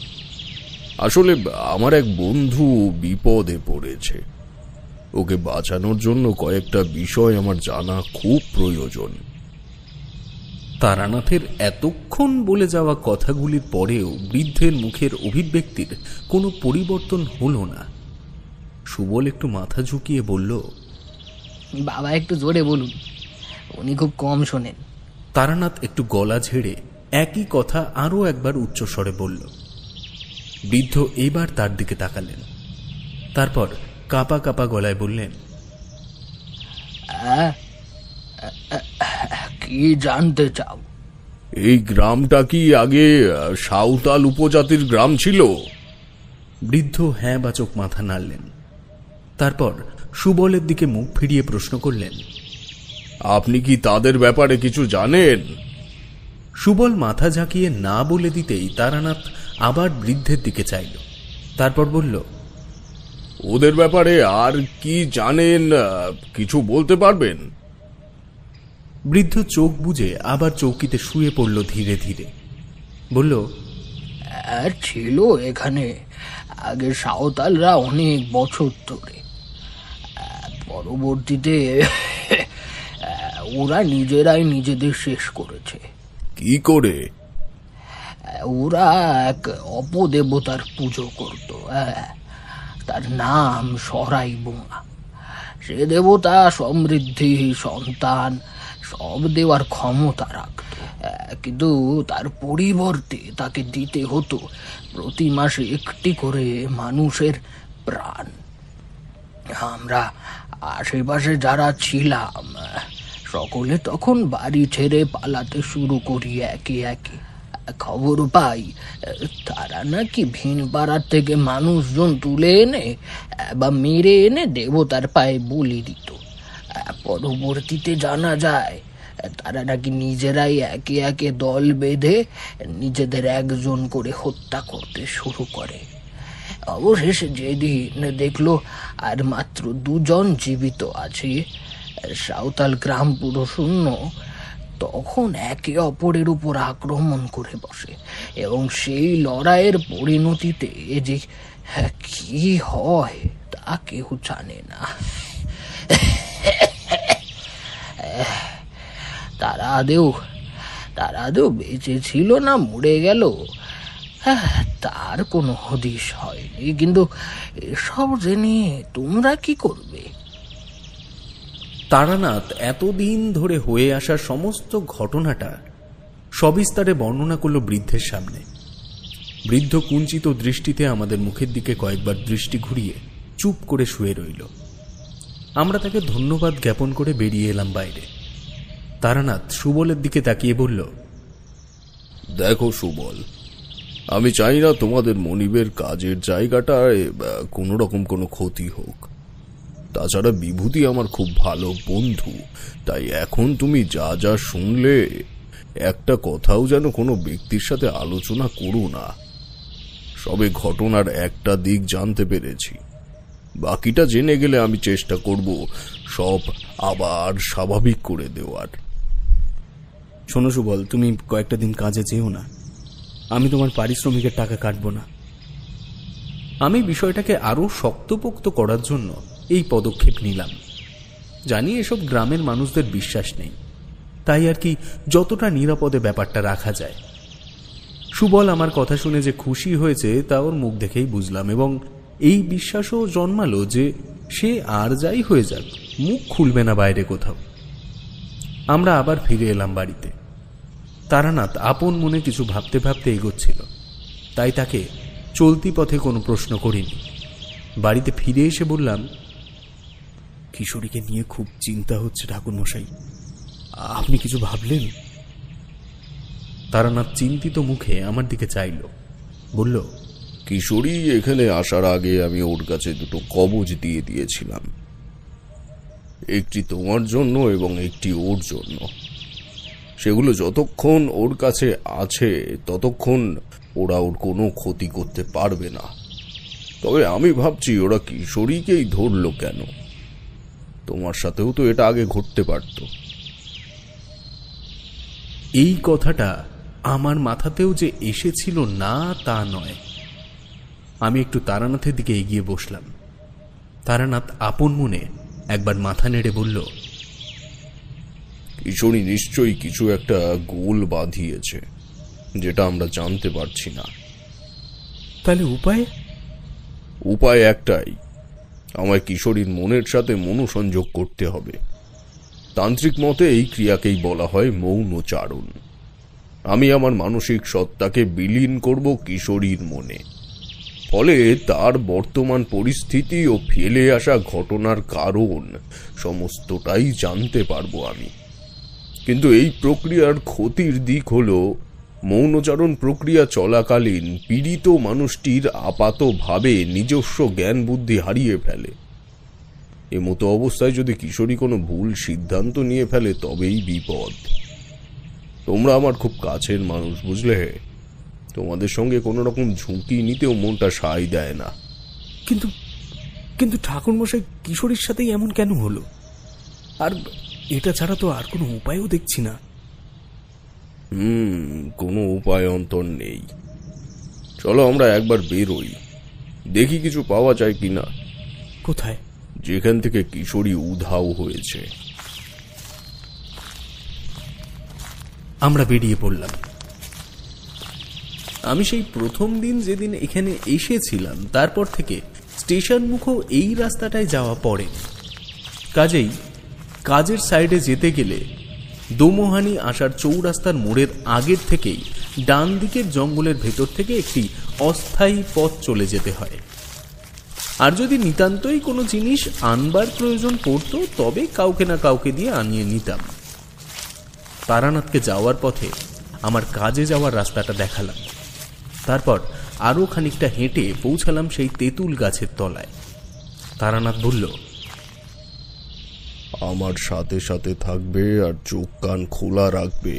আসলে আমার এক বন্ধু বিপদে পড়েছে, ওকে বাঁচানোর জন্য কয়েকটা বিষয় আমার জানা খুব প্রয়োজন। তারানাথের এতক্ষণ বলে যাওয়া কথাগুলির পরেও বৃদ্ধের মুখের অভিব্যক্তির কোনো পরিবর্তন হল না। সুবল একটু মাথা ঝুঁকিয়ে বলল, বাবা একটু জোরে বলুন, উনি খুব কম শোনেন। তারানাথ একটু গলা ঝেড়ে একই কথা আরো একবার উচ্চস্বরে বলল। বৃদ্ধ এবার তার দিকে তাকালেন, তারপর কাপা কাপা গলায় বললেন, কি জানতে চাও? এই গ্রামটা কি আগে সাঁওতাল উপজাতির গ্রাম ছিল? বৃদ্ধ হ্যাঁ বাচক মাথা নাড়লেন, তারপর সুবলের দিকে মুখ ফিরিয়ে প্রশ্ন করলেন, আপনি কি তাদের ব্যাপারে কিছু জানেন? সুবল মাথা ঝাঁকিয়ে না বলে দিতেই তারানাথ আবার বৃদ্ধের দিকে চাইল, তারপর বলল, ওদের ব্যাপারে আর কি জানেন, কিছু বলতে পারবেন? বৃদ্ধ চোখ বুজে আবার চৌকিতে শুয়ে পড়ল ধীরে ধীরে, বলল, ছিল এখানে আগে সাঁওতালরা অনেক বছর ধরে। পরবর্তীতে ওরা নিজেরাই নিজেদের শেষ করেছে। কি করে? ওরা এক অপদেবতার পুজো করত, তার নাম সরাই বোঙা। সে দেবতা সমৃদ্ধি, সন্তান সব দেওয়ার ক্ষমতা রাখত, কিন্তু তার পরিবর্তে তাকে দিতে হতো প্রতি মাসে একটি করে মানুষের প্রাণ। আমরা আশেপাশে যারা ছিলাম সকলে তখন বাড়ি ছেড়ে পালাতে শুরু করি একে একে। খবর পাই তারা নাকি ভিন পাড়ার থেকে মানুষজন তুলে এনে বা মেরে এনে দেবতার পায়ে বলি দিত। পরবর্তীতে জানা যায় তারা নাকি নিজেরাই একে একে দল বেঁধে নিজেদের একজন করে হত্যা করতে শুরু করে। অবশেষে যেদিন দেখলো আর মাত্র 2 জন জীবিত আছে, সাঁওতাল গ্রাম পুরো শূন্য, তখন একে অপরের উপর আক্রমণ করে বসে এবং সেই লড়াইয়ের পরিণতিতে যে কি হয় তা কেউ জানে না। তারা আদেও বেঁচে ছিল না মরে গেল তার কোনো হদিশ হয়নি। কিন্তু এসব জেনে তোমরা কি করবে? তারানাথ এতদিন ধরে হয়ে আসা সমস্ত ঘটনাটা সবিস্তারে বর্ণনা করল বৃদ্ধের সামনে। বৃদ্ধ কুঞ্চিত দৃষ্টিতে আমাদের মুখের দিকে কয়েকবার দৃষ্টি ঘুরিয়ে চুপ করে শুয়ে রইল। আমরা তাকে ধন্যবাদ জ্ঞাপন করে বেরিয়ে এলাম বাইরে। তারানাথ সুবলের দিকে তাকিয়ে বলল, দেখো সুবল, আমি চাই না তোমাদের মনিবের কাজের জায়গাটায় কোনো রকম কোনো ক্ষতি হোক। তাছাড়া বিভূতি আমার খুব ভালো বন্ধু, তাই এখন তুমি যা যা শুনলে একটা কথাও যেন কোনো ব্যক্তির সাথে আলোচনা করো না। সবে ঘটনার একটা দিক জানতে পেরেছি, বাকিটা জেনে গেলে আমি চেষ্টা করব সব আবার স্বাভাবিক করে দেওয়ার। শোনো সুবল, তুমি কয়েকটা দিন কাজে যেও না, আমি তোমার পারিশ্রমিকের টাকা কাটবো না। আমি বিষয়টাকে আরো শক্তপোক্ত করার জন্য এই পদক্ষেপ নিলাম। জানি এসব গ্রামের মানুষদের বিশ্বাস নেই, তাই আর কি যতটা নিরাপদে ব্যাপারটা রাখা যায়। সুবল আমার কথা শুনে যে খুশি হয়েছে তা ওর মুখ দেখেই বুঝলাম, এবং এই বিশ্বাসও জন্মালো যে সে আর যাই হয়ে যাক মুখ খুলবে না বাইরে কোথাও। আমরা আবার ফিরে এলাম বাড়িতে। তারানাথ আপন মনে কিছু ভাবতে ভাবতে এগোচ্ছিল, তাই তাকে চলতি পথে কোনো প্রশ্ন করিনি। বাড়িতে ফিরে এসে বললাম, কিশোরীকে নিয়ে খুব চিন্তা হচ্ছে ঠাকুরমশাই, আপনি কিছু ভাবলেন? তারানাথ চিন্তিত মুখে আমার দিকে চাইল, বলল, কিশোরী এখানে আসার আগে আমি ওর কাছে দুটো কবজ দিয়ে দিয়েছিলাম, একটি তোমার জন্য এবং একটি ওর জন্য। সেগুলো যতক্ষণ ওর কাছে আছে ততক্ষণ ওরা ওর কোনো ক্ষতি করতে পারবে না। তবে আমি ভাবছি ওরা কিশোরীকেই ধরল কেন? তোমার সাথেও তো এটা আগে ঘটতে পারত। এই কথাটা আমার মাথাতেও যে এসেছিল না তা নয়। আমি একটু তারানাথের দিকে এগিয়ে বসলাম। তারানাথ আপন মনে একবার মাথা নেড়ে বলল, কিশোরী নিশ্চয়ই কিছু একটা গোল বাঁধিয়েছে, যেটা আমরা জানতে পারছি না। তাহলে উপায় একটাই, আমায় কিশোরীর মনের সাথে মনোসংযোগ করতে হবে। তান্ত্রিক মতে এই ক্রিয়াকেই বলা হয় মৌনচারণ। আমি আমার মানসিক সত্তাকে বিলীন করব কিশোরীর মনে, ফলে তার বর্তমান পরিস্থিতি ও ফেলে আসা ঘটনার কারণ সমস্তটাই জানতে পারবো আমি। কিন্তু এই প্রক্রিয়ার ক্ষতির দিক হলো, মৌনচারণ প্রক্রিয়া চলাকালীন পীড়িত মানুষটির আপাতভাবে নিজস্ব জ্ঞান বুদ্ধি হারিয়ে ফেলে। এমতো অবস্থায় যদি কিশোরী কোনো ভুল সিদ্ধান্ত নিয়ে ফেলে তবেই বিপদ। তোমরা আমার খুব কাছের মানুষ, বুঝলে? তোমাদের সঙ্গে কোনো রকম ঝুঁকি নিতেও মনটা সায় দেয় না। কিন্তু কিন্তু ঠাকুরমশাই, কিশোরীর সাথেই এমন কেন হলো? আর এটা ছাড়া তো আর কোনো উপায়ও দেখছি না। কোনো উপায় অন্তর নেই। চলো আমরা একবার বেরোই, দেখি কিছু পাওয়া যায় কিনা। কোথায়? যেখান থেকে কিশোরী উধাও হয়েছে। আমরা বেরিয়ে পড়লাম। আমি সেই প্রথম দিন যেদিন এখানে এসেছিলাম তারপর থেকে স্টেশন মুখো এই রাস্তাটায় যাওয়া পড়ে। কাজেই কাজের সাইডে যেতে গেলে দোমোহানি আসার চৌরাস্তার মোড়ের আগের থেকেই ডান দিকের জঙ্গলের ভেতর থেকে একটি অস্থায়ী পথ চলে যেতে হয়। আর যদি নিতান্তই কোনো জিনিস আনবার প্রয়োজন পড়তো তবে কাউকে না কাউকে দিয়ে আনিয়ে নিতাম। তারানাথকে যাওয়ার পথে আমার কাজে যাওয়ার রাস্তাটা দেখালাম। তারপর আরো খানিকটা হেঁটে পৌঁছালাম সেই তেঁতুল গাছের তলায়। তারানাথ বলল, আমার সাথে সাথে থাকবে আর চোখ কান খোলা রাখবে।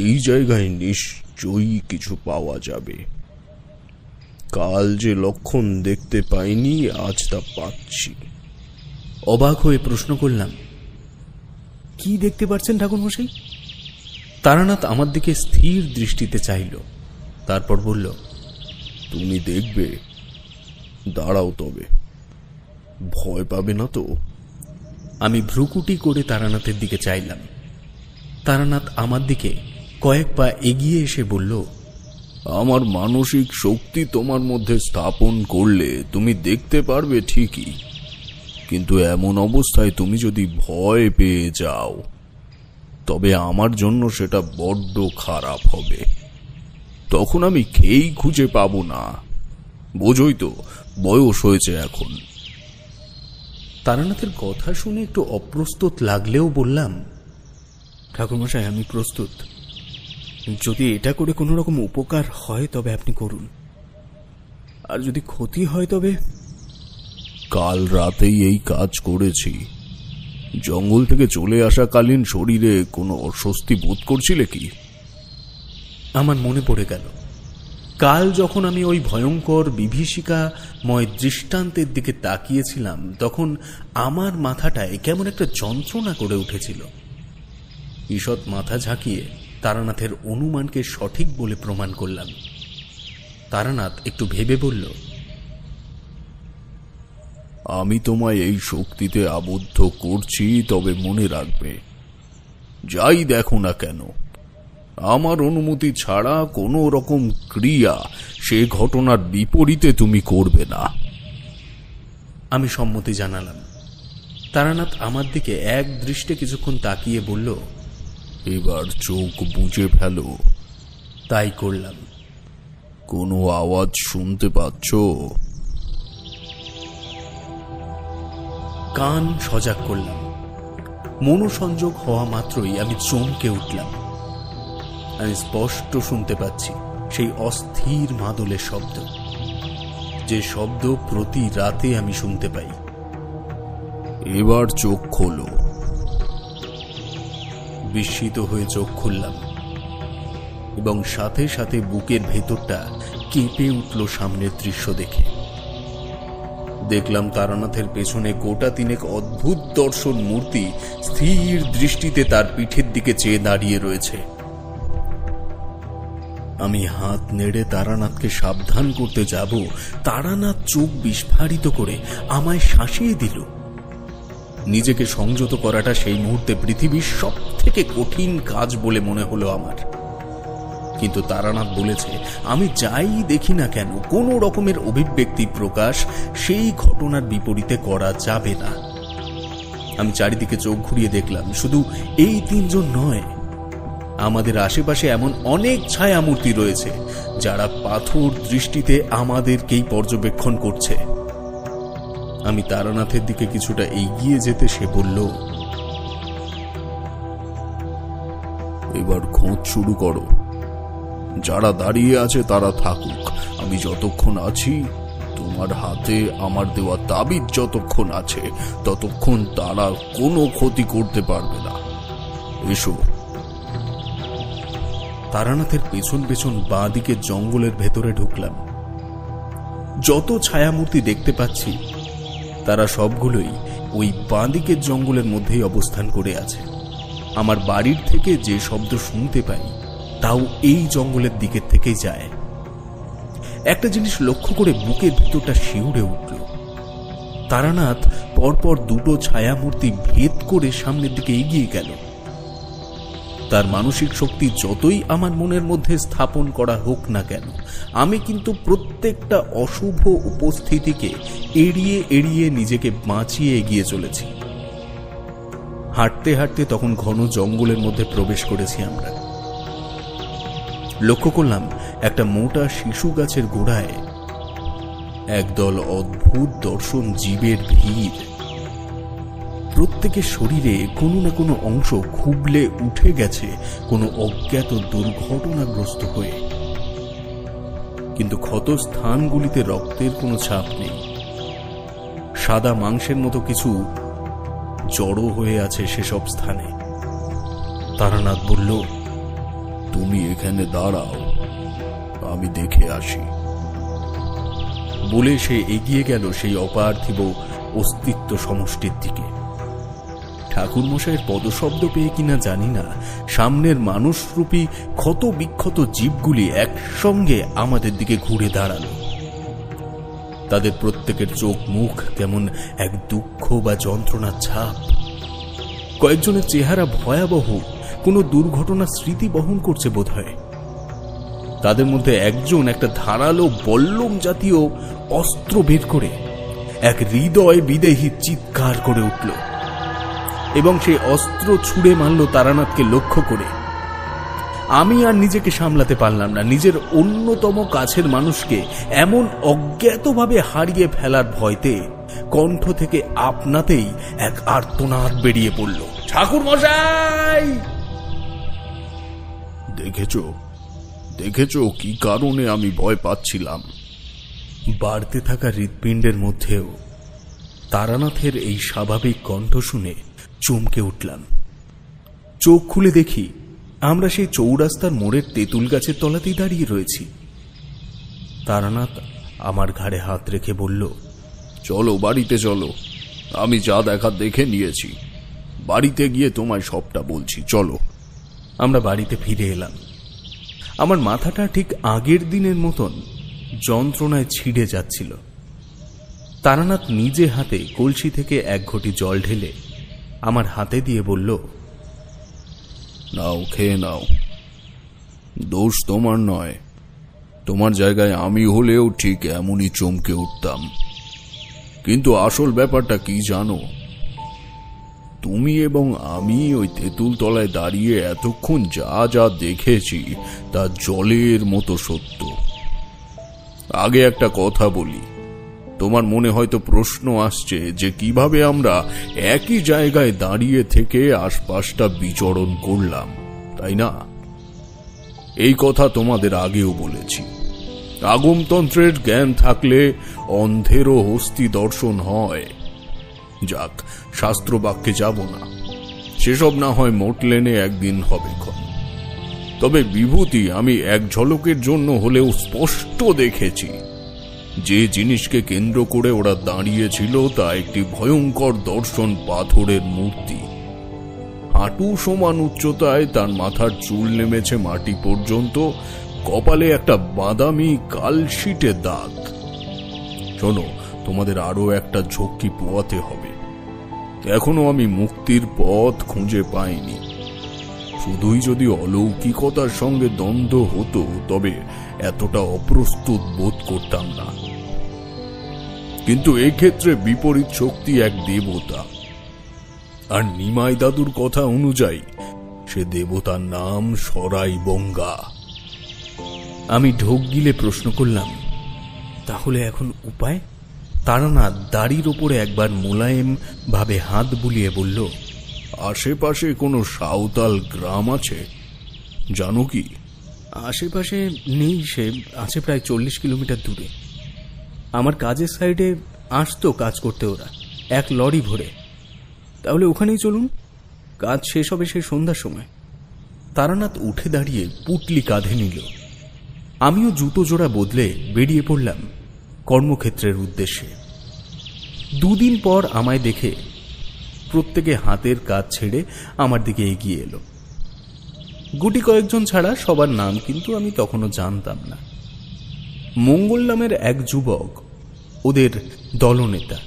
এই জায়গায় নিশ্চয়ই কিছু পাওয়া যাবে। কাল যে লক্ষণ দেখতে পাইনি, আজ তা পাচ্ছি। অবাক হয়ে প্রশ্ন করলাম, কি দেখতে পাচ্ছেন ঠাকুরমশাই? তারানাথ আমার দিকে স্থির দৃষ্টিতে চাইল, তারপর বলল, তুমি দেখবে, দাঁড়াও তবে, ভয় পাবে না তো? আমি ভ্রুকুটি করে তারানাথের দিকে চাইলাম। তারানাথ আমার দিকে কয়েক পা এগিয়ে এসে বলল, আমার মানসিক শক্তি তোমার মধ্যে স্থাপন করলে তুমি দেখতে পারবে ঠিকই, কিন্তু এমন অবস্থায় তুমি যদি ভয় পেয়ে যাও তবে আমার জন্য সেটা বড্ড খারাপ হবে। তখন আমি খেয়েই খুঁজে পাবো না। বোঝই তো, বয়স হয়েছে এখন। তারানাথের কথা শুনে একটু অপ্রস্তুত লাগলেও বললাম, ঠাকুরমশাই, আমি প্রস্তুত। যদি এটা করে কোনো রকম উপকার হয় তবে আপনি করুন, আর যদি ক্ষতি হয় তবে। কাল রাতেই এই কাজ করেছি। জঙ্গল থেকে চলে আসাকালীন শরীরে কোনো অস্বস্তি বোধ করছিলে কি? আমার মনে পড়ে গেল, কাল যখন আমি ওই ভয়ঙ্কর বিভীষিকাময় দৃষ্টান্তের দিকে তাকিয়েছিলাম তখন আমার মাথাটায় কেমন একটা যন্ত্রণা করে উঠেছিল। ঈষৎ মাথা ঝাঁকিয়ে তারানাথের অনুমানকে সঠিক বলে প্রমাণ করলাম। তারানাথ একটু ভেবে বলল, আমি তোমায় এই শক্তিতে আবদ্ধ করছি, তবে মনে রাখবে, যাই দেখো না কেন, আমার অনুমতি ছাড়া কোনো রকম ক্রিয়া সে ঘটনার বিপরীতে তুমি করবে না। আমি সম্মতি জানালাম। তারানাথ আমার দিকে এক দৃষ্টে কিছুক্ষণ তাকিয়ে বলল, এবার চোখ বুজে ফেলো। তাই করলাম। কোনো আওয়াজ শুনতে পাচ্ছ? কান সজাগ করলাম। মনোসংযোগ হওয়া মাত্রই আমি চমকে উঠলাম। আমি স্পষ্ট শুনতে পাচ্ছি সেই অস্থির মাদলের শব্দ, যে শব্দ প্রতি রাতে আমি শুনতে পাই। এবার চোখ খোলো। বিস্মিত হয়ে চোখ খুললাম এবং সাথে সাথে বুকের ভেতরটা কেঁপে উঠল সামনের দৃশ্য দেখে। দেখলাম তারানাথের পেছনে গোটা তিনেক অদ্ভুত দর্শন মূর্তি স্থির দৃষ্টিতে তার পিঠের দিকে চেয়ে দাঁড়িয়ে রয়েছে। আমি হাত নেড়ে তারানাথকে সাবধান করতে যাব, তারানাথ চোখ বিস্ফারিত করে আমায় শাসিয়ে দিল। নিজেকে সংযত করাটা সেই মুহূর্তে পৃথিবীর সব থেকে কঠিন কাজ বলে মনে হলো আমার। কিন্তু তারানাথ বলেছে, আমি যাই দেখি না কেন, কোনো রকমের অভিব্যক্তি প্রকাশ সেই ঘটনার বিপরীতে করা যাবে না। আমি চারিদিকে চোখ ঘুরিয়ে দেখলাম, শুধু এই তিনজন নয়, আমাদের আশেপাশে এমন অনেক ছায়ামূর্তি রয়েছে যারা পাথর দৃষ্টিতে আমাদেরকেই পর্যবেক্ষণ করছে। আমি তারানাথের দিকে কিছুটা এগিয়ে যেতে সে বলল, এবার খোঁজ শুরু করো। যারা দাঁড়িয়ে আছে তারা থাকুক, আমি যতক্ষণ আছি, তোমার হাতে আমার দেওয়া তাবিজ যতক্ষণ আছে, ততক্ষণ তারা কোনো ক্ষতি করতে পারবে না। এসো। তারানাথের পেছন পেছন বাঁ দিকে জঙ্গলের ভেতরে ঢুকলাম। যত ছায়ামূর্তি দেখতে পাচ্ছি তারা সবগুলোই ওই বাঁ দিকের জঙ্গলের মধ্যেই অবস্থান করে আছে। আমার বাড়ির থেকে যে শব্দ শুনতে পাই তাও এই জঙ্গলের দিকের থেকেই যায়। একটা জিনিস লক্ষ্য করে বুকের ভিতরটা শিউরে উঠল। তারানাথ পরপর দুটো ছায়ামূর্তি ভেদ করে সামনের দিকে এগিয়ে গেল। তার মানসিক শক্তি যতই আমার মনের মধ্যে স্থাপন করা হোক না কেন, আমি কিন্তু প্রত্যেকটা অশুভ উপস্থিতিকে এড়িয়ে এড়িয়ে নিজেকে বাঁচিয়ে এগিয়ে চলেছি। হাঁটতে হাঁটতে তখন ঘন জঙ্গলের মধ্যে প্রবেশ করেছি আমরা। লক্ষ্য করলাম একটা মোটা শিশু গাছের গোড়ায় একদল অদ্ভুত দর্শন জীবের ভিড়। প্রত্যেকের শরীরে কোনো না কোনো অংশ খুবলে উঠে গেছে কোনো অজ্ঞাত দুর্ঘটনাগ্রস্ত হয়ে, কিন্তু ক্ষত স্থানগুলিতে রক্তের কোনো ছাপ নেই। সাদা মাংসের মতো কিছু জড়ো হয়ে আছে সেসব স্থানে। তারানাথ বলল, তুমি এখানে দাঁড়াও, আমি দেখে আসি। বলে সে এগিয়ে গেল সেই অপার্থিব অস্তিত্ব সমষ্টির দিকে। ঠাকুরমশাইয়ের পদশব্দ পেয়ে কিনা জানি না, সামনের মানুষরূপী ক্ষত বিক্ষত জীবগুলি একসঙ্গে আমাদের দিকে ঘুরে দাঁড়ালো। তাদের প্রত্যেকের চোখ মুখ কেমন এক দুঃখ বা যন্ত্রণার ছাপ। কয়েকজনের চেহারা ভয়াবহ, কোনো দুর্ঘটনার স্মৃতি বহন করছে বোধহয়। তাদের মধ্যে একজন একটা ধারালো বল্লম জাতীয় অস্ত্র বের করে এক হৃদয় বিদেহী চিৎকার করে উঠল এবং সেই অস্ত্র ছুঁড়ে মারল তারানাথকে লক্ষ্য করে। আমি আর নিজেকে সামলাতে পারলাম না। নিজের অন্যতম কাছের মানুষকে এমন অজ্ঞাতভাবে হারিয়ে ফেলার ভয়তে কণ্ঠ থেকে আপনাতেই এক আর্তনাদ বেরিয়ে পড়ল, ঠাকুর মশাই! দেখেছো কি কারণে আমি ভয় পাচ্ছিলাম? বাড়তে থাকা হৃৎপিণ্ডের মধ্যেও তারানাথের এই স্বাভাবিক কণ্ঠ শুনে চমকে উঠলাম। চোখ খুলে দেখি আমরা সেই চৌরাস্তার মোড়ের তেঁতুল গাছের তলাতেই দাঁড়িয়ে রয়েছি। তারানাথ আমার ঘাড়ে হাত রেখে বলল, চলো বাড়িতে চলো, আমি যা দেখার দেখে নিয়েছি, বাড়িতে গিয়ে তোমায় সবটা বলছি, চলো। আমরা বাড়িতে ফিরে এলাম। আমার মাথাটা ঠিক আগের দিনের মতন যন্ত্রণায় ছিঁড়ে যাচ্ছিল। তারানাথ নিজে হাতে কলসি থেকে এক ঘটি জল ঢেলে আমার হাতে দিয়ে বলল, নাও, খেয়ে নাও। দোষ তোমার নয়, তোমার জায়গায় আমি হলেও ঠিক এমনই চমকে উঠতাম। কিন্তু আসল ব্যাপারটা কি জানো? তুমি এবং আমি ওই তেঁতুল তলায় দাঁড়িয়ে এতক্ষণ যা যা দেখেছি তা জলের মতো সত্য। আগে একটা কথা বলি, তোমার মনে হয়তো প্রশ্ন আসছে যে কিভাবে আমরা একই জায়গায় দাঁড়িয়ে থেকে আশপাশটা বিচরণ করলাম, তাই না? এই কথা তোমাদের আগেও বলেছি, আগমতন্ত্রের জ্ঞান থাকলে অন্ধেরও হস্তি দর্শন হয়। যাক, শাস্ত্র বাক্যে যাব না, সেসব না হয় মোটলেনে একদিন হবে। তবে বিভূতি আমি এক ঝলকের জন্য হলেও স্পষ্ট দেখেছি। যে জিনিসকে কেন্দ্র করে ওরা দাঁড়িয়েছিল তা একটি ভয়ঙ্কর দর্শন পাথরের মূর্তি। হাঁটু সমান উচ্চতায়, তার মাথার চুল নেমেছে মাটি পর্যন্ত, কপালে একটা বাদামি কালশিটে দাগ। শোনো, তোমাদের আরো একটা ঝক্কি পোয়াতে হবে। এখনো আমি মুক্তির পথ খুঁজে পাইনি। শুধুই যদি অলৌকিকতার সঙ্গে দ্বন্দ্ব হতো তবে এতটা অপ্রস্তুত বোধ করতাম না। কিন্তু এই ক্ষেত্রে বিপরীত শক্তি এক দেবতা, আর নিমাই দাদুর কথা অনুযায়ী সে দেবতার নাম সরাই বঙ্গা। আমি ঢোক গিলে প্রশ্ন করলাম, তাহলে এখন উপায়? তারানাথ দাড়ির ওপরে একবার মোলায়েম ভাবে হাত বুলিয়ে বলল, আশেপাশে কোনো সাঁওতাল গ্রাম আছে জানো কি? আশেপাশে নেই, সে আছে প্রায় 40 কিলোমিটার দূরে। আমার কাজের সাইডে আসতো কাজ করতে ওরা, এক লরি ভরে। তাহলে ওখানেই চলুন, কাজ শেষ হবে সেই সন্ধ্যার সময়। তারানাথ উঠে দাঁড়িয়ে পুটলি কাঁধে নিল। আমিও জুতো জোড়া বদলে বেরিয়ে পড়লাম কর্মক্ষেত্রের উদ্দেশ্যে। দুদিন পর আমায় দেখে প্রত্যেকে হাতের কাজ ছেড়ে আমার দিকে এগিয়ে এলো। গুটি কয়েকজন ছাড়া সবার নাম কিন্তু আমি তখনও জানতাম না। মঙ্গল নামের এক যুবক ওদের দলনেতা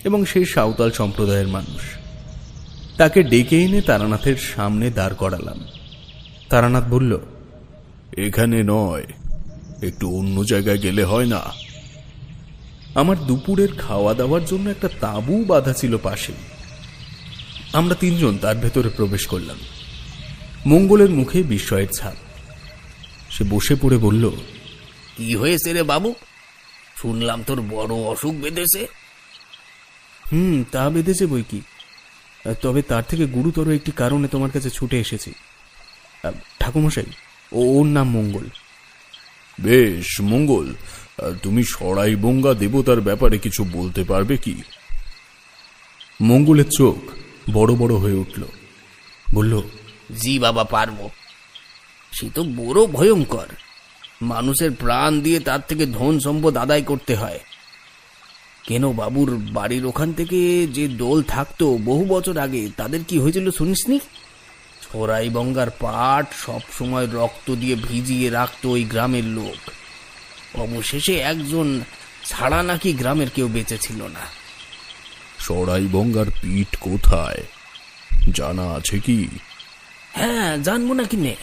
এবং সেই সাঁওতাল সম্প্রদায়ের মানুষ। তাকে ডেকে এনে তারানাথের সামনে দাঁড় করালাম। তারানাথ বলল, এখানে নয়, একটু অন্য জায়গায় গেলে হয় না? আমার দুপুরের খাওয়া দাওয়ার জন্য একটা তাঁবু বাঁধা ছিল পাশে। আমরা তিনজন তার ভেতরে প্রবেশ করলাম। মঙ্গলের মুখে বিস্ময়ের ছাপ। সে বসে পড়ে বলল, কি হয়েছে রে বাবু? শুনলাম তোর বড় অসুখ বেঁধেছে। তা বেঁধেছে বই কি, তবে তার থেকে গুরুতর একটি কারণে তোমার কাছে ছুটে এসেছি। ঠাকুরমশাই, ওর নাম মঙ্গল। বেশ, মঙ্গল, তুমি সরাই বঙ্গা দেবতার ব্যাপারে কিছু বলতে পারবে কি? মঙ্গলের চোখ বড় বড় হয়ে উঠল। বলল, জি বাবা, পারবো। সে তো বড় ভয়ঙ্কর। মানুষের প্রাণ দিয়ে তার থেকে ধন সম্পদ আদায় করতে হয়। কেন, বাবুর বাড়ির ওখান থেকে যে দোল থাকতো বহু বছর আগে, তাদের কি হয়েছিল শুনিসনি? সরাই বঙ্গার পাট সব সময় রক্ত দিয়ে ভিজিয়ে রাখতো ওই গ্রামের লোক। অবশেষে একজন ছাড়া নাকি গ্রামের কেউ বেঁচে ছিল না। সরাই বঙ্গার পিঠ কোথায় জানা আছে কি? হ্যাঁ, জানবো না কিনে।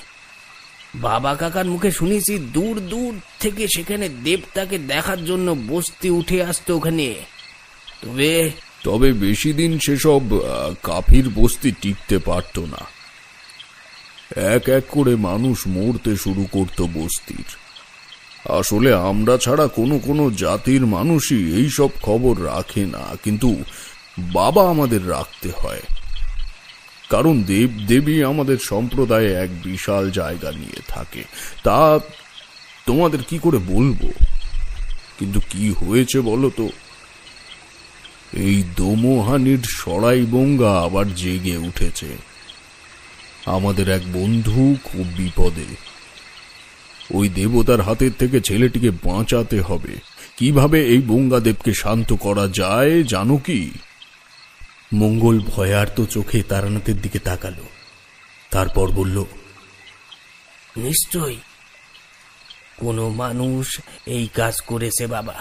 বাবা কাকার মুখে শুনেছি দূর দূর থেকে সেখানে দেবতাকে দেখার জন্য বস্তি উঠে আসতো ওখানে। তবে বেশি দিন সেসব কাফির বস্তি টিকতে পারত না। এক এক করে মানুষ মরতে শুরু করত বস্তির। আসলে আমরা ছাড়া কোনো কোনো জাতির মানুষই এইসব খবর রাখে না, কিন্তু বাবা আমাদের রাখতে হয়, কারণ দেব দেবী আমাদের সম্প্রদায়ে এক বিশাল জায়গা নিয়ে থাকে। তা তোমাদের কি করে বলবো, কিন্তু কি হয়েছে বলো তো? এই দোমোহানির সরাই বঙ্গা আবার জেগে উঠেছে। আমাদের এক বন্ধু খুব বিপদে। ওই দেবতার হাতের থেকে ছেলেটিকে বাঁচাতে হবে। কিভাবে এই বঙ্গাদেবকে শান্ত করা যায় জানো কি? মঙ্গল ভয়ার্ত চোখে তারানাথের দিকে তাকালো, তারপর বলল, নিশ্চয় কোনো মানুষ এই কাজ করেছে বাবা,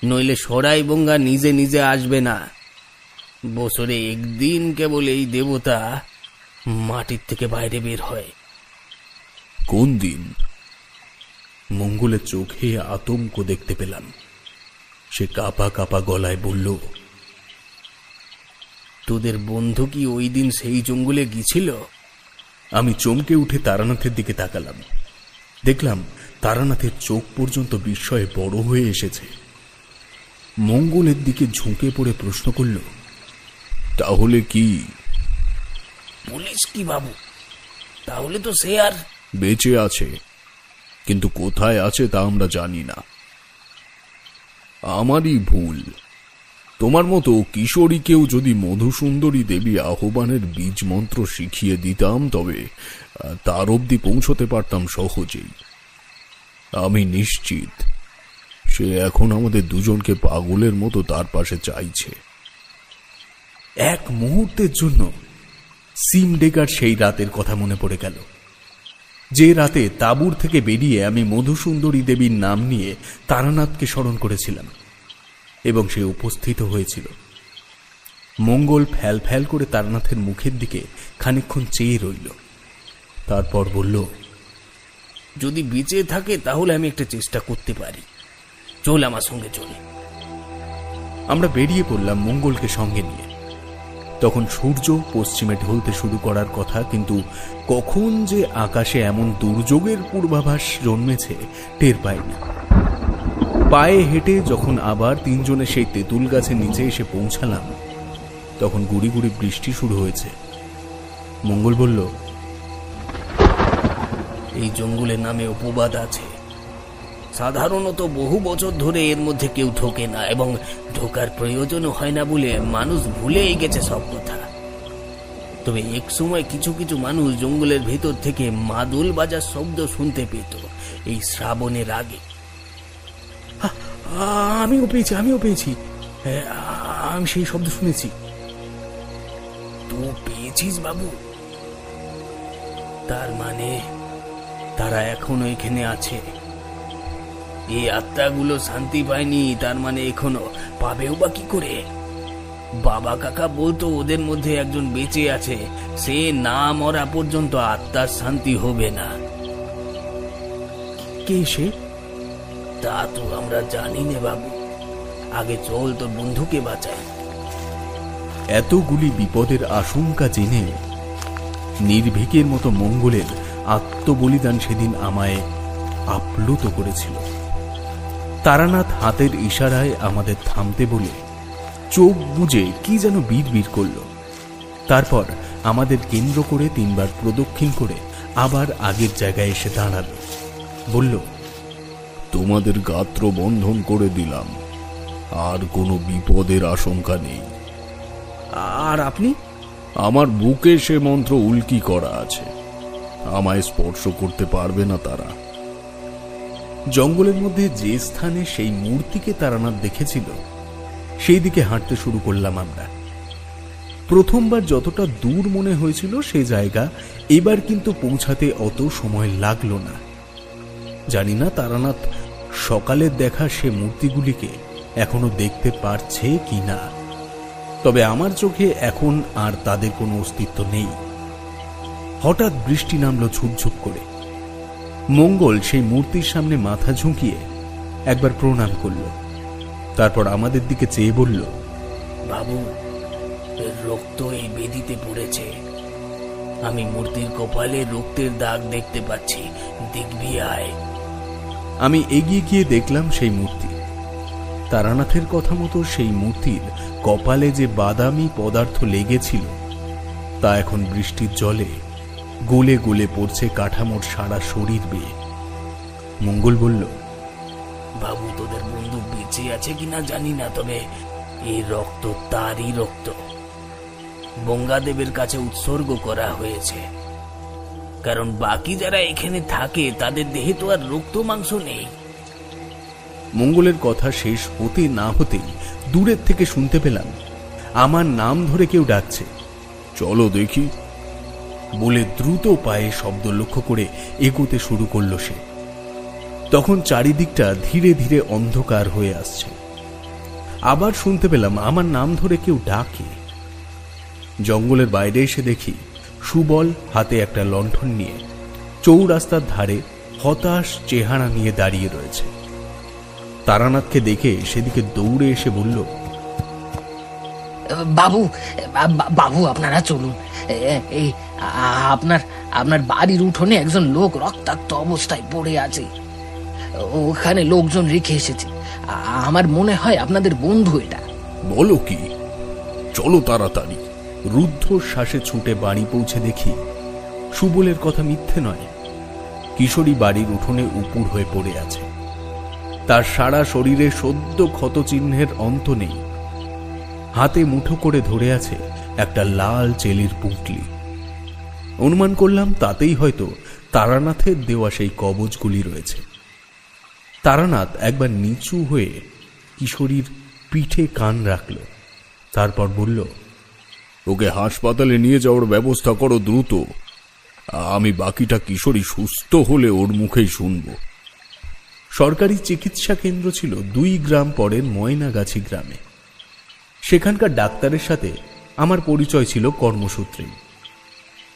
নইলে সরাই বঙ্গা নিজে নিজে আসবে না। বছরে একদিন কেবল এই দেবতা মাটির থেকে বাইরে বের হয়। কোন দিন? মঙ্গলের চোখে আতঙ্ক দেখতে পেলাম। সে কাঁপা কাঁপা গলায় বলল, তোদের বন্ধু কি ওই দিন সেই জঙ্গলে গিয়েছিল? আমি চমকে উঠে তারানাথের দিকে তাকালাম। দেখলাম তারানাথের চোখ পর্যন্ত বিস্ময়ে বড় হয়ে এসেছে। মঙ্গলের দিকে ঝুঁকে পড়ে প্রশ্ন করল, তাহলে কি? পুলিশ কি বাবু? তাহলে তো সে আর বেঁচে আছে, কিন্তু কোথায় আছে তা আমরা জানি না। আমারই ভুল। তোমার মতো কিশোরীকেও যদি মধুসুন্দরী দেবী আহ্বানের বীজ মন্ত্র শিখিয়ে দিতাম, তবে তার অবধি পৌঁছতে পারতাম সহজেই। আমি নিশ্চিত সে এখন আমাদের দুজনকে পাগলের মতো তার পাশে চাইছে। এক মুহূর্তের জন্য সিমডেগার সেই রাতের কথা মনে পড়ে গেল, যে রাতে তাঁবুর থেকে বেরিয়ে আমি মধুসুন্দরী দেবীর নাম নিয়ে তারানাথকে স্মরণ করেছিলাম এবং সে উপস্থিত হয়েছিল। মঙ্গল ফ্যাল ফ্যাল করে তারানাথের মুখের দিকে খানিকক্ষণ চেয়ে রইল, তারপর বলল, যদি বেঁচে থাকে তাহলে আমি একটা চেষ্টা করতে পারি, চল আমার সঙ্গে চল। আমরা বেরিয়ে পড়লাম মঙ্গলকে সঙ্গে নিয়ে। তখন সূর্য পশ্চিমে ঢলতে শুরু করার কথা, কিন্তু কখন যে আকাশে এমন দুর্যোগের পূর্বাভাস জন্মেছে টের পাইনি। পায়ে হেঁটে যখন আবার তিনজনে সেই তেঁতুল গাছের নিচে এসে পৌঁছালাম, তখন গুড়ি গুড়ি বৃষ্টি শুরু হয়েছে। মঙ্গল বলল, এই জঙ্গলের নামে অপবাদ আছে। সাধারণত বহু বছর ধরে এর মধ্যে কেউ ঢোকে না, এবং ঢোকার প্রয়োজনও হয় না বলে মানুষ ভুলেই গেছে সব কথা। তবে এক সময় কিছু কিছু মানুষ জঙ্গলের ভেতর থেকে মাদল বাজার শব্দ শুনতে পেত এই শ্রাবণের আগে। আমিও পেয়েছি, আমি সেই শব্দ শুনেছি। তো পেয়েছিস বাবু? তার মানে তারা এখনো এখানে আছে। এই আত্মাগুলো শান্তি পায়নি, তার মানে এখনো পাবেও বা কি করে? বাবা কাকা বলতো ওদের মধ্যে একজন বেঁচে আছে, সে না মরা পর্যন্ত আত্মার শান্তি হবে না। কে সে? তা তো আমরা জানি না বাবু, আগে চল তোর বন্ধুকে বাঁচাই। এতগুলি বিপদের আশঙ্কা জেনে নির্ভীকের মতো মঙ্গলের আত্মবলিদান সেদিন আমায় আপ্লুত করেছিল। তারানাথ হাতের ইশারায় আমাদের থামতে বলে চোখ বুজে কি যেন বিড়বিড় করল। তারপর আমাদের কেন্দ্র করে 3 বার প্রদক্ষিণ করে আবার আগের জায়গায় এসে দাঁড়াল। বলল, তোমাদের গাত্র বন্ধন করে দিলাম, আর কোনো বিপদের আশঙ্কা নেই। আর আপনি? আমার বুকে সে মন্ত্র উল্কি করা আছে, আমায় স্পর্শ করতে পারবে না তারা। জঙ্গলের মধ্যে যে স্থানে সেই মূর্তিকে তারানাথ দেখেছিল সেই দিকে হাঁটতে শুরু করলাম আমরা। প্রথমবার যতটা দূর মনে হয়েছিল সেই জায়গা এবার কিন্তু পৌঁছাতে অত সময় লাগলো না। জানি না তারানাথ সকালের দেখা সে মূর্তিগুলিকে এখনো দেখতে পারছে কি না, তবে আমার চোখে এখন আর তাদের কোনো অস্তিত্ব নেই। হঠাৎ বৃষ্টি নামলো ঝুপঝুপ করে। মঙ্গল সেই মূর্তির সামনে মাথা ঝুঁকিয়ে একবার প্রণাম করল, তারপর আমাদের দিকে চেয়ে বলল, বাবু, এর রক্ত এই বেদিতে পড়েছে। আমি মূর্তির কপালে রক্তের দাগ দেখতে পাচ্ছি, দেখবি আয়। আমি এগিয়ে গিয়ে দেখলাম সেই মূর্তি। তারানাথের কথা মতো সেই মূর্তির কপালে যে বাদামি পদার্থ লেগেছিল তা এখন বৃষ্টির জলে গলে গলে পড়ছে কাঠামোর সারা শরীর বেয়ে। মঙ্গল বলল, বাবু, তোদের বন্ধু বেঁচে আছে কিনা জানি না, তবে এই রক্ত তারই রক্ত। গঙ্গাদেবের কাছে উৎসর্গ করা হয়েছে, কারণ বাকি যারা এখানে থাকে তাদের দেহে তো আর রক্ত মাংস নেই। মঙ্গলের কথা শেষ হতে না হতেই দূরের থেকে শুনতে পেলাম আমার নাম ধরে কেউ ডাকছে। চলো দেখি বলে দ্রুত পায়ে শব্দ লক্ষ্য করে এগোতে শুরু করলো সে। তখন চারিদিকটা ধীরে ধীরে অন্ধকার হয়ে আসছে। আবার শুনতে পেলাম আমার নাম ধরে কেউ ডাকে। জঙ্গলের বাইরে এসে দেখি সুবল হাতে একটা লণ্ঠন নিয়ে চৌরাস্তার ধারে হতাশ চেহারা নিয়ে দাঁড়িয়ে রয়েছে। তারানাথকে দেখে সেদিকে দৌড়ে এসে বলল, বাবু বাবু আপনারা চলুন, এই আপনার বাড়ির উঠোনে একজন লোক রক্তাক্ত অবস্থায় পড়ে আছে, ওখানে লোকজন রেখে এসেছে। আমার মনে হয় আপনাদের বন্ধু এটা। বলো কি? চলো তাড়াতাড়ি। রুদ্ধ শ্বাসে ছুটে বাড়ি পৌঁছে দেখি সুবলের কথা মিথ্যে নয়। কিশোরী বাড়ির উঠোনে উপুর হয়ে পড়ে আছে। তার সারা শরীরে সদ্য ক্ষত চিহ্নের অন্ত নেই। হাতে মুঠো করে ধরে আছে একটা লাল চেলির পুঁটলি। অনুমান করলাম তাতেই হয়তো তারানাথের দেওয়া সেই কবচগুলি রয়েছে। তারানাথ একবার নিচু হয়ে কিশোরীর পিঠে কান রাখল, তারপর বলল, ওকে হাসপাতালে নিয়ে যাওয়ার ব্যবস্থা করো দ্রুত। আমি বাকিটা কিশোরী সুস্থ হলে ওর মুখেই শুনব। সরকারি চিকিৎসা কেন্দ্র ছিল 2 গ্রাম পরের ময়নাগাছি গ্রামে। সেখানকার ডাক্তারের সাথে আমার পরিচয় ছিল কর্মসূত্রে।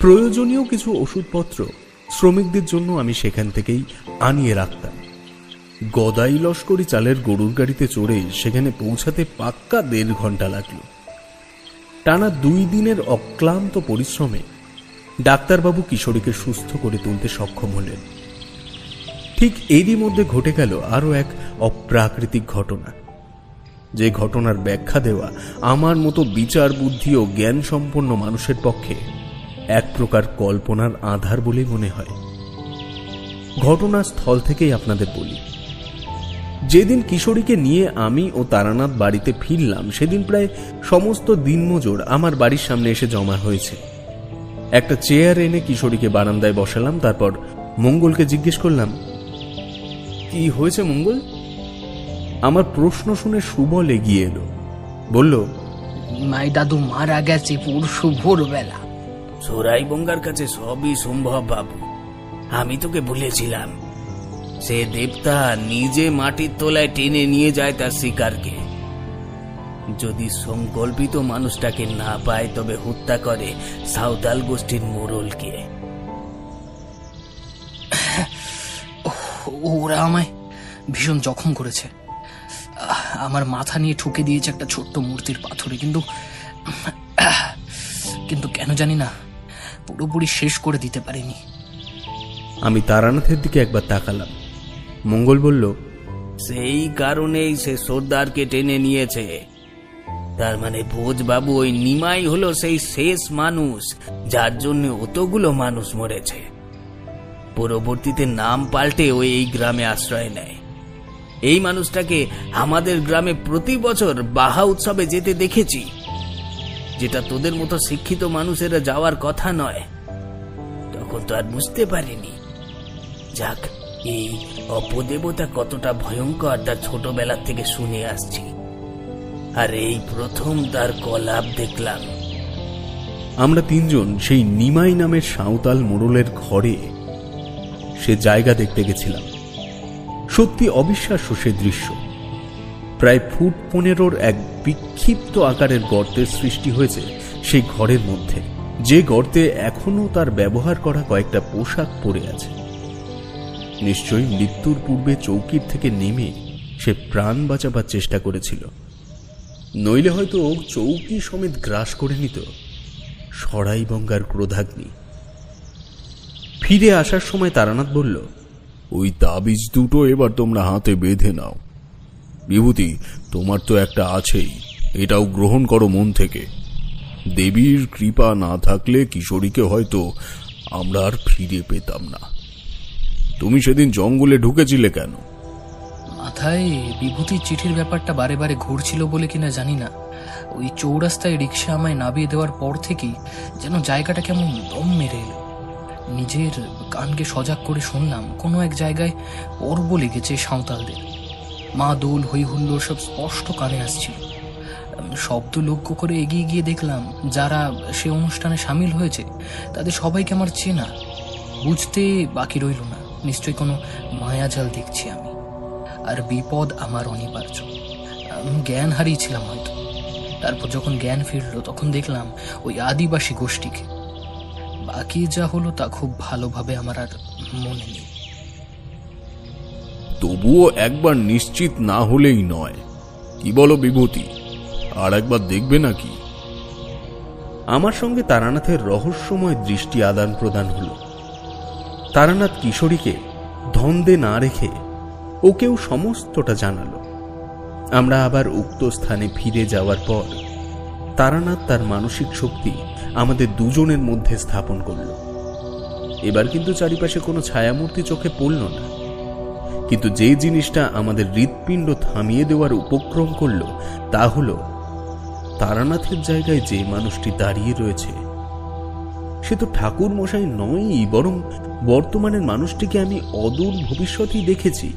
প্রয়োজনীয় কিছু ওষুধপত্র শ্রমিকদের জন্য আমি সেখান থেকেই আনিয়ে রাখতাম। গদাই লস্করি চালের গরুর গাড়িতে চড়ে সেখানে পৌঁছাতে পাক্কা 1.5 ঘন্টা লাগলো। টানা 2 দিনের অক্লান্ত পরিশ্রমে ডাক্তারবাবু কিশোরীকে সুস্থ করে তুলতে সক্ষম হলেন। ঠিক এরই মধ্যে ঘটে গেল আরো এক অপ্রাকৃতিক ঘটনা, যে ঘটনার ব্যাখ্যা দেওয়া আমার মতো বিচার বুদ্ধি ও জ্ঞান সম্পন্ন মানুষের পক্ষে এক প্রকার কল্পনার আধার বলে মনে হয়। ঘটনাস্থল থেকেই আপনাদের বলি। যেদিন কিশোরীকে নিয়ে আমি ও তারানাথ বাড়িতে ফিরলাম সেদিন প্রায় সমস্ত দিনমজুর আমার বাড়ির সামনে এসে জমা হয়েছে। একটা চেয়ার এনে কিশোরীকে বারান্দায় বসালাম। তারপর মঙ্গলকে জিজ্ঞেস করলাম, কি হয়েছে মঙ্গল? আমার প্রশ্ন শুনে সুবল এগিয়ে এলো, বলল, মাই দাদু মারা গেছে পরশু ভোরবেলা। সোরাই বঙ্গার কাছে সবই সম্ভব বাবু, আমি তোকে বলেছিলাম। সে দেবতা নিজে মাটির তলায় টেনে নিয়ে যায় তার শিকারকে। যদি সংকল্পিত মানুষটাকে না পায় তবে হত্যা করে সাঁওতাল গোষ্ঠীর মোড়লকে। ওরা আমায় ভীষণ জখম করেছে। আমার মাথা নিয়ে ঠুকে দিয়েছে একটা ছোট্ট মূর্তির পাথরে, কিন্তু কেন জানি না পুরোপুরি শেষ করে দিতে পারিনি। আমি তারানাথের দিকে একবার তাকালাম। মঙ্গল বলল, সেই কারণেই সে সর্দারকে টেনে নিয়েছে। তার মানে ভোজবাবু ওই নিমাই হলো সেই শেষ মানুষ যার জন্য অতগুলো মানুষ মরেছে। পরবর্তীতে নাম পাল্টে ওই এই গ্রামে আশ্রয় নেয়। এই মানুষটাকে আমাদের গ্রামে প্রতি বছর বাহা উৎসবে যেতে দেখেছি, যেটা তোদের মতো শিক্ষিত মানুষেরা যাওয়ার কথা নয়। তখন তো আর বুঝতে পারিনি। যাক, এই অপদেবতা কতটা ভয়ঙ্কর তা ছোটবেলা থেকে শুনে আসছি, আর এই প্রথম তার কলাপ দেখলাম। আমরা 3 জন সেই নিমাই নামের সাঁওতাল মোড়লের ঘরে সে জায়গা দেখতে গেছিলাম। সত্যি অবিশ্বাস্য সে দৃশ্য। প্রায় ফুট 15 এক বিক্ষিপ্ত আকারের গর্তের সৃষ্টি হয়েছে সেই ঘরের মধ্যে, যে গর্তে এখনো তার ব্যবহার করা কয়েকটা পোশাক পরে আছে। নিশ্চয়ই মৃত্যুর পূর্বে চৌকির থেকে নেমে সে প্রাণ বাঁচাবার চেষ্টা করেছিল, নইলে হয়তো চৌকি সমেত গ্রাস করে নিত সরাই বঙ্গার ক্রোধাগ্নি। ফিরে আসার সময় তারানাথ বলল, ওই তাবিজ দুটো এবার তোমরা হাতে বেঁধে নাও। বিভূতি, তোমার তো একটা আছেই, এটাও গ্রহণ করো মন থেকে। দেবীর কৃপা না থাকলে কিশোরীকে হয়তো আমরা আর ফিরে পেতাম না। তুমি সেদিন জঙ্গলে ঢুকেছিলে কেন? মাথায় বিভূতির চিঠির ব্যাপারটা বারে বারে ঘুরছিল বলে কিনা জানি না, ওই চৌরাস্তায় রিক্সা আমায় নামিয়ে দেওয়ার পর থেকেই যেন জায়গাটা কেমন দম মেরে এলো। নিজের কানকে সজাগ করে শুনলাম কোনো এক জায়গায় পর্ব লেগেছে সাঁওতালদের। মা দোল হই হুল্লোড় সব স্পষ্ট কানে আসছিল। শব্দ লক্ষ্য করে এগিয়ে গিয়ে দেখলাম যারা সে অনুষ্ঠানে সামিল হয়েছে তাদের সবাইকে আমার চেনা। বুঝতে বাকি রইল না, নিশ্চয়ই কোনো মায়াজাল দেখছি আমি, আর বিপদ আমার অনিবার্য। জ্ঞান হারিয়েছিলাম হয়তো। তারপর যখন জ্ঞান ফিরল তখন দেখলাম ওই আদিবাসী গোষ্ঠীকে। বাকি যা হলো তা খুব ভালোভাবে আমার আর মনে নেই। তবুও একবার নিশ্চিত না হলেই নয়। কি বলো বিভূতি, আর একবার দেখবে নাকি? আমার সঙ্গে তারানাথের রহস্যময় দৃষ্টি আদান প্রদান হল। তারানাথ কিশোরীকে ধন্দে না রেখে ওকেও সমস্তটা জানালো। আমরা আবার উক্ত স্থানে ফিরে যাওয়ার পর তারানাথ তার মানসিক শক্তি আমাদের দুজনের মধ্যে স্থাপন করল। এবার কিন্তু চারিপাশে কোনো ছায়ামূর্তি চোখে পড়ল না, কিন্তু যে জিনিসটা আমাদের হৃৎপিণ্ড থামিয়ে দেওয়ার উপক্রম করল তা হল তারানাথের জায়গায় যে মানুষটি দাঁড়িয়ে রয়েছে সে তো ঠাকুর মশাই নয়ই, বরং বর্তমানের মানুষটিকে আমি অদূর ভবিষ্যতেই দেখেছি।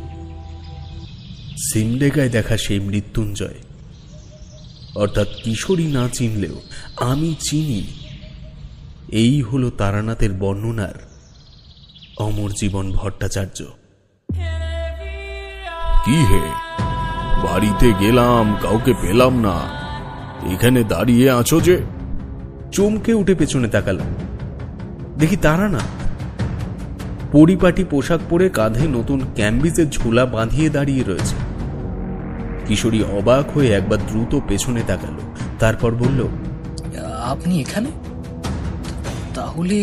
সিমডেগায় দেখা সেই মৃত্যুঞ্জয়, অর্থাৎ কিশোরী না চিনলেও আমি চিনি। এই হলো তারানাথের বর্ণনার অমর জীবন ভট্টাচার্য। কি হে, বাড়িতে গেলাম কাউকে পেলাম না, এখানে দাঁড়িয়ে আছো যে? চমকে উঠে পেছনে তাকালাম, দেখি তারানাথ পরিপাটি পোশাক পরে কাঁধে নতুন ক্যাম্বিসের ঝোলা বাঁধিয়ে দাঁড়িয়ে রয়েছে। কিশোরী অবাক হয়ে একবার দ্রুত পেছনে তাকালো, তারপর বলল, আপনি এখানে? তাহলে